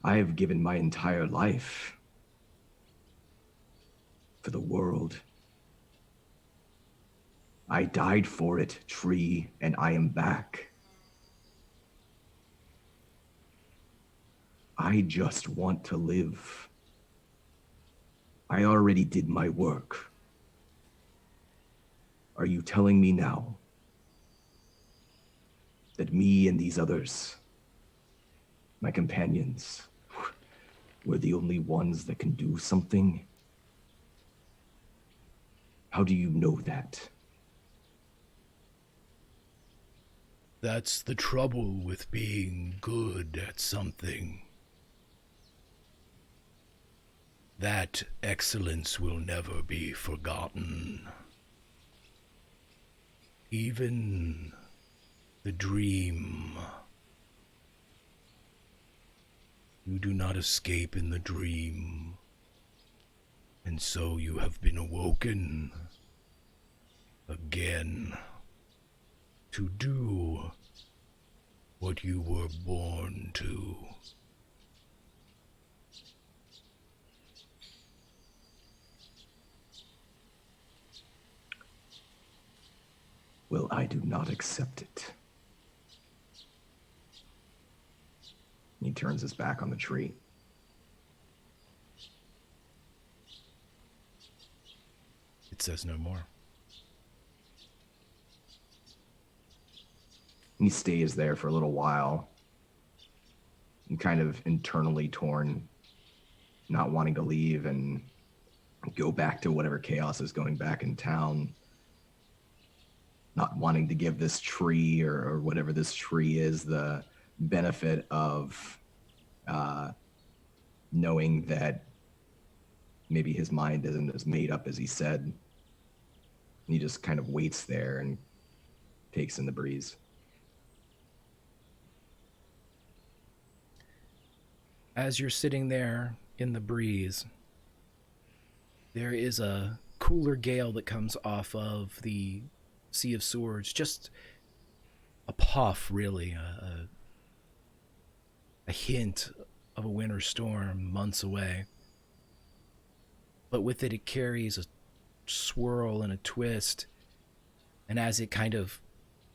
I have given my entire life for the world. I died for it, tree, and I am back. I just want to live. I already did my work. Are you telling me now that me and these others, my companions, we're the only ones that can do something? How do you know that? That's the trouble with being good at something. That excellence will never be forgotten. Even the dream. You do not escape in the dream, and so you have been awoken again to do what you were born to. Well, I do not accept it. He turns his back on the tree. It says no more. He stays there for a little while, and kind of internally torn, not wanting to leave and go back to whatever chaos is going back in town, not wanting to give this tree or whatever this tree is the benefit of knowing that maybe his mind isn't as made up as he said. And he just kind of waits there and takes in the breeze. As you're sitting there in the breeze, there is a cooler gale that comes off of the Sea of Swords. Just a puff, really. A hint of a winter storm months away. But with it, it carries a swirl and a twist. And as it kind of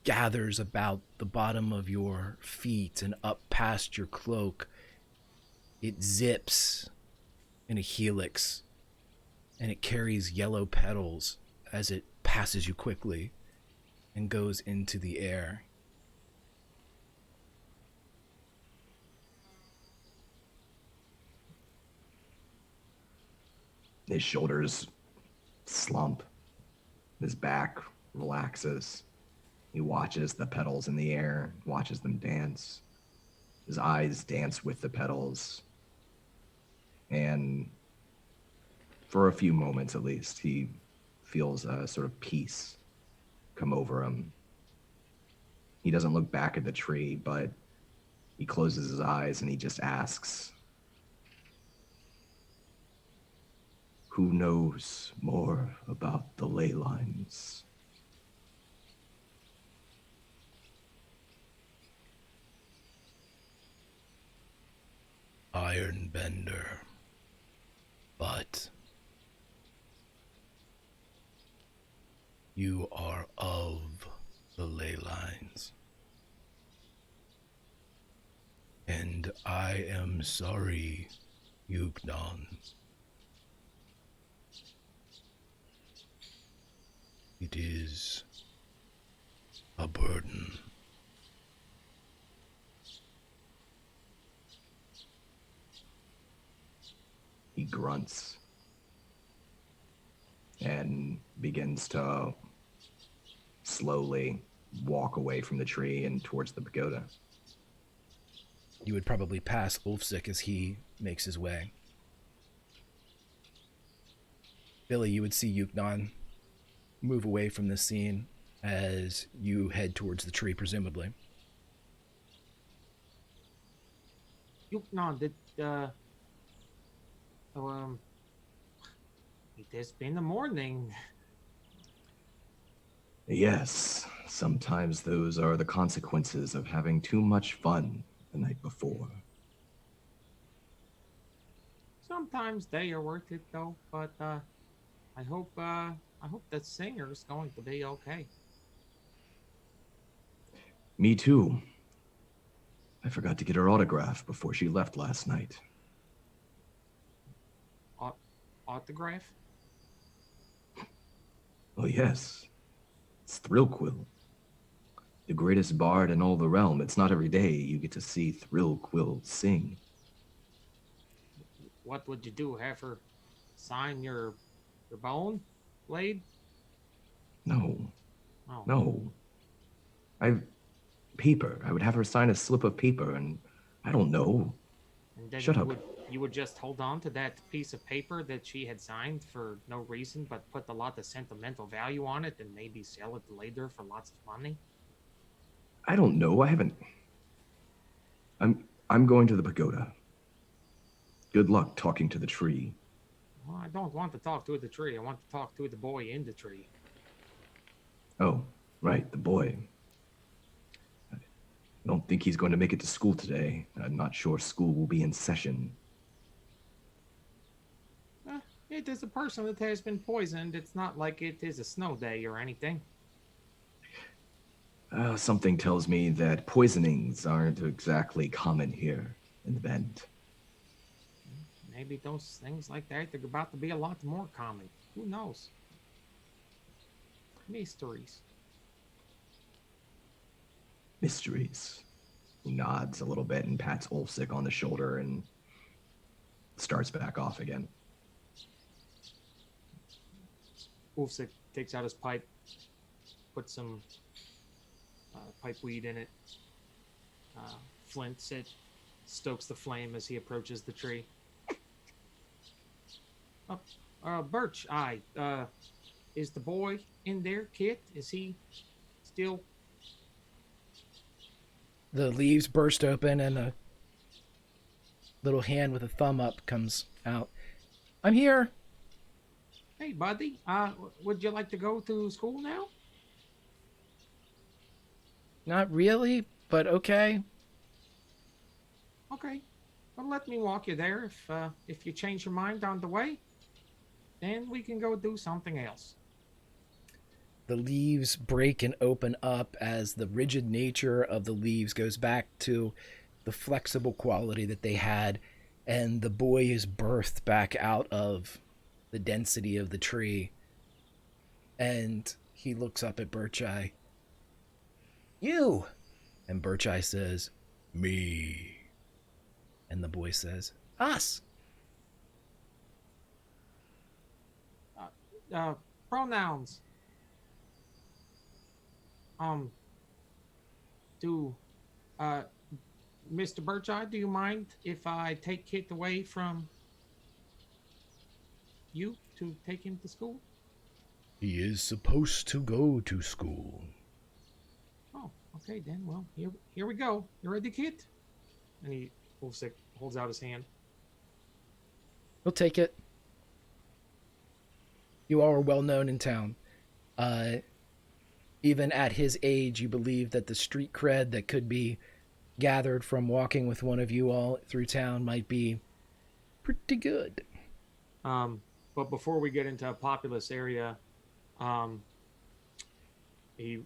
gathers about the bottom of your feet and up past your cloak, it zips in a helix, and it carries yellow petals as it passes you quickly and goes into the air. His shoulders slump. His back relaxes. He watches the petals in the air, watches them dance. His eyes dance with the petals. And for a few moments at least, he feels a sort of peace come over him. He doesn't look back at the tree, but he closes his eyes and he just asks, who knows more about the ley lines? Ironbender. But you are of the ley lines. And I am sorry, Yuknon. It is a burden. He grunts and begins to slowly walk away from the tree and towards the pagoda. You would probably pass Ulfsik as he makes his way. Billy, you would see Yuknon move away from the scene as you head towards the tree, presumably. Yuknon, it has been a morning. Yes, sometimes those are the consequences of having too much fun the night before. Sometimes they are worth it though, but I hope that singer's going to be okay. Me too. I forgot to get her autograph before she left last night. Autograph? Oh yes, it's Thrillquill. The greatest bard in all the realm. It's not every day you get to see Thrillquill sing. What would you do? Have her sign your bone blade? No, Oh. no. Paper. I would have her sign a slip of paper and I don't know. And then Shut up. You would just hold on to that piece of paper that she had signed for no reason, but put a lot of sentimental value on it and maybe sell it later for lots of money? I don't know. I haven't. I'm going to the pagoda. Good luck talking to the tree. Well, I don't want to talk to the tree. I want to talk to the boy in the tree. Oh, right, the boy. I don't think he's going to make it to school today. I'm not sure school will be in session. It is a person that has been poisoned. It's not like it is a snow day or anything. Something tells me that poisonings aren't exactly common here in the Bend. Maybe those things like that are about to be a lot more common. Who knows? Mysteries. Mysteries. He nods a little bit and pats Ulfsik on the shoulder and starts back off again. Ulfsik takes out his pipe, puts some pipe weed in it, flints it, stokes the flame as he approaches the tree. Birch Eye, is the boy in there, Kit? Is he still... The leaves burst open and a little hand with a thumb up comes out. I'm here. Hey, buddy, would you like to go to school now? Not really, but okay. Okay. Well, let me walk you there. If you change your mind on the way, then we can go do something else. The leaves break and open up as the rigid nature of the leaves goes back to the flexible quality that they had, and the boy is birthed back out of the density of the tree. And he looks up at Bircheye. You! And Bircheye says, me. And the boy says, us. Pronouns. Mr. Bircheye, do you mind if I take Kit away from you to take him to school? He is supposed to go to school. Oh, okay then. Well, here we go. You ready, Kit? And he holds out his hand. He'll take it. You all are well known in town. Even at his age, you believe that the street cred that could be gathered from walking with one of you all through town might be pretty good. But before we get into a populous area, he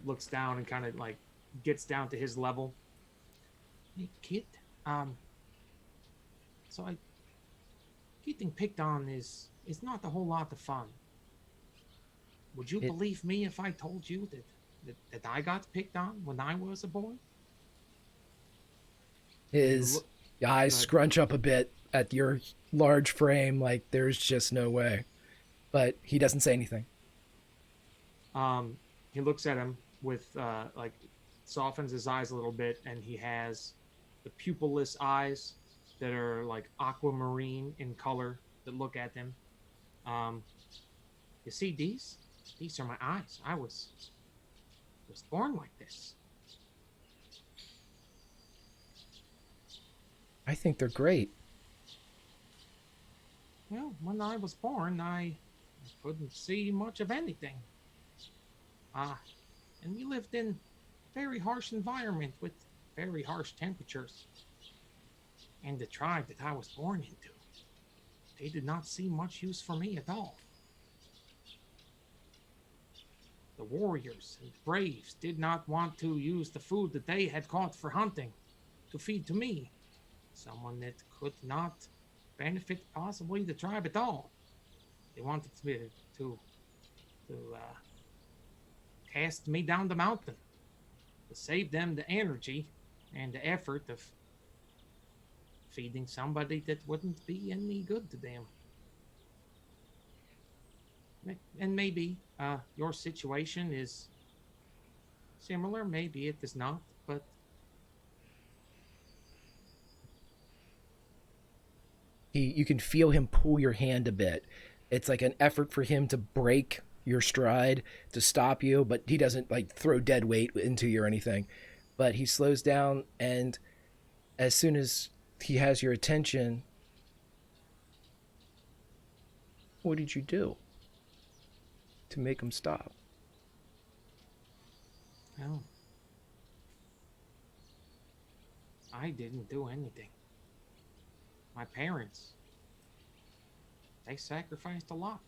looks down and kind of like gets down to his level. Hey, kid. So I getting picked on is not a whole lot of fun. Would you It believe me if I told you that I got picked on when I was a boy? And he his look, eyes but scrunch up a bit at your large frame, like there's just no way. But he doesn't say anything. um, he looks at him with like softens his eyes a little bit, and he has the pupilless eyes that are like aquamarine in color that look at him. Um, you see these? These are my eyes. I was born like this. I think they're great. Well, when I was born, I couldn't see much of anything. Ah, and we lived in a very harsh environment with very harsh temperatures. And the tribe that I was born into, they did not see much use for me at all. The warriors and the braves did not want to use the food that they had caught for hunting to feed to me, someone that could not benefit possibly the tribe at all. They wanted to cast me down the mountain to save them the energy and the effort of feeding somebody that wouldn't be any good to them. And maybe your situation is similar, maybe it is not, but You can feel him pull your hand a bit. It's like an effort for him to break your stride to stop you, but he doesn't like throw dead weight into you or anything. But he slows down, and as soon as he has your attention, what did you do to make him stop? well, I didn't do anything. My parents, they sacrificed a lot.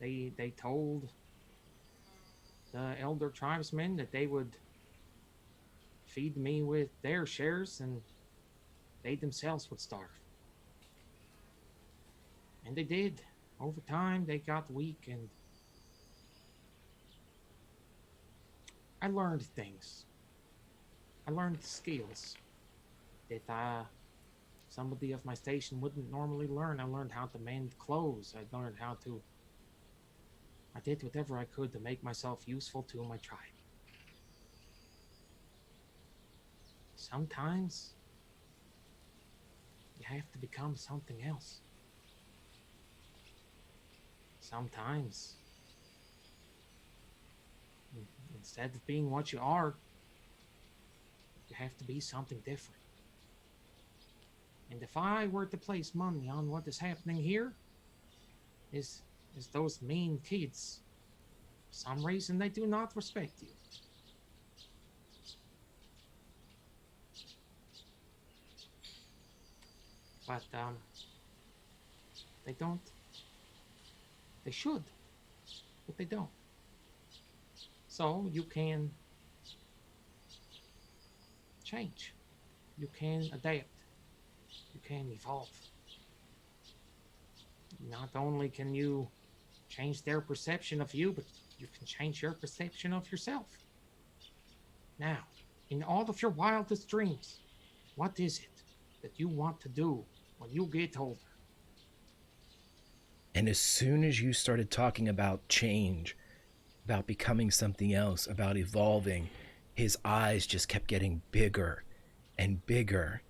They told the elder tribesmen that they would feed me with their shares and they themselves would starve. And they did. Over time, they got weak, and I learned things. I learned skills that somebody of my station wouldn't normally learn. I learned how to mend clothes. I did whatever I could to make myself useful to my tribe. Sometimes you have to become something else. Sometimes, instead of being what you are, you have to be something different. And if I were to place money on what is happening here, is those mean kids, for some reason they do not respect you. But they don't. They should, but they don't. So you can change. You can adapt. You can evolve. Not only can you change their perception of you, but you can change your perception of yourself. Now, in all of your wildest dreams, what is it that you want to do when you get older? And as soon as you started talking about change, about becoming something else, about evolving, his eyes just kept getting bigger and bigger.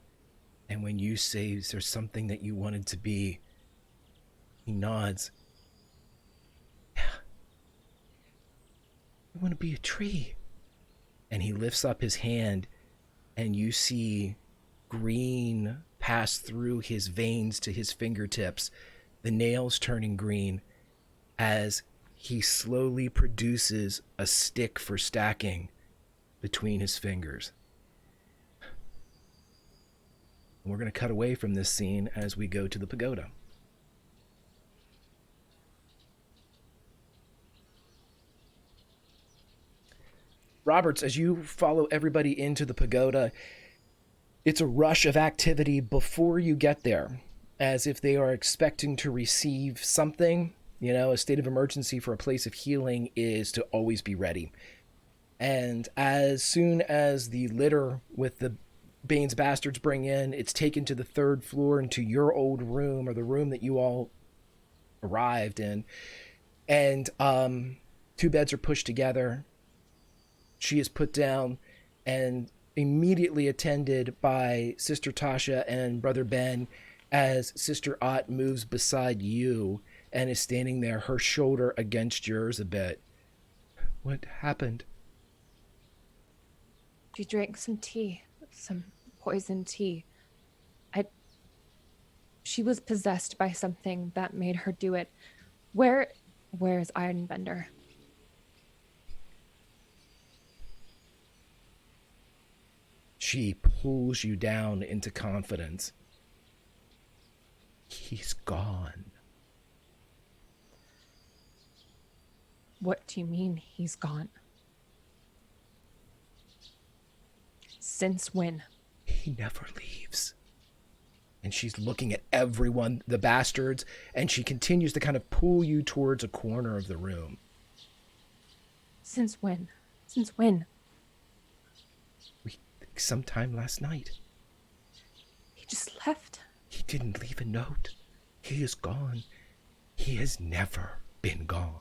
And when you say there's something that you wanted to be, he nods. Yeah. I want to be a tree. And he lifts up his hand, and you see green pass through his veins to his fingertips, the nails turning green as he slowly produces a stick for stacking between his fingers. And we're going to cut away from this scene as we go to the pagoda. Roberts, as you follow everybody into the pagoda, It's a rush of activity before you get there, as if they are expecting to receive something. You know, a state of emergency for a place of healing is to always be ready. And as soon as the litter with the Bane's bastards bring in, it's taken to the 3rd floor into your old room, or the room that you all arrived in. And 2 beds are pushed together. She is put down and immediately attended by Sister Tasha and Brother Ben, as Sister Ott moves beside you and is standing there, her shoulder against yours a bit. What happened? She drank some tea, some poison tea. She was possessed by something that made her do it. Where is Ironbender? She pulls you down into confidence. He's gone. What do you mean he's gone? Since when? He never leaves. And she's looking at everyone, the bastards, and she continues to kind of pull you towards a corner of the room. Since when? Since when? We think sometime last night. He just left. He didn't leave a note. He is gone. He has never been gone.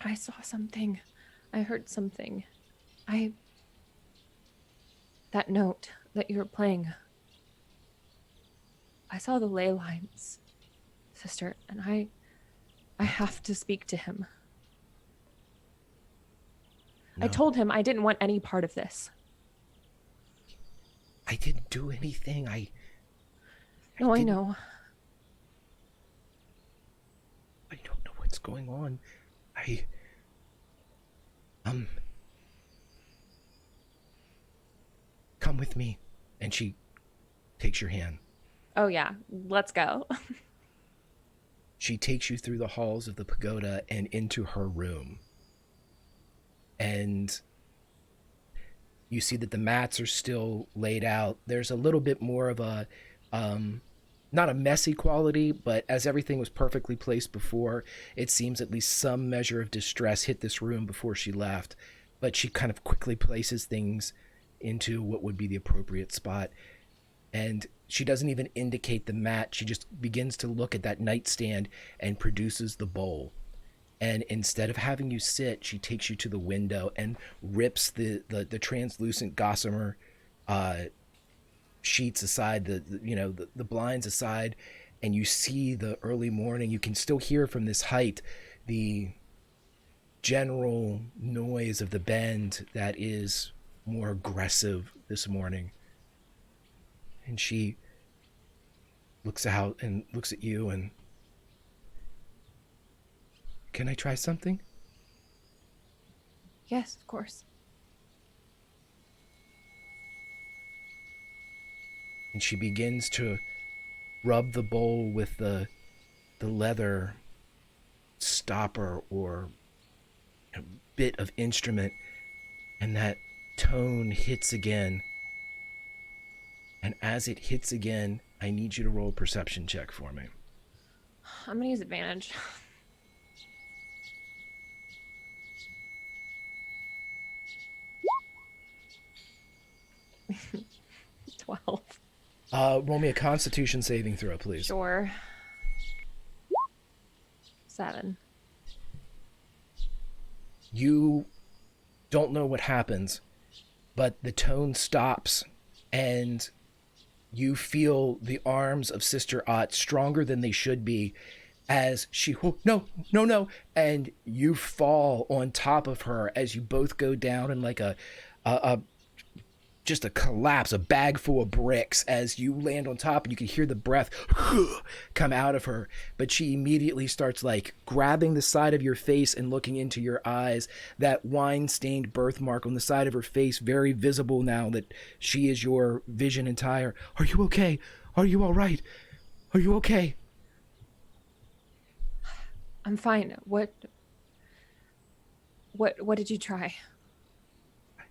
I saw something. I heard something. That note that you were playing. I saw the ley lines, sister, and I have to speak to him. No. I told him I didn't want any part of this. I didn't do anything. I No, I didn't- know. I don't know what's going on. Come with me. And she takes your hand. Oh yeah, let's go. She takes you through the halls of the pagoda and into her room. And you see that the mats are still laid out. There's a little bit more of a, not a messy quality, but as everything was perfectly placed before, it seems at least some measure of distress hit this room before she left. But she kind of quickly places things into what would be the appropriate spot. And she doesn't even indicate the mat. She just begins to look at that nightstand and produces the bowl. And instead of having you sit, she takes you to the window and rips the translucent gossamer sheets aside, the blinds aside, and you see the early morning. You can still hear from this height the general noise of the bend that is more aggressive this morning. And she looks out and looks at you and, can I try something? Yes, of course. And she begins to rub the bowl with the leather stopper or bit of instrument, and that tone hits again. And as it hits again, I need you to roll a perception check for me. I'm gonna use advantage. 12. Roll me a Constitution saving throw, please. Sure. 7. You don't know what happens, but the tone stops, and you feel the arms of Sister Ott stronger than they should be as she, no, and you fall on top of her as you both go down in like just a collapse, a bag full of bricks, as you land on top, and you can hear the breath come out of her. But she immediately starts like grabbing the side of your face and looking into your eyes, that wine-stained birthmark on the side of her face, very visible now that she is your vision entire. Are you okay? Are you all right? Are you okay? I'm fine. What did you try? I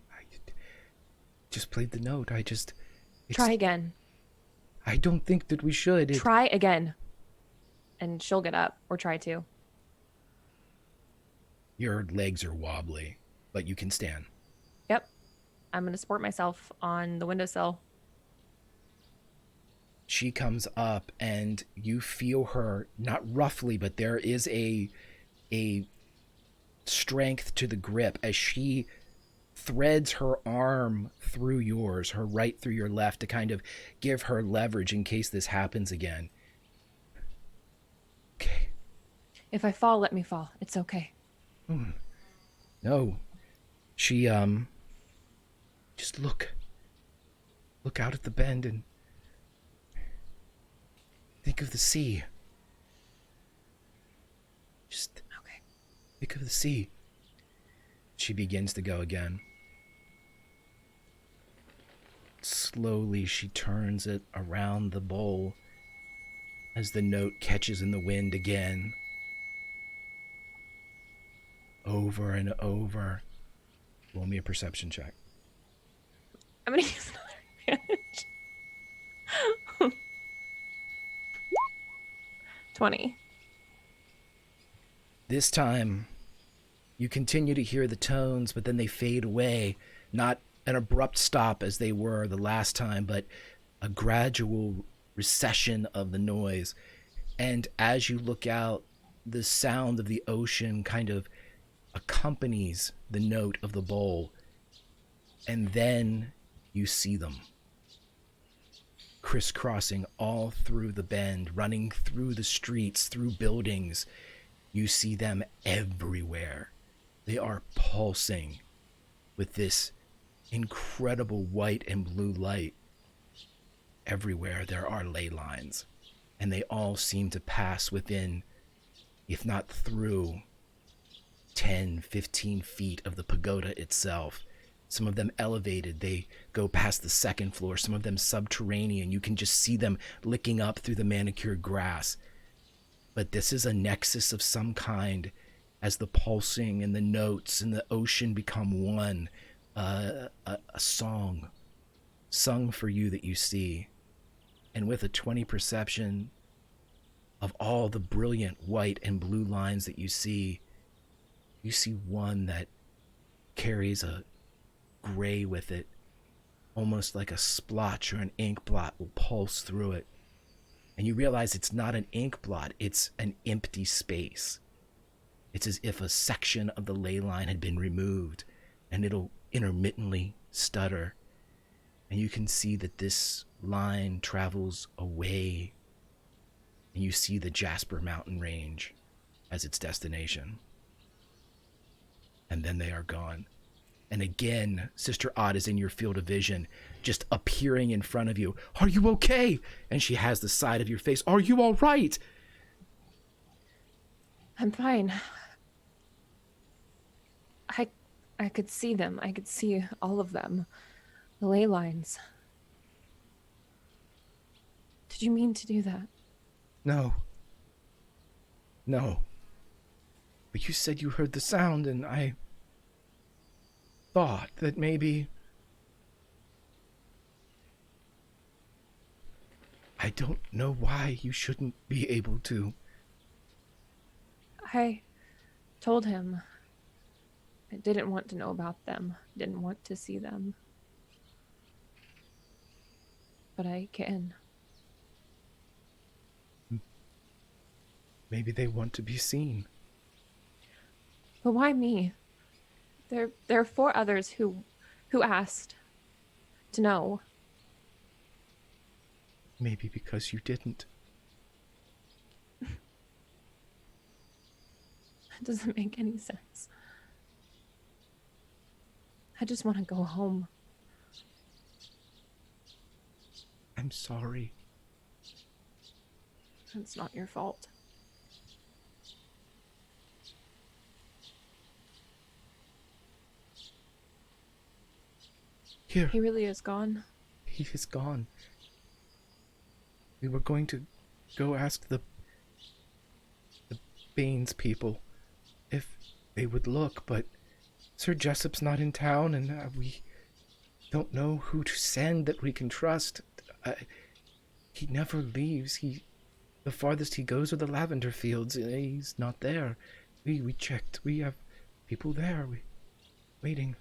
just played the note. Try again. I don't think that we should. Try again. And she'll get up, or try to. Your legs are wobbly, but you can stand. Yep. I'm going to support myself on the windowsill. She comes up and you feel her, not roughly, but there is a strength to the grip as she threads her arm through yours, her right through your left, to kind of give her leverage in case this happens again. Okay. If I fall, let me fall. It's okay. No. She, just look out at the bend and think of the sea. Just Okay. think of the sea. She begins to go again. Slowly, she turns it around the bowl as the note catches in the wind again. Over and over. Roll me a perception check. I'm going to use another advantage. 20. This time, you continue to hear the tones, but then they fade away. Not an abrupt stop as they were the last time, but a gradual recession of the noise. And as you look out, the sound of the ocean kind of accompanies the note of the bowl. And then you see them crisscrossing all through the bend, running through the streets, through buildings. You see them everywhere. They are pulsing with this incredible white and blue light. Everywhere there are ley lines, and they all seem to pass within, if not through, 10, 15 feet of the pagoda itself. Some of them elevated, they go past the second floor, some of them subterranean. You can just see them licking up through the manicured grass. But this is a nexus of some kind as the pulsing and the notes and the ocean become one. A song sung for you that you see. And with a 20 perception of all the brilliant white and blue lines that you see one that carries a gray with it, almost like a splotch or an ink blot will pulse through it. And you realize it's not an ink blot, it's an empty space. It's as if a section of the ley line had been removed, and it'll intermittently stutter. And you can see that this line travels away, and you see the Jasper Mountain Range as its destination. And then they are gone. And again, Sister Odd is in your field of vision, just appearing in front of you. Are you okay? And she has the side of your face. Are you all right? I'm fine. I could see them. I could see all of them. The ley lines. Did you mean to do that? No. But you said you heard the sound, and I thought that maybe... I don't know why you shouldn't be able to. I told him I didn't want to know about them. Didn't want to see them. But I can. Maybe they want to be seen. But why me? There are 4 others who asked to know. Maybe because you didn't. It doesn't make any sense. I just want to go home. I'm sorry. It's not your fault. Here, He really is gone. he is gone. We were going to go ask the Bane's people if they would look, but Sir Jessup's not in town, and we don't know who to send that we can trust. He never leaves. The farthest he goes are the lavender fields. He's not there. We checked. We have people there. Waiting.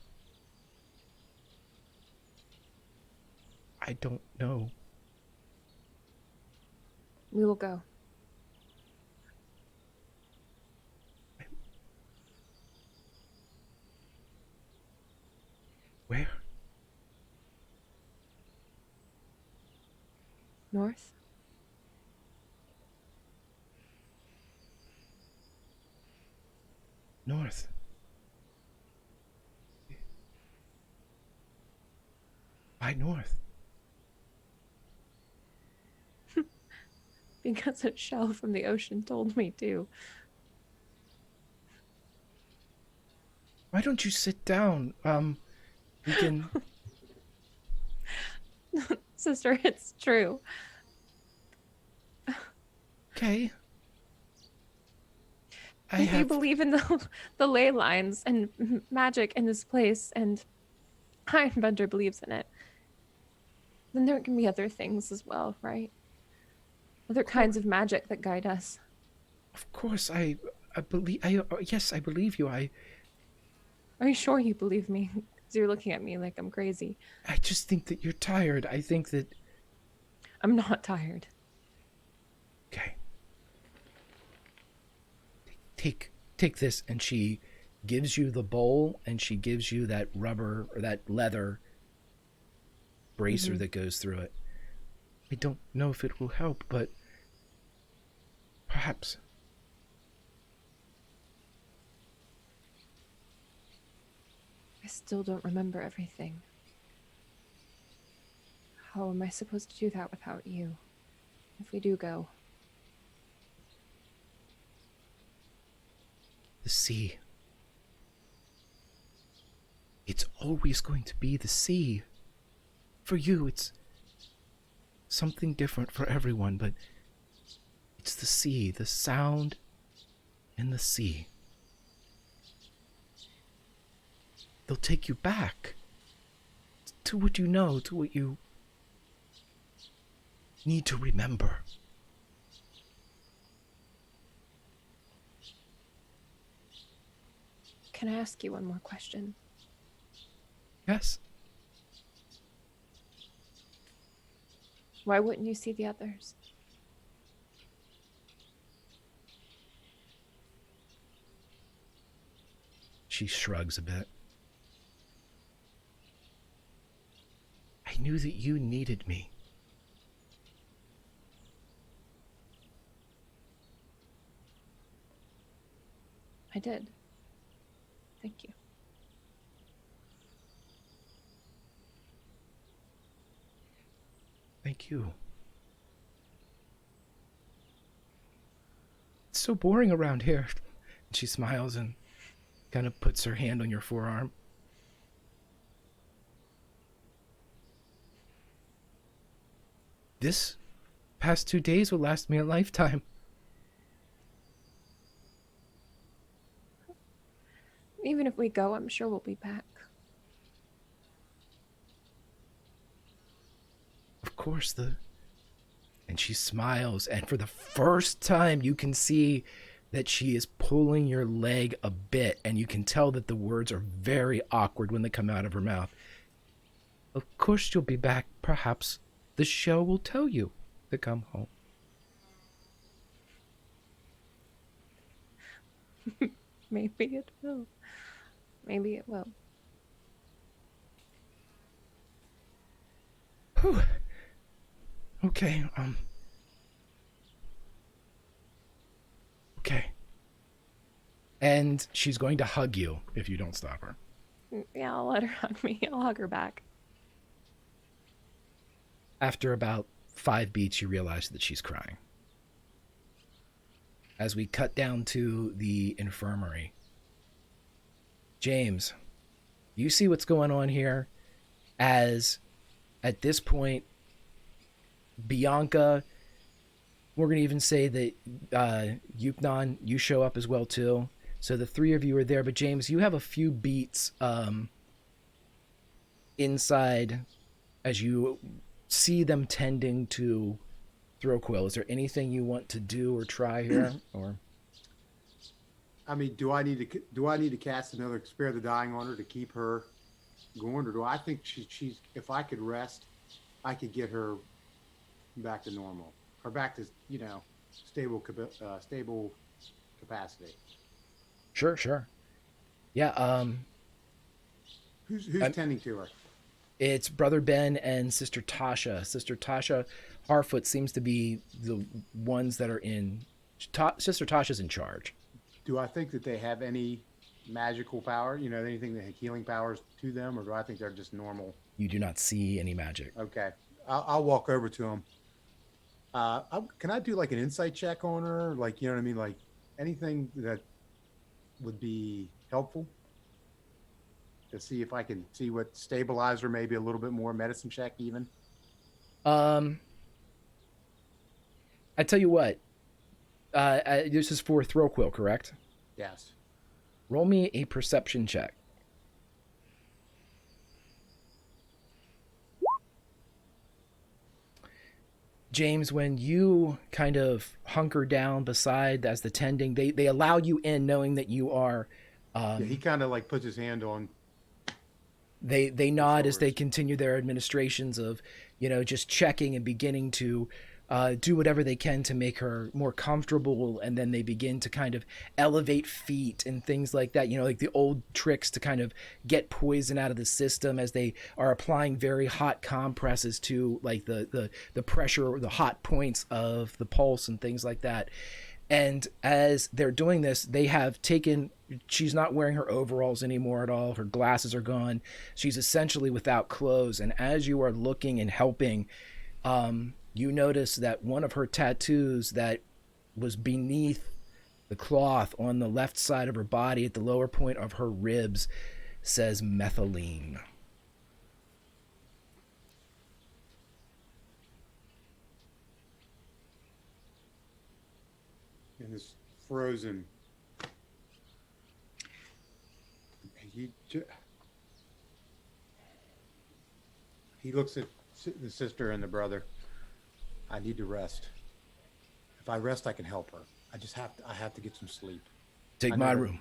I don't know. We will go. Where? North? North. Why north? Because a shell from the ocean told me to. Why don't you sit down? We can... Sister, it's true. Okay. If you believe in the ley lines and magic in this place, and Ironbender believes in it, then there can be other things as well, right? Other kinds of magic that guide us. Of course, I believe... yes, I believe you. Are you sure you believe me? Because you're looking at me like I'm crazy. I just think that you're tired. I think that... I'm not tired. Okay. Take this, and she gives you the bowl, and she gives you that rubber or that leather bracer that goes through it. I don't know if it will help, but perhaps. I still don't remember everything. How am I supposed to do that without you? If we do go. The sea. It's always going to be the sea. For you, it's something different for everyone, but it's the sea, the sound in the sea. They'll take you back to what you know, to what you need to remember. Can I ask you one more question? Yes? Why wouldn't you see the others? She shrugs a bit. I knew that you needed me. I did. Thank you. Thank you. It's so boring around here. And she smiles and kind of puts her hand on your forearm. This past 2 days will last me a lifetime. Even if we go, I'm sure we'll be back. Of course, and she smiles, and for the first time you can see that she is pulling your leg a bit, and you can tell that the words are very awkward when they come out of her mouth. Of course you'll be back. Perhaps the show will tell you to come home. Maybe it will. Maybe it will. Whew. Okay, Okay. And she's going to hug you if you don't stop her. Yeah, I'll let her hug me. I'll hug her back. After about 5 beats, you realize that she's crying. As we cut down to the infirmary, James, you see what's going on here as, at this point, Bianca we're going to even say that Yuknon, you show up as well too. So the three of you are there. But James, you have a few beats inside as you see them tending to Throquill. Is there anything you want to do or try here? Or I mean, do I need to cast another Spare the Dying on her to keep her going, or do I think she's if I could rest, I could get her back to normal, or back to stable capacity? Sure. Yeah. Who's tending to her? It's Brother Ben and Sister Tasha. Sister Tasha Harfoot seems to be the ones that are in. Sister Tasha's in charge. Do I think that they have any magical power? Anything that healing powers to them, or do I think they're just normal? You do not see any magic. Okay, I'll walk over to them. Can I do like an insight check on her? Like, you know what I mean? Like anything that would be helpful to see if I can see what stabilize her, maybe a little bit more, medicine check even. I tell you what. This is for Throquill, correct? Yes. Roll me a perception check. James, when you kind of hunker down beside as the tending, they allow you in knowing that you are... yeah, he kind of like puts his hand on... They nod as they continue their administrations of, just checking and beginning to do whatever they can to make her more comfortable, and then they begin to kind of elevate feet and things like that, like the old tricks to kind of get poison out of the system as they are applying very hot compresses to like the pressure or the hot points of the pulse and things like that. And as they're doing this, they have taken, she's not wearing her overalls anymore at all. Her glasses are gone. She's essentially without clothes. And as you are looking and helping, you notice that one of her tattoos that was beneath the cloth on the left side of her body at the lower point of her ribs says methylene. And is frozen. He looks at the sister and the brother. I need to rest. If I rest, I can help her. I have to get some sleep. Take my room.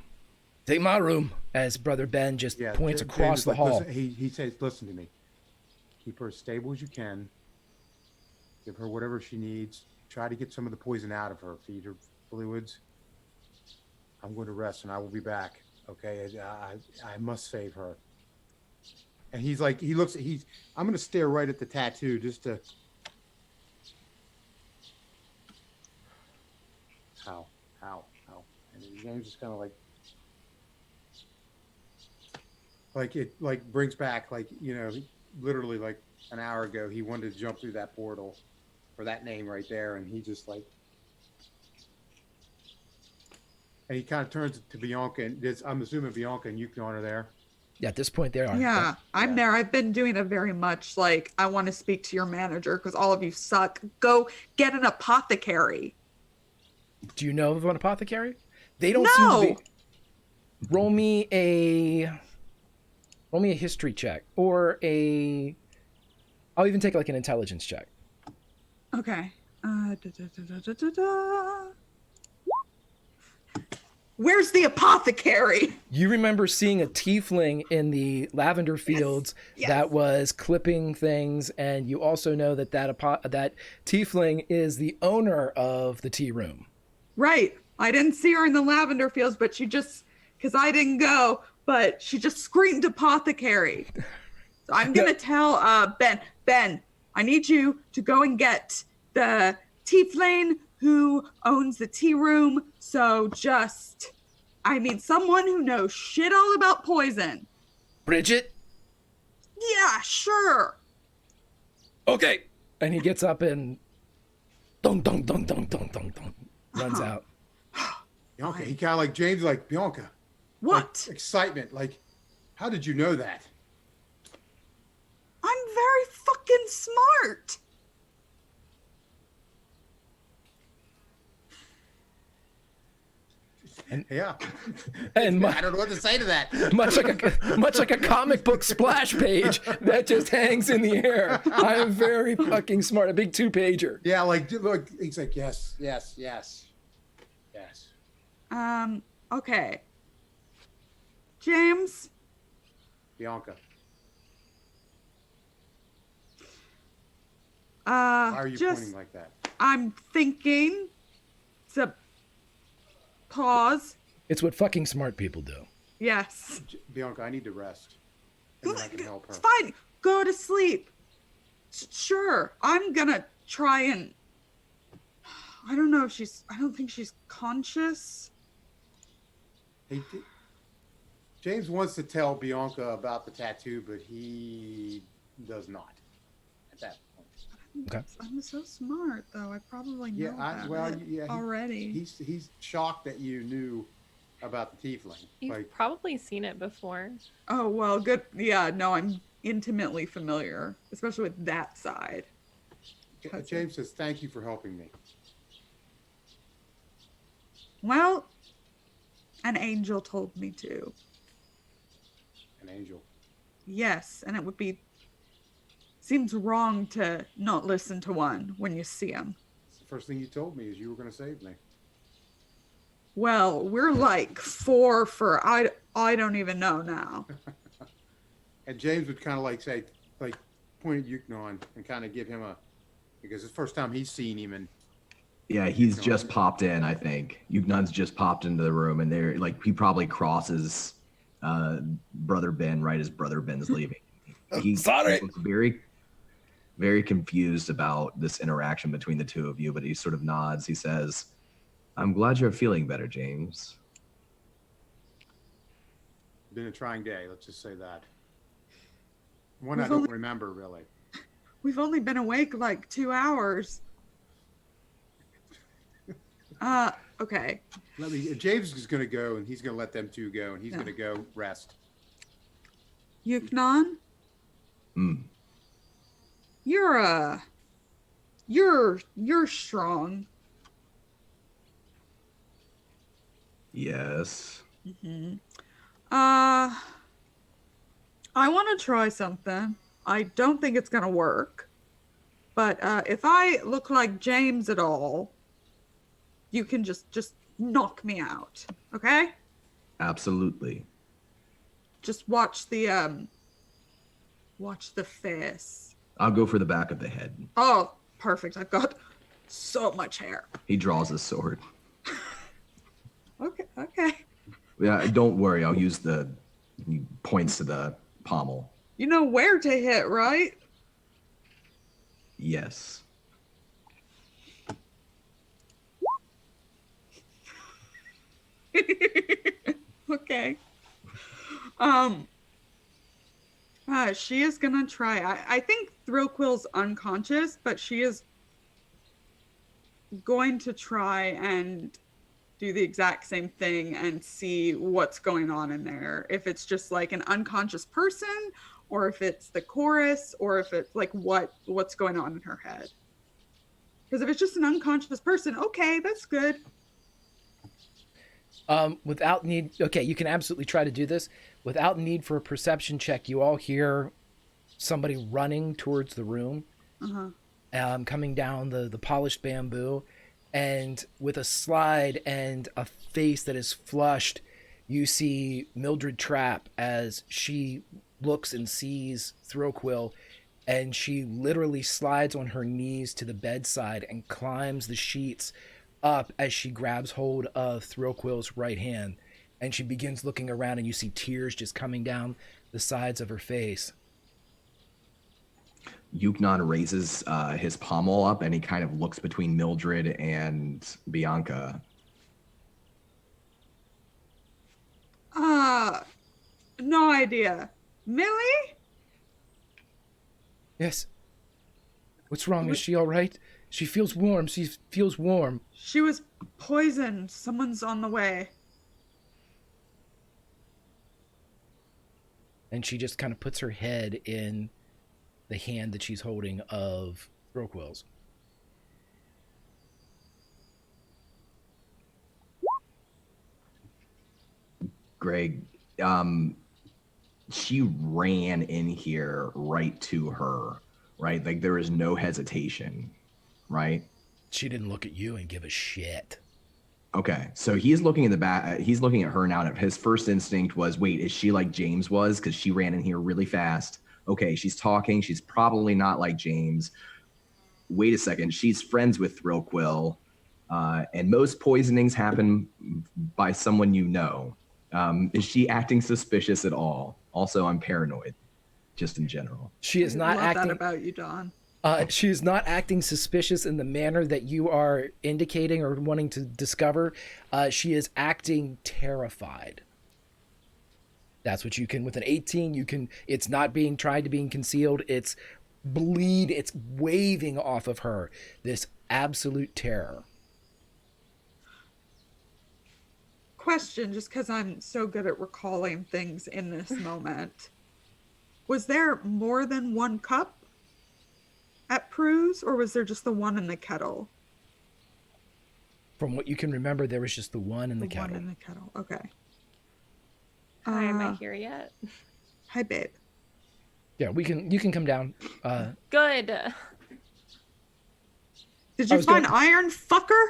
Take my room. As Brother Ben just points across the hall. Listen, he says, listen to me. Keep her as stable as you can. Give her whatever she needs. Try to get some of the poison out of her. Feed her fluids. I'm going to rest and I will be back. Okay? I must save her. And he's like, I'm going to stare right at the tattoo just to... How? And James just kind of like it like brings back literally like an hour ago he wanted to jump through that portal for that name right there, and he just like, and he kind of turns to Bianca, and I'm assuming Bianca and Yukon are there. Yeah, at this point they are. Yeah, I'm there. I've been doing a very much like, I want to speak to your manager because all of you suck. Go get an apothecary. Do you know of an apothecary? They don't seem to be. Roll me a history check, or I'll even take like an intelligence check. Okay. Where's the apothecary? You remember seeing a tiefling in the lavender fields that was clipping things, and you also know that tiefling is the owner of the tea room. Right. I didn't see her in the lavender fields, but she just, because I didn't go, but she just screamed apothecary. So I'm going to tell Ben, I need you to go and get the tiefling who owns the tea room. So someone who knows shit all about poison. Bridget? Yeah, sure. Okay. And he gets up and dong, dong, dong, dong, dong, dong, dong, runs out. Bianca, he kind of like James, like, Bianca. What? Like, excitement. Like, how did you know that? I'm very fucking smart. Yeah. And I don't know what to say to that. much like a comic book splash page that just hangs in the air. I am very fucking smart. A big 2-pager. Yeah, like look, he's like, yes. Okay. James, Bianca, why why are you pointing like that? I'm thinking to pause. It's what fucking smart people do. Yes. Bianca, I need to rest. And then I can help her. It's fine. Go to sleep. Sure. I'm gonna try and. I don't know if I don't think she's conscious. James wants to tell Bianca about the tattoo, but he does not at that point. Okay. I'm so smart, though. I probably know already. He's shocked that you knew about the tiefling. You've probably seen it before. Oh, well, good. Yeah, no, I'm intimately familiar, especially with that side. James says, thank you for helping me. Well, an angel told me to. An angel. Yes, and it would be... Seems wrong to not listen to one when you see him. The first thing you told me is you were going to save me. Well, we're like 4 for... I don't even know now. And James would kind of like say, like, point at Yuknon and kind of give him because it's the first time he's seen him. And yeah, he's just popped in, I think. Yugnon's just popped into the room, and they're like, he probably crosses Brother Ben right as Brother Ben's leaving. He Sorry. looks very, very confused about this interaction between the two of you, but he sort of nods. He says, I'm glad you're feeling better, James. Been a trying day, let's just say that. One I don't remember, really. We've only been awake like 2 hours. Okay. James is going to go, and he's going to let them two go, and he's going to go rest. Yuknon? You're strong. Yes. Mm-hmm. I want to try something. I don't think it's going to work. But if I look like James at all, you can just knock me out. Okay? Absolutely. Just watch the face. I'll go for the back of the head. Oh, perfect. I've got so much hair. He draws his sword. Okay. Yeah, don't worry. I'll use he points to the pommel. You know where to hit, right? Yes. Okay. She is gonna try. I think Thrillquill's unconscious, but she is going to try and do the exact same thing and see what's going on in there. If it's just like an unconscious person, or if it's the chorus, or if it's like what's going on in her head. Because if it's just an unconscious person, okay, that's good. Without need, okay, you can absolutely try to do this. Without need for a perception check, you all hear somebody running towards the room, coming down the polished bamboo, and with a slide and a face that is flushed, you see Mildred Trapp as she looks and sees Thrillquill, and she literally slides on her knees to the bedside and climbs the sheets up as she grabs hold of Thrillquill's right hand, and she begins looking around, and you see tears just coming down the sides of her face. Yuknon raises his pommel up, and he kind of looks between Mildred and Bianca. No idea. Millie? Yes. What's wrong? Is she all right? She feels warm. She feels warm. She was poisoned. Someone's on the way. And she just kind of puts her head in the hand that she's holding of Thrillquill's. Greg, she ran in here right to her, right? Like there is no hesitation, right? She didn't look at you and give a shit. Okay, so he's looking at the back. He's looking at her now. And his first instinct was, wait, is she like James was? Because she ran in here really fast. Okay, she's talking. She's probably not like James. Wait a second. She's friends with Thrillquill. And most poisonings happen by someone you know. Is she acting suspicious at all? Also, I'm paranoid, just in general. She is not Love acting. that about you, Don. She is not acting suspicious in the manner that you are indicating or wanting to discover. She is acting terrified. That's what you can, with an 18, you can, it's not being tried to being concealed. It's waving off of her, this absolute terror. Question, just because I'm so good at recalling things in this moment. Was there more than one cup at Prue's, or was there just the one in the kettle? From what you can remember, there was just the one in the kettle. One in the kettle. Okay. Hi, am I here yet? Hi, babe. Yeah, you can come down. Good. Did you find iron, fucker?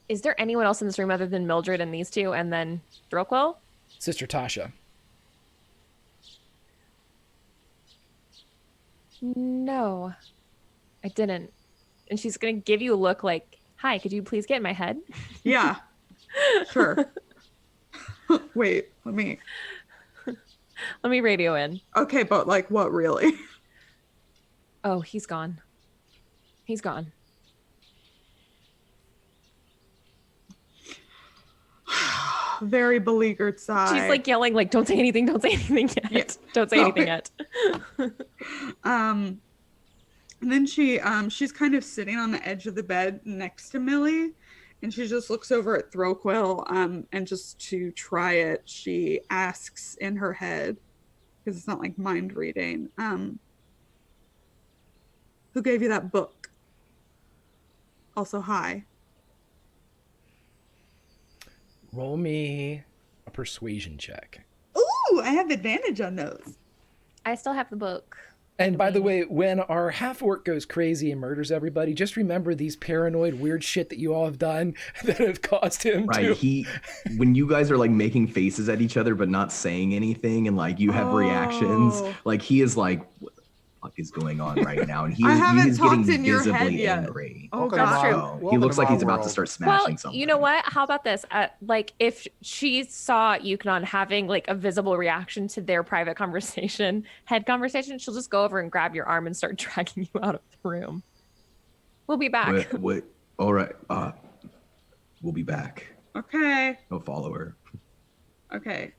Is there anyone else in this room other than Mildred and these two, and then Thrillquill? Sister Tasha. No, I didn't. And she's gonna give you a look like, "Hi, could you please get in my head?" Yeah. Sure. Wait, let me radio in. Okay, but like what really? Oh, he's gone. He's gone. Very beleaguered sigh. She's like yelling, like, "Don't say anything, don't say anything yet. Yeah. Don't say anything yet." And then she's kind of sitting on the edge of the bed next to Millie, and she just looks over at Thrillquill, and just to try it, she asks in her head, because it's not like mind reading, who gave you that book? Also, hi. Roll me a persuasion check. Ooh, I have advantage on those. I still have the book. And by the way, when our half-orc goes crazy and murders everybody, just remember these paranoid, weird shit that you all have done that have caused him to... When you guys are like making faces at each other but not saying anything, and like you have reactions, like he is like, what the fuck is going on right now? And he is getting visibly angry. Oh, that's true. He looks like he's about to start smashing something. You know what? How about this? Like, if she saw Yukon having like a visible reaction to their private head conversation, she'll just go over and grab your arm and start dragging you out of the room. We'll be back. Wait. All right. We'll be back. Okay. I'll follow her. Okay.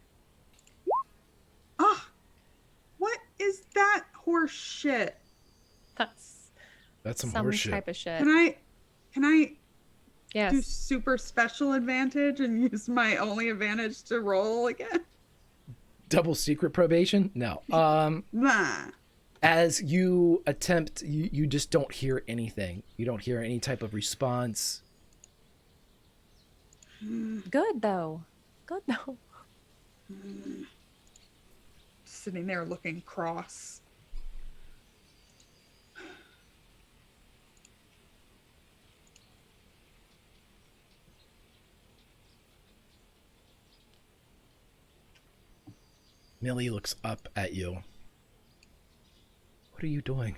What is that horse shit? That's some horse shit. Type of shit. Can I yes. do super special advantage and use my only advantage to roll again? Double secret probation? No. Nah. As you attempt, you just don't hear anything. You don't hear any type of response. Good though. Sitting there looking cross. Millie looks up at you. What are you doing?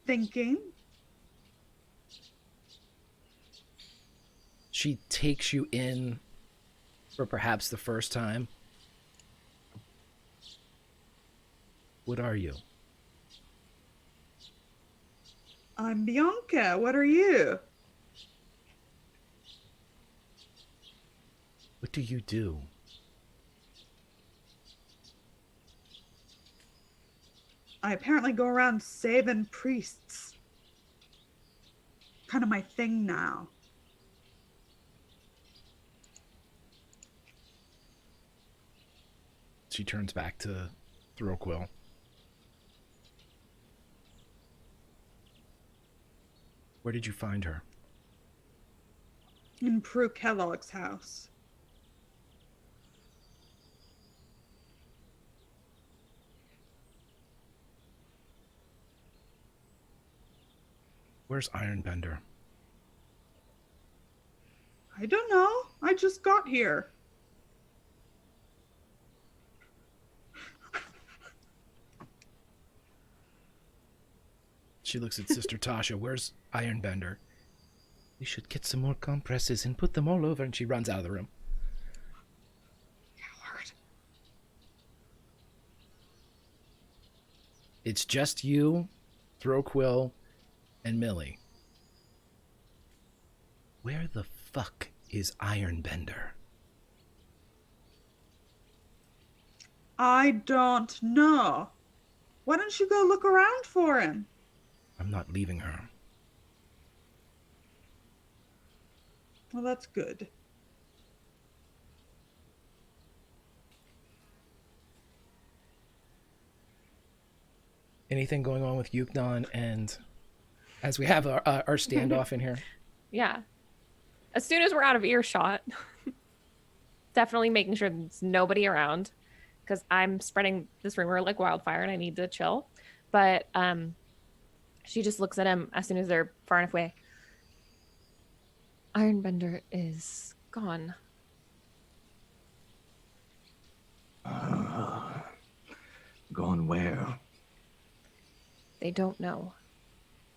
Thinking. She takes you in for perhaps the first time. What are you? I'm Bianca. What are you? What do you do? I apparently go around saving priests. Kind of my thing now. She turns back to Thrillquill. Where did you find her? In Prue Kellogg's house. Where's Ironbender? I don't know. I just got here. She looks at Sister Tasha. Where's Ironbender? We should get some more compresses and put them all over. And she runs out of the room. Coward. It's just you, Throquill, and Millie. Where the fuck is Ironbender? I don't know. Why don't you go look around for him? I'm not leaving her. Well, that's good. Anything going on with Yuknon and as we have our standoff in here? Yeah. As soon as we're out of earshot, definitely making sure there's nobody around, because I'm spreading this rumor like wildfire and I need to chill. But she just looks at him as soon as they're far enough away. Ironbender is gone. Gone where? They don't know.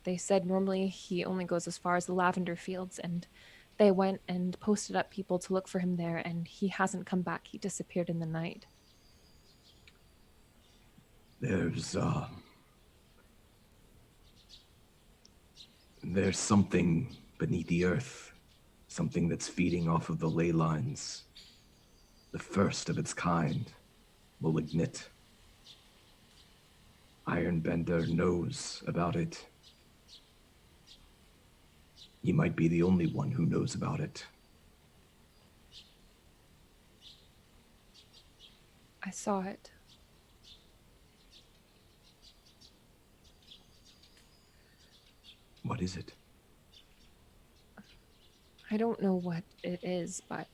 They said normally he only goes as far as the lavender fields, and they went and posted up people to look for him there, and he hasn't come back. He disappeared in the night. There's something beneath the earth, something that's feeding off of the ley lines. The first of its kind, malignant. Ironbender knows about it. He might be the only one who knows about it. I saw it. What is it? I don't know what it is, but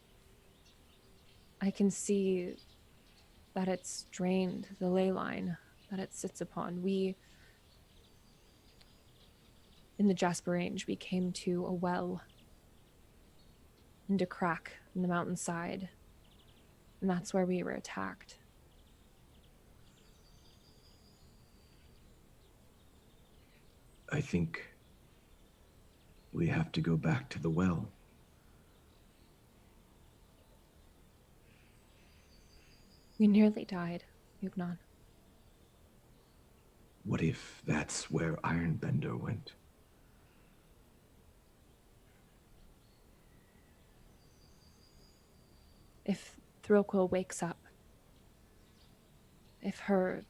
I can see that it's drained the ley line that it sits upon. In the Jasper Range, we came to a well and a crack in the mountainside, and that's where we were attacked. I think we have to go back to the well. We nearly died, Yugnon. What if that's where Ironbender went? If Throquill wakes up, if her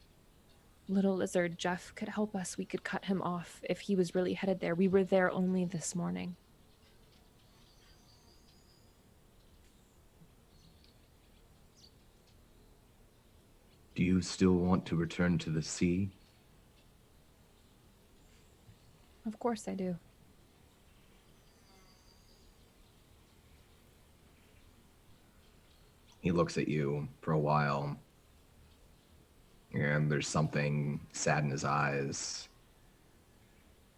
little lizard Jeff could help us, we could cut him off if he was really headed there. We were there only this morning. Do you still want to return to the sea? Of course I do. He looks at you for a while, and there's something sad in his eyes.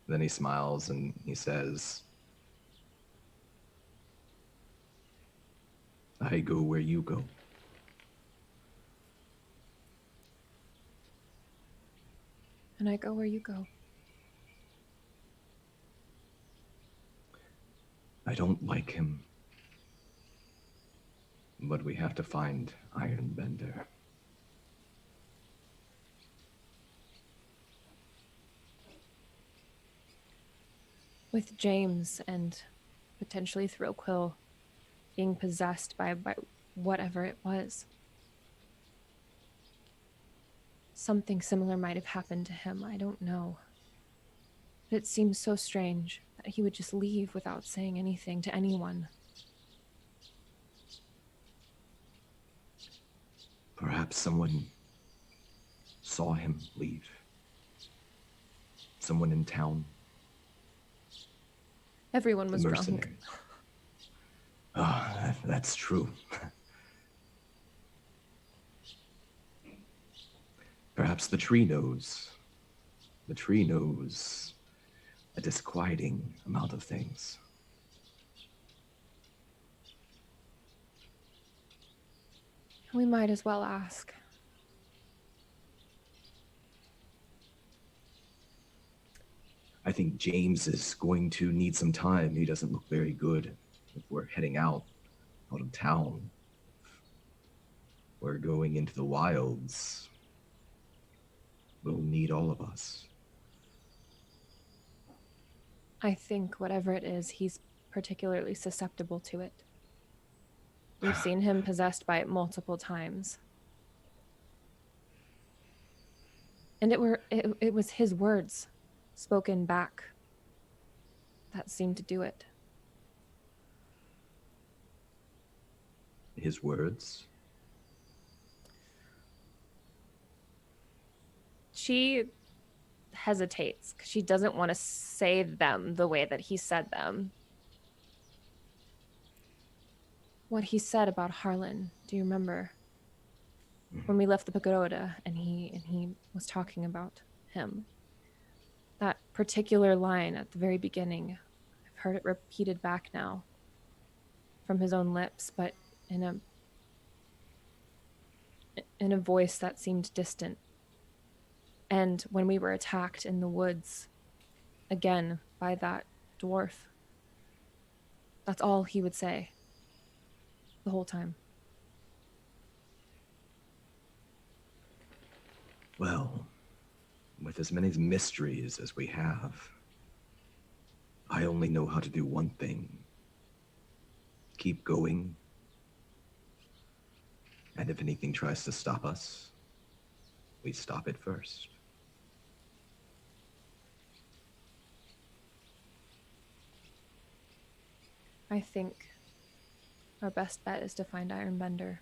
Then he smiles and he says, I go where you go. And I go where you go. I don't like him, but we have to find Ironbender. With James and potentially Throquill being possessed by whatever it was, something similar might have happened to him. I don't know. But it seems so strange that he would just leave without saying anything to anyone. Perhaps someone saw him leave. Someone in town. Everyone The was drunk. mercenaries. Ah, that's true. Perhaps the tree knows. The tree knows a disquieting amount of things. We might as well ask. I think James is going to need some time. He doesn't look very good. If we're heading out of town, we're going into the wilds. We'll need all of us. I think whatever it is, he's particularly susceptible to it. We've seen him possessed by it multiple times. And it was his words spoken back that seemed to do it. His words? She hesitates because she doesn't want to say them the way that he said them. What he said about Harlan, do you remember? When we left the pagoda and he was talking about him. That particular line at the very beginning, I've heard it repeated back now from his own lips, but in a voice that seemed distant. And when we were attacked in the woods, again, by that dwarf, that's all he would say the whole time. Well, with as many mysteries as we have, I only know how to do one thing. Keep going. And if anything tries to stop us, we stop it first. I think our best bet is to find Ironbender.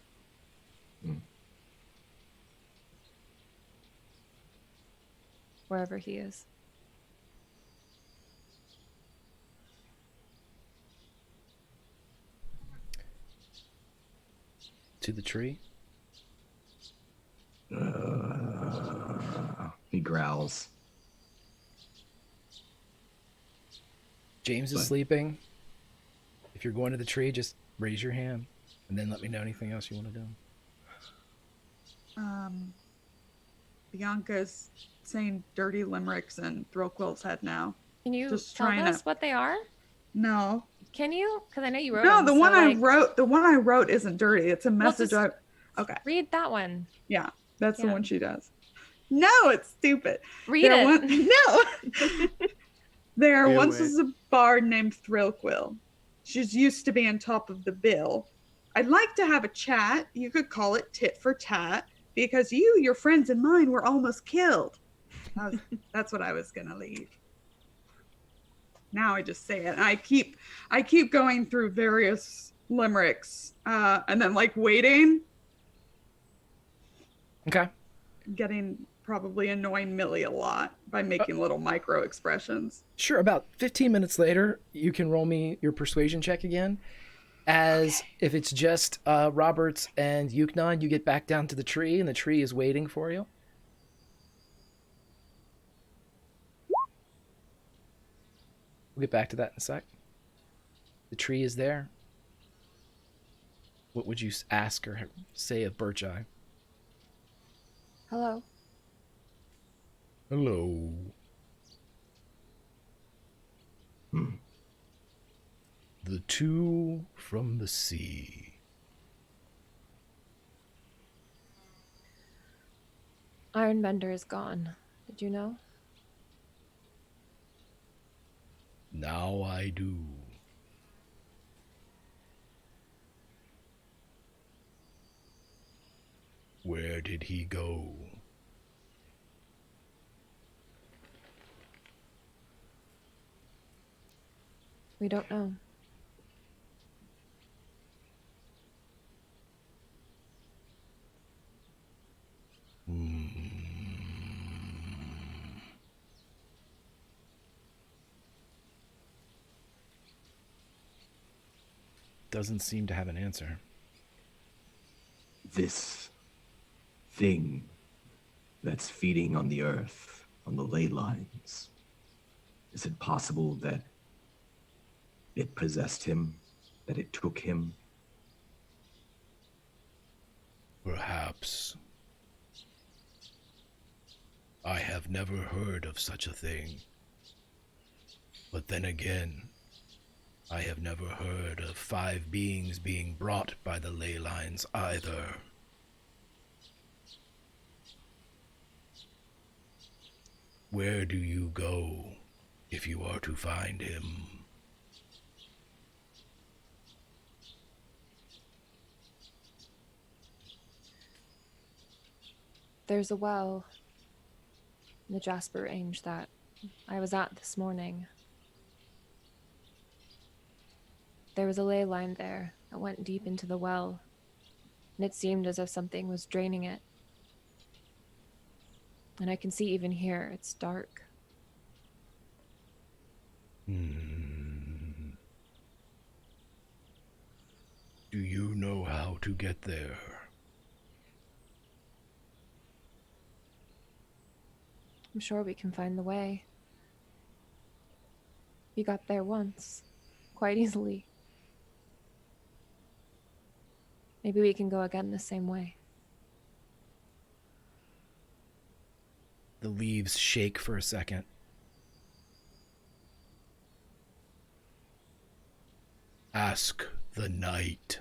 Wherever he is. To the tree? He growls. James is sleeping. If you're going to the tree, just raise your hand and then let me know anything else you want to do. Bianca's saying dirty limericks in Thrillquill's head now. Can you Just tell trying us to- what they are? No. Can you? Because I know you wrote No, them, the so, one like, I wrote isn't dirty. It's a message just okay. read that one. Yeah, that's the Yeah. one she does. No, it's stupid. Read There it. No. There Do once it. was a bard named Thrillquill. She's used to be on top of the bill. I'd like to have a chat. You could call it tit for tat, because you, your friends, and mine were almost killed. That's what I was gonna leave. Now I just say it. I keep going through various limericks, and then like waiting, Okay. getting probably annoying Millie a lot by making little micro expressions. Sure, about 15 minutes later, you can roll me your persuasion check again. As if it's just Roberts and Yuknon, you get back down to the tree, and the tree is waiting for you. We'll get back to that in a sec. The tree is there. What would you ask or say of Bircheye? Hello. Hello. The two from the sea. Ironbender is gone. Did you know? Now I do. Where did he go? We don't know. doesn't seem to have an answer. This thing that's feeding on the earth, on the ley lines, is it possible that it possessed him, that it took him? Perhaps. I have never heard of such a thing. But then again, I have never heard of 5 beings being brought by the ley lines either. Where do you go if you are to find him? There's a well in the Jasper Range that I was at this morning. There was a ley line there that went deep into the well, and it seemed as if something was draining it. And I can see even here, it's dark. Do you know how to get there? I'm sure we can find the way. We got there once, quite easily. Maybe we can go again the same way. The leaves shake for a second. Ask the night.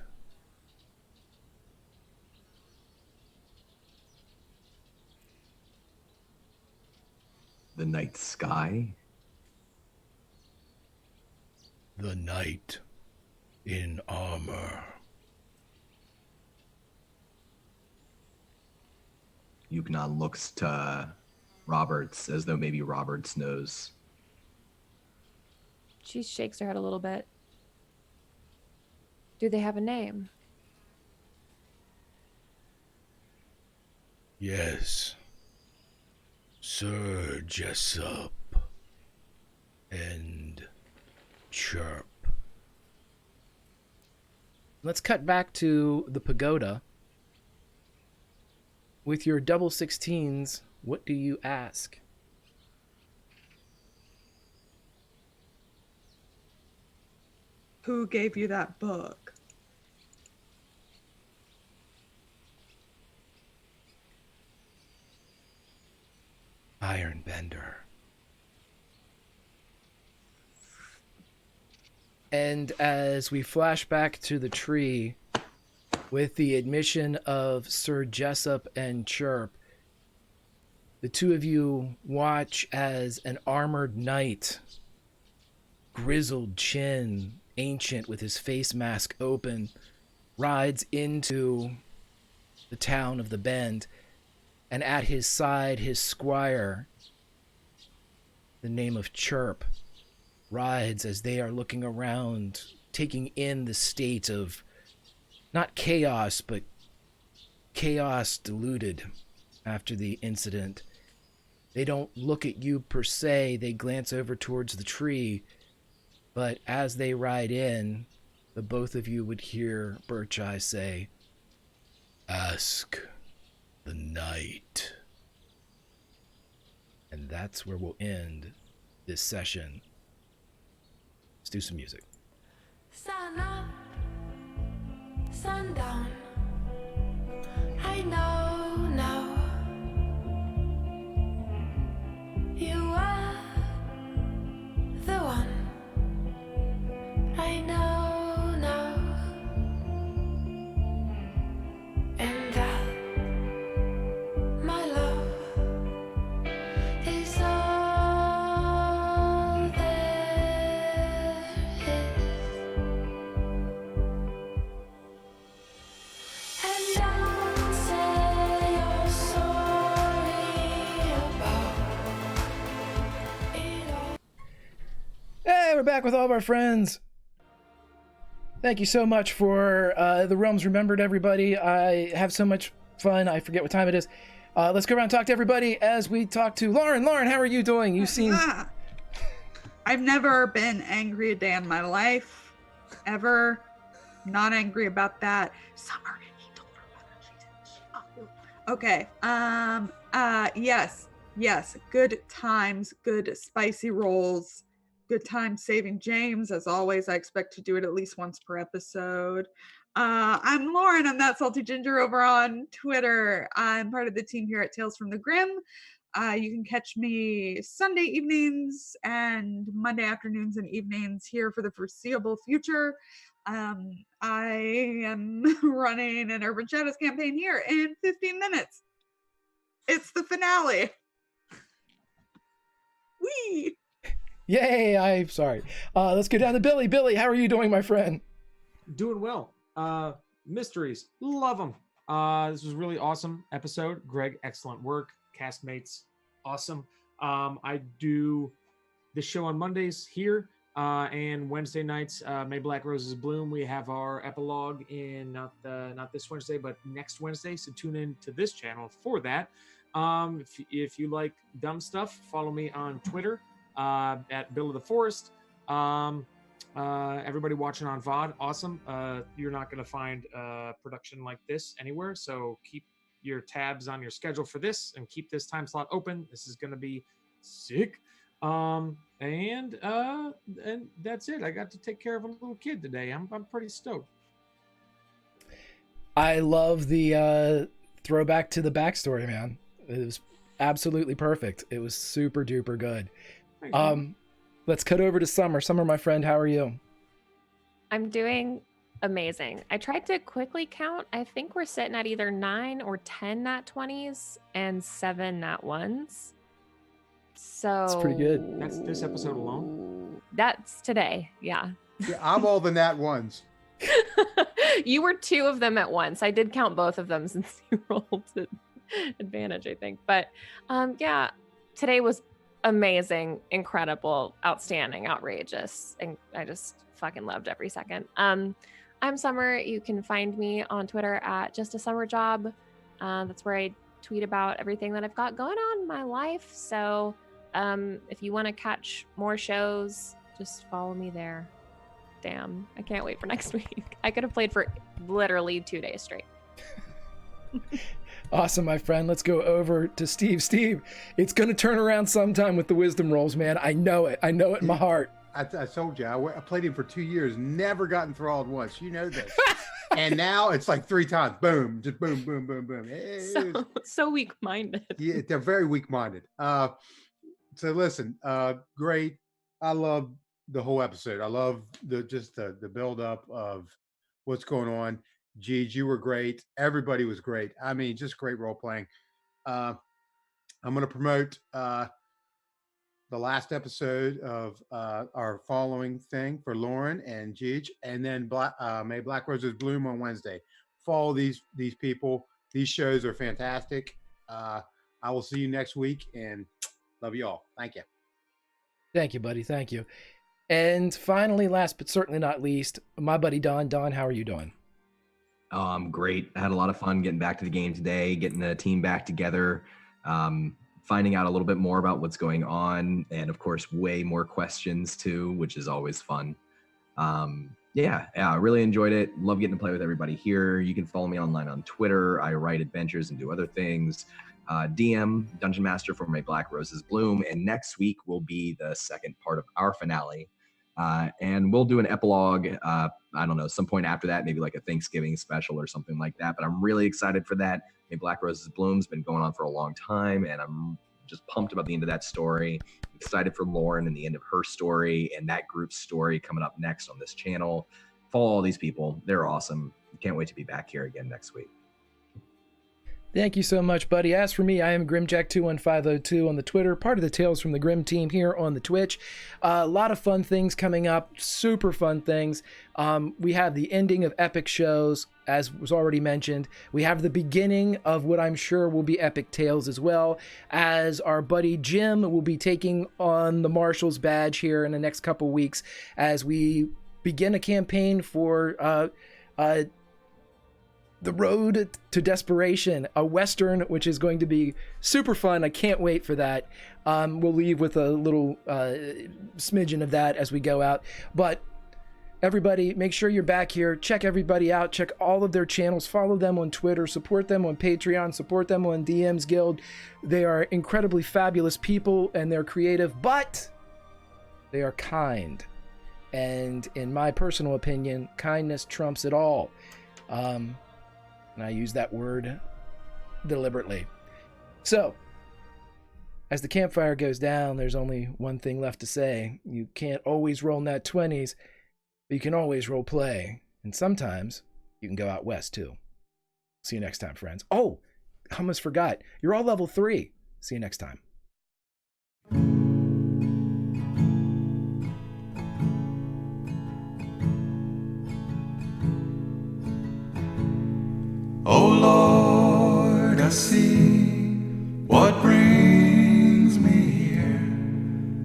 The night sky? The knight in armor. Yuknon looks to Roberts as though maybe Roberts knows. She shakes her head a little bit. Do they have a name? Yes. Sir Jessup and Chirp. Let's cut back to the pagoda. With your double 16s, what do you ask? Who gave you that book? Ironbender. And as we flash back to the tree, with the admission of Sir Jessup and Chirp, the two of you watch as an armored knight, grizzled chin, ancient with his face mask open, rides into the town of the Bend, and at his side his squire, the name of Chirp, rides as they are looking around, taking in the state of not chaos, but chaos diluted after the incident. They don't look at you per se, they glance over towards the tree, but as they ride in, the both of you would hear Bircheye say, "Ask the night." And that's where we'll end this session. Let's do some music. Sun up, sundown. I know now. You are the one. I know now. And that my love is all there is. And don't say you're sorry about it all. Hey, we're back with all of our friends. Thank you so much for the Realms Remembered, everybody. I have so much fun. I forget what time it is. Let's go around and talk to everybody as we talk to Lauren. Lauren, how are you doing? You seem... I've never been angry a day in my life, ever. Not angry about that. Summer, he told her mother. Okay. Yes. Good times, good spicy rolls. Good time saving James. As always, I expect to do it at least once per episode. I'm Lauren. I'm that salty ginger over on Twitter. I'm part of the team here at Tales from the Grim. You can catch me Sunday evenings and Monday afternoons and evenings here for the foreseeable future. I am running an Urban Shadows campaign here in 15 minutes. It's the finale. Whee! Yay! I'm sorry. Let's go down to Billy. Billy, how are you doing, my friend? Doing well. Mysteries, love them. This was a really awesome episode. Greg, excellent work. Castmates, awesome. I do the show on Mondays here, and Wednesday nights. May Black Roses Bloom. We have our epilogue in not this Wednesday, but next Wednesday. So tune in to this channel for that. If you like dumb stuff, follow me on Twitter at Bill of the Forest. Everybody watching on VOD, awesome. You're not going to find a production like this anywhere, so keep your tabs on your schedule for this and keep this time slot open. This is going to be sick. And that's it. I got to take care of a little kid today. I'm pretty stoked. I love the throwback to the backstory, man. It was absolutely perfect. It was super duper good. Thanks, man. Let's cut over to Summer. Summer, my friend, how are you? I'm doing amazing. I tried to quickly count. I think we're sitting at either 9 or 10 nat 20s and 7 nat 1s. So That's pretty good. That's this episode alone? That's today. Yeah. Yeah, I'm all the nat ones. You were 2 of them at once. I did count both of them since you rolled at advantage, I think. But yeah, today was amazing, incredible, outstanding, outrageous, and I just fucking loved every second. I'm Summer. You can find me on Twitter at Just a Summer Job. That's where I tweet about everything that I've got going on in my life. So if you want to catch more shows, just follow me there. Damn, I can't wait for next week. I could have played for literally 2 days straight. Awesome, my friend. Let's go over to Steve. Steve, it's going to turn around sometime with the wisdom rolls, man. I know it. I know it in my heart. I told you, I played him for 2 years, never got enthralled once. You know this. And now it's like 3 times. Boom, just boom, boom, boom, boom. Hey, So weak-minded. yeah, they're very weak-minded. So listen, great. I love the whole episode. I love the build-up of what's going on. Jeej, you were great. Everybody was great. I mean, just great role playing. I'm going to promote the last episode of our following thing for Lauren and Jeej, and then May Black Roses Bloom on Wednesday. Follow these people. These shows are fantastic. I will see you next week, and love you all. Thank you. Thank you, buddy. Thank you. And finally, last but certainly not least, my buddy Don. Don, how are you doing? Great. I had a lot of fun getting back to the game today, getting the team back together, finding out a little bit more about what's going on, and of course, way more questions too, which is always fun. Yeah, I really enjoyed it. Love getting to play with everybody here. You can follow me online on Twitter. I write adventures and do other things. DM, Dungeon Master for May Black Roses Bloom, and next week will be the second part of our finale. And we'll do an epilogue, I don't know, some point after that, maybe like a Thanksgiving special or something like that. But I'm really excited for that. May Black Roses Bloom's been going on for a long time, and I'm just pumped about the end of that story. Excited for Lauren and the end of her story and that group's story coming up next on this channel. Follow all these people. They're awesome. Can't wait to be back here again next week. Thank you so much, buddy. As for me, I am Grimjack21502 on the Twitter, part of the Tales from the Grim team here on the Twitch. A lot of fun things coming up, super fun things. We have the ending of epic shows, as was already mentioned. We have the beginning of what I'm sure will be epic tales as well, as our buddy Jim will be taking on the Marshal's badge here in the next couple weeks as we begin a campaign for The Road to Desperation, a Western, which is going to be super fun. I can't wait for that. We'll leave with a little smidgen of that as we go out. But Everybody, make sure you're back here. Check everybody out. Check all of their channels. Follow them on Twitter. Support them on Patreon. Support them on DM's Guild. They are incredibly fabulous people, and they're creative, but they are kind. And in my personal opinion, kindness trumps it all. And I use that word deliberately. So, as the campfire goes down, there's only one thing left to say. You can't always roll nat 20s, but you can always role play. And sometimes you can go out west too. See you next time, friends. Oh, I almost forgot. You're all level 3. See you next time. Oh Lord, I see what brings me here.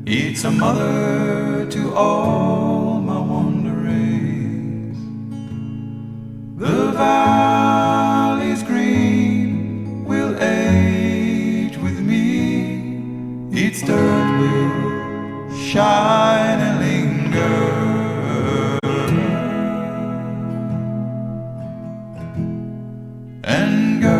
It's a mother to all my wanderings. The valleys green will age with me. Its dirt will shine and linger. And girl,